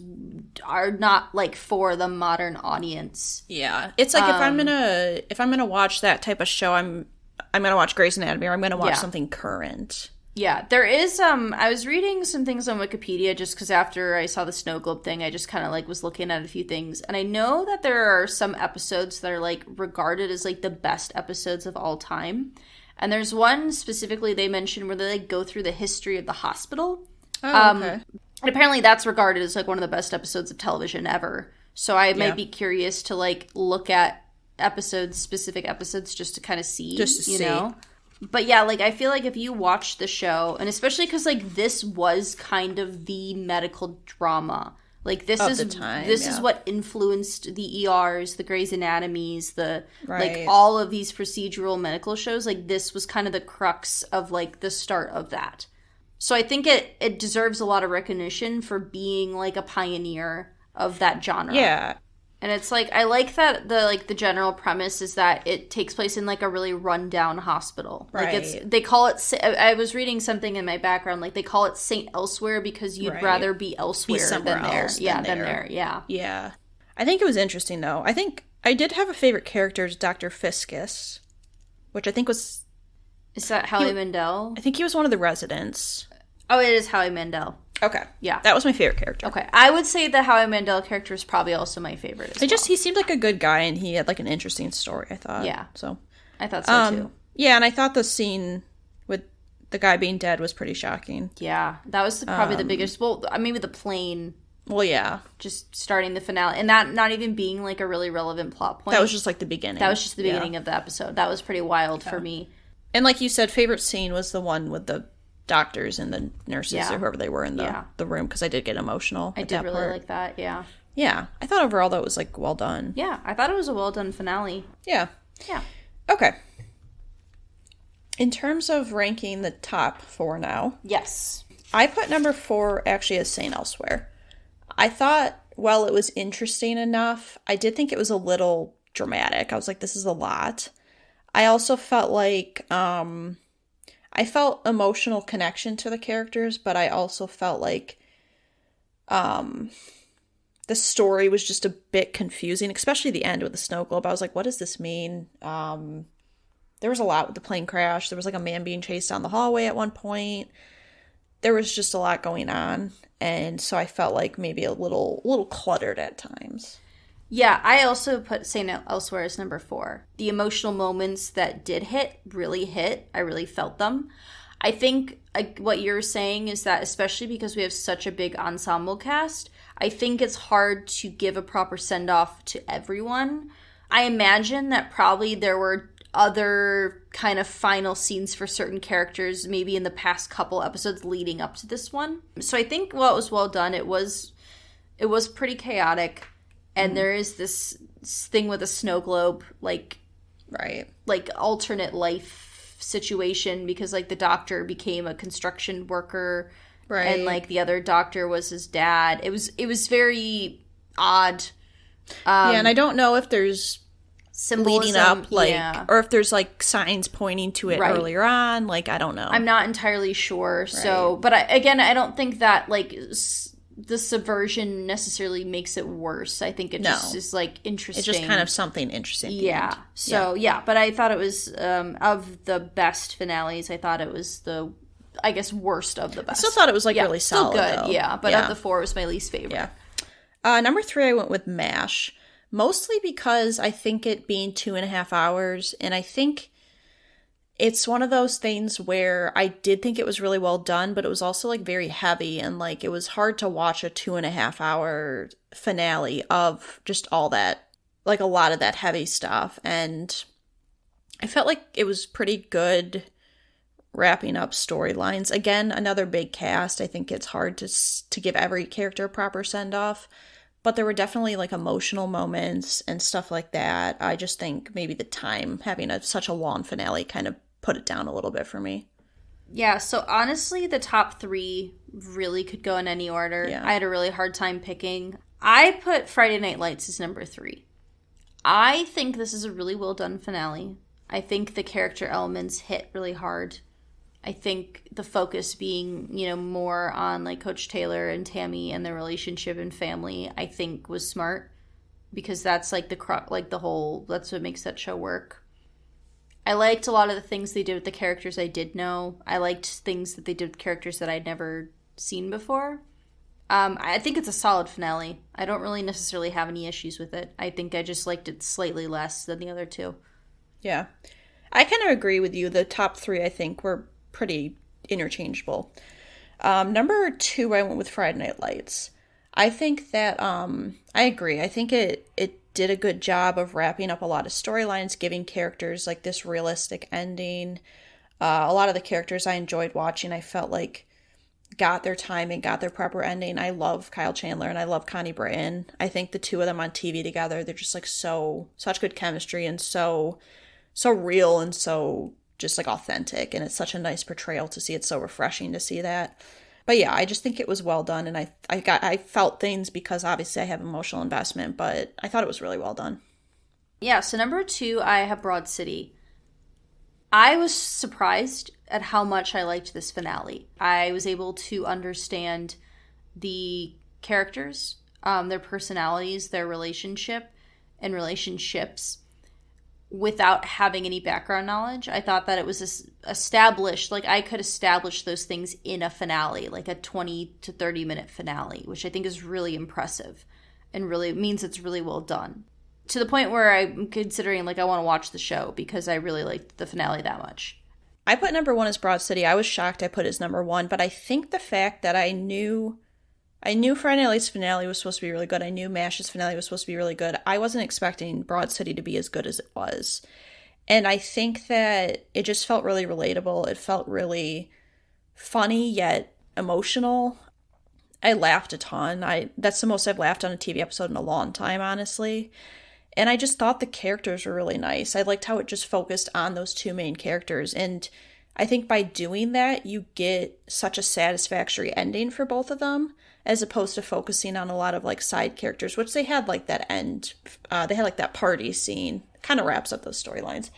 are not like for the modern audience. Yeah. It's like if I'm gonna watch that type of show, I'm gonna watch Grey's Anatomy, or I'm gonna watch something current. Yeah, there is I was reading some things on Wikipedia just because after I saw the snow globe thing, I just kind of like was looking at a few things, and I know that there are some episodes that are like regarded as like the best episodes of all time. And there's one specifically they mentioned where they like go through the history of the hospital. Oh, okay. And apparently that's regarded as like one of the best episodes of television ever. So I might be curious to like look at specific episodes just to kind of see, you know? But yeah, like I feel like if you watch the show, and especially because like this was kind of the medical drama. Like this is what influenced the ERs, the Grey's Anatomies, like all of these procedural medical shows. Like this was kind of the crux of like the start of that. So I think it deserves a lot of recognition for being like a pioneer of that genre. Yeah. And it's like I like that the general premise is that it takes place in like a really rundown hospital. Like they call it. I was reading something in my background, like they call it Saint Elsewhere because you'd rather be elsewhere than there. Than there. Yeah. Yeah. I think it was interesting though. I think I did have a favorite character, Dr. Fiscus, which I think was. Is that Howie Mandel? I think he was one of the residents. Oh, it is Howie Mandel. Okay. Yeah. That was my favorite character. Okay. I would say the Howie Mandel character is probably also my favorite He seemed like a good guy, and he had like an interesting story, I thought. Yeah. So. I thought so too. Yeah, and I thought the scene with the guy being dead was pretty shocking. Yeah. That was probably the biggest, well, maybe the plane. Well, yeah. Just starting the finale. And that not even being like a really relevant plot point. That was just like the beginning. That was just the beginning of the episode. That was pretty wild for me. And like you said, favorite scene was the one with the doctors and the nurses or whoever they were in the room, because I did get emotional. I did really like that, yeah. Yeah. I thought overall that was like well done. Yeah, I thought it was a well done finale. Yeah. Yeah. Okay. In terms of ranking the top 4 now. Yes. I put number 4 actually as Saint Elsewhere. I thought, while it was interesting enough, I did think it was a little dramatic. I was like, this is a lot. I also felt like, I felt emotional connection to the characters, but I also felt like the story was just a bit confusing, especially the end with the snow globe. I was like, what does this mean? There was a lot with the plane crash. There was like a man being chased down the hallway at one point. There was just a lot going on, and so I felt like maybe a little cluttered at times. Yeah, I also put Saint Elsewhere as number 4. The emotional moments that did really hit. I really felt them. I think like what you're saying is that especially because we have such a big ensemble cast, I think it's hard to give a proper send-off to everyone. I imagine that probably there were other kind of final scenes for certain characters maybe in the past couple episodes leading up to this one. So I think while it was well done, it was pretty chaotic. And there is this thing with a snow globe, like alternate life situation, because like the doctor became a construction worker, and like the other doctor was his dad. It was very odd. And I don't know if there's symbolism, leading up, or if there's like signs pointing to it earlier on. Like I don't know. I'm not entirely sure. So, but I don't think that like. The subversion necessarily makes it worse. I think it just is like interesting. It's just kind of something interesting. Yeah. So but I thought it was of the best finales. I thought it was the, I guess, worst of the best. I still thought it was like really solid. Still good, though. yeah. But of the 4, it was my least favorite. Yeah. Number 3, I went with MASH, mostly because I think it being 2.5 hours, and I think it's one of those things where I did think it was really well done, but it was also like very heavy, and like it was hard to watch a 2.5 hour finale of just all that, like a lot of that heavy stuff. And I felt like it was pretty good wrapping up storylines. Again, another big cast. I think it's hard to give every character a proper send-off, but there were definitely like emotional moments and stuff like that. I just think maybe the time, having such a long finale, kind of put it down a little bit for me. Yeah, so honestly, the top 3 really could go in any order. Yeah. I had a really hard time picking. I put Friday Night Lights as number 3. I think this is a really well done finale. I think the character elements hit really hard. I think the focus being, more on like Coach Taylor and Tammy and their relationship and family, I think was smart, because that's like that's what makes that show work. I liked a lot of the things they did with the characters I did know. I liked things that they did with characters that I'd never seen before. I think it's a solid finale. I don't really necessarily have any issues with it. I think I just liked it slightly less than the other 2. Yeah. I kind of agree with you. The top 3, I think, were pretty interchangeable. Number 2, I went with Friday Night Lights. I think that, I agree. I think it did a good job of wrapping up a lot of storylines, giving characters like this realistic ending. A lot of the characters I enjoyed watching, I felt like got their time and got their proper ending. I love Kyle Chandler and I love Connie Britton. I think the 2 of them on TV together, they're just like such good chemistry and so real and so just like authentic, and it's such a nice portrayal to see. It's so refreshing to see that. But yeah, I just think it was well done, and I felt things because obviously I have emotional investment, but I thought it was really well done. Yeah, so number 2, I have Broad City. I was surprised at how much I liked this finale. I was able to understand the characters, their personalities, their relationship and relationships without having any background knowledge. I thought that it was established, like I could establish those things in a finale, like a 20 to 30 minute finale, which I think is really impressive and really means it's really well done. To the point where I'm considering, like, I want to watch the show because I really liked the finale that much. I put number 1 as Broad City. I was shocked I put it as number 1, but I think the fact that I knew Friday Night Lights' finale was supposed to be really good. I knew MASH's finale was supposed to be really good. I wasn't expecting Broad City to be as good as it was. And I think that it just felt really relatable. It felt really funny yet emotional. I laughed a ton. That's the most I've laughed on a TV episode in a long time, honestly. And I just thought the characters were really nice. I liked how it just focused on those 2 main characters. And I think by doing that, you get such a satisfactory ending for both of them, as opposed to focusing on a lot of like side characters, which they had like that end. They had like that party scene. Kind of wraps up those storylines.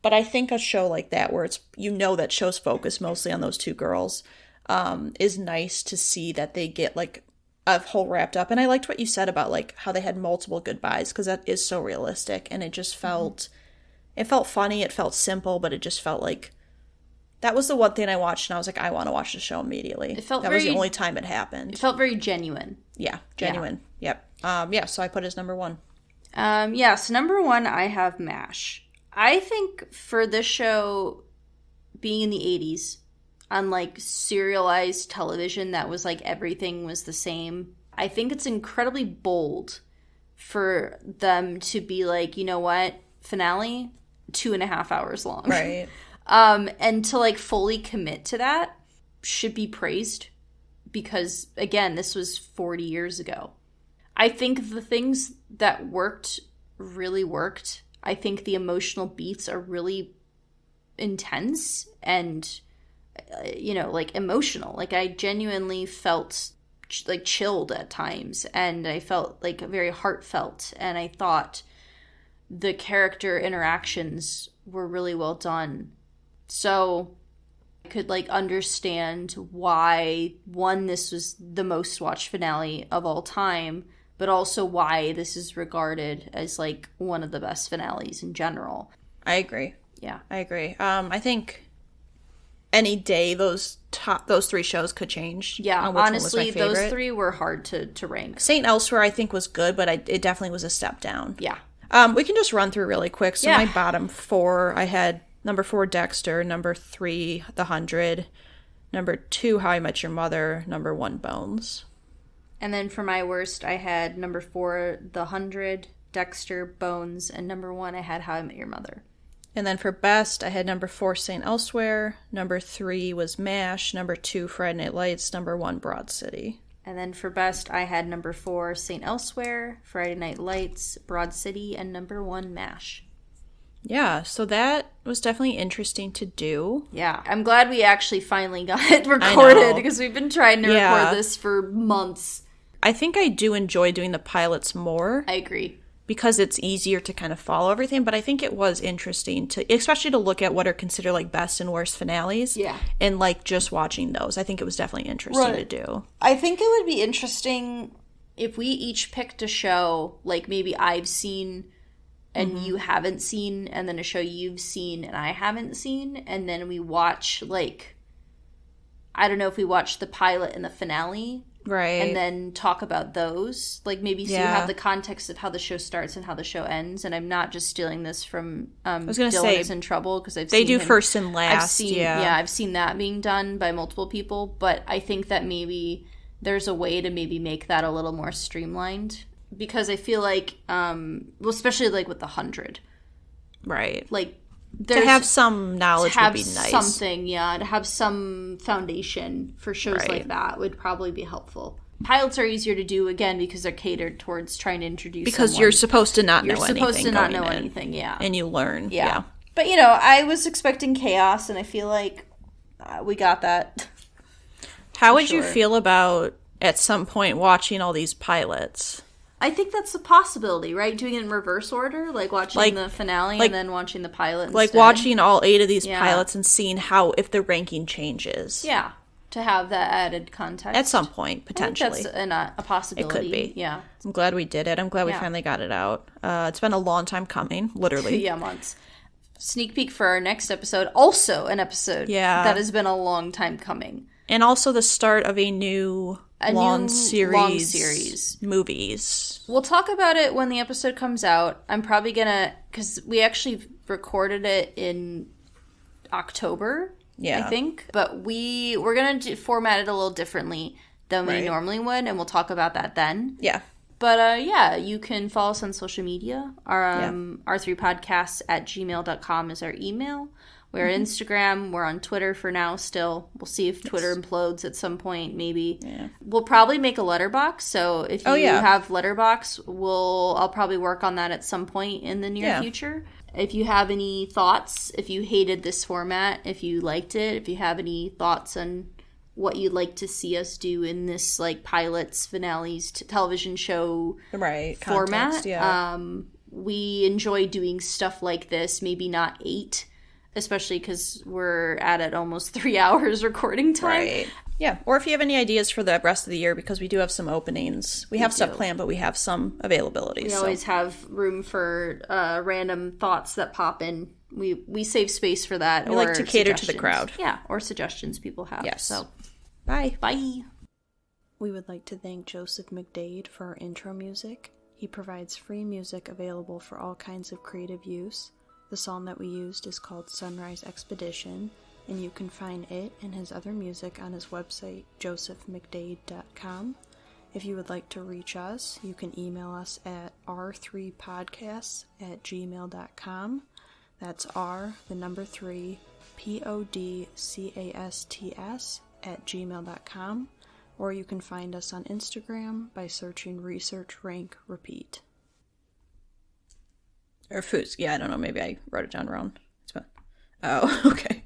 But I think a show like that, where it's, that show's focused mostly on those 2 girls, is nice to see that they get like a whole wrapped up. And I liked what you said about like how they had multiple goodbyes, because that is so realistic, and it just felt it felt funny, it felt simple, but it just felt like that was the one thing I watched and I was like, I want to watch the show immediately. That was the only time it happened. It felt very genuine. Yeah, genuine. Yeah. Yep. So I put it as number 1. So number 1, I have MASH. I think for this show being in the 80s, on like serialized television that was like everything was the same, I think it's incredibly bold for them to be like, you know what, finale 2.5 hours long, right? And to like fully commit to that should be praised, because again, this was 40 years ago. I think the things that worked really worked. I think the emotional beats are really intense and like emotional. Like I genuinely felt like chilled at times, and I felt like very heartfelt, and I thought the character interactions were really well done. So I could like understand why, one, this was the most watched finale of all time, but also why this is regarded as like one of the best finales in general. I agree. Yeah, I agree. I think any day those 3 shows could change. Yeah, honestly, those 3 were hard to rank. St. Elsewhere I think was good, but it definitely was a step down. Yeah. We can just run through really quick. So my bottom 4, I had number 4 Dexter, number 3 The 100, number 2 How I Met Your Mother, number 1 Bones. And then for my worst, I had number 4 The 100, Dexter, Bones, and number 1 I had How I Met Your Mother. And then for best, I had number 4, St. Elsewhere. Number 3 was MASH. Number 2, Friday Night Lights. Number 1, Broad City. And then for best, I had number 4, St. Elsewhere, Friday Night Lights, Broad City, and number 1, MASH. Yeah, so that was definitely interesting to do. Yeah, I'm glad we actually finally got it recorded because we've been trying to record this for months. I think I do enjoy doing the pilots more. I agree. Because it's easier to kind of follow everything, but I think it was interesting to, especially to look at what are considered like best and worst finales. Yeah. And like just watching those. I think it was definitely interesting to do. I think it would be interesting if we each picked a show, like maybe I've seen and you haven't seen, and then a show you've seen and I haven't seen, and then we watch, like, I don't know if we watch the pilot and the finale. Right. And then talk about those. Like, maybe so you have the context of how the show starts and how the show ends. And I'm not just stealing this from I was gonna Dylan say, is in Trouble, because they do first and last. I've seen that being done by multiple people. But I think that maybe there's a way to maybe make that a little more streamlined. Because I feel like, well, especially like with the 100. Right. Like, to have some knowledge would be nice. To have some foundation for shows like that would probably be helpful. Pilots are easier to do, again, because they're catered towards trying to introduce because you're supposed to not know anything. You're supposed to not know anything, And you learn, yeah. But, you know, I was expecting chaos, and I feel like we got that. How would you feel about, at some point, watching all these pilots? I think that's a possibility, right? Doing it in reverse order, like watching the finale and then watching the pilot instead. Like watching all 8 of these pilots and seeing how, if the ranking changes. Yeah, to have that added context. At some point, potentially. That's a possibility. It could be. Yeah. I'm glad we did it. I'm glad we finally got it out. It's been a long time coming, literally. Yeah, months. Sneak peek for our next episode. Also an episode that has been a long time coming. And also the start of a new long series movies. We'll talk about it when the episode comes out. I'm probably gonna, because we actually recorded it in October, I think. But we're gonna format it a little differently than we normally would, and we'll talk about that then. Yeah. But you can follow us on social media. Our R3podcasts at gmail.com is our email. We're on Instagram. We're on Twitter for now still. We'll see if Twitter implodes at some point, maybe. Yeah. We'll probably make a letterbox. So if you have letterbox, I'll probably work on that at some point in the near future. If you have any thoughts, if you hated this format, if you liked it, if you have any thoughts on what you'd like to see us do in this, like, pilots, finales, television show format. Context, we enjoy doing stuff like this, maybe not 8, especially because we're at almost 3 hours recording time. Right. Yeah. Or if you have any ideas for the rest of the year, because we do have some openings. We have stuff planned, but we have some availability. We always have room for random thoughts that pop in. We save space for that. We like to cater to the crowd. Yeah, or suggestions people have. Yes. So, bye. Bye. We would like to thank Joseph McDade for our intro music. He provides free music available for all kinds of creative use. The song that we used is called Sunrise Expedition, and you can find it and his other music on his website, josephmcdade.com. If you would like to reach us, you can email us at r3podcasts@gmail.com. That's R, the number 3, podcasts@gmail.com. Or you can find us on Instagram by searching Research Rank Repeat. Or foods. Yeah, I don't know. Maybe I wrote it down wrong. Oh, okay.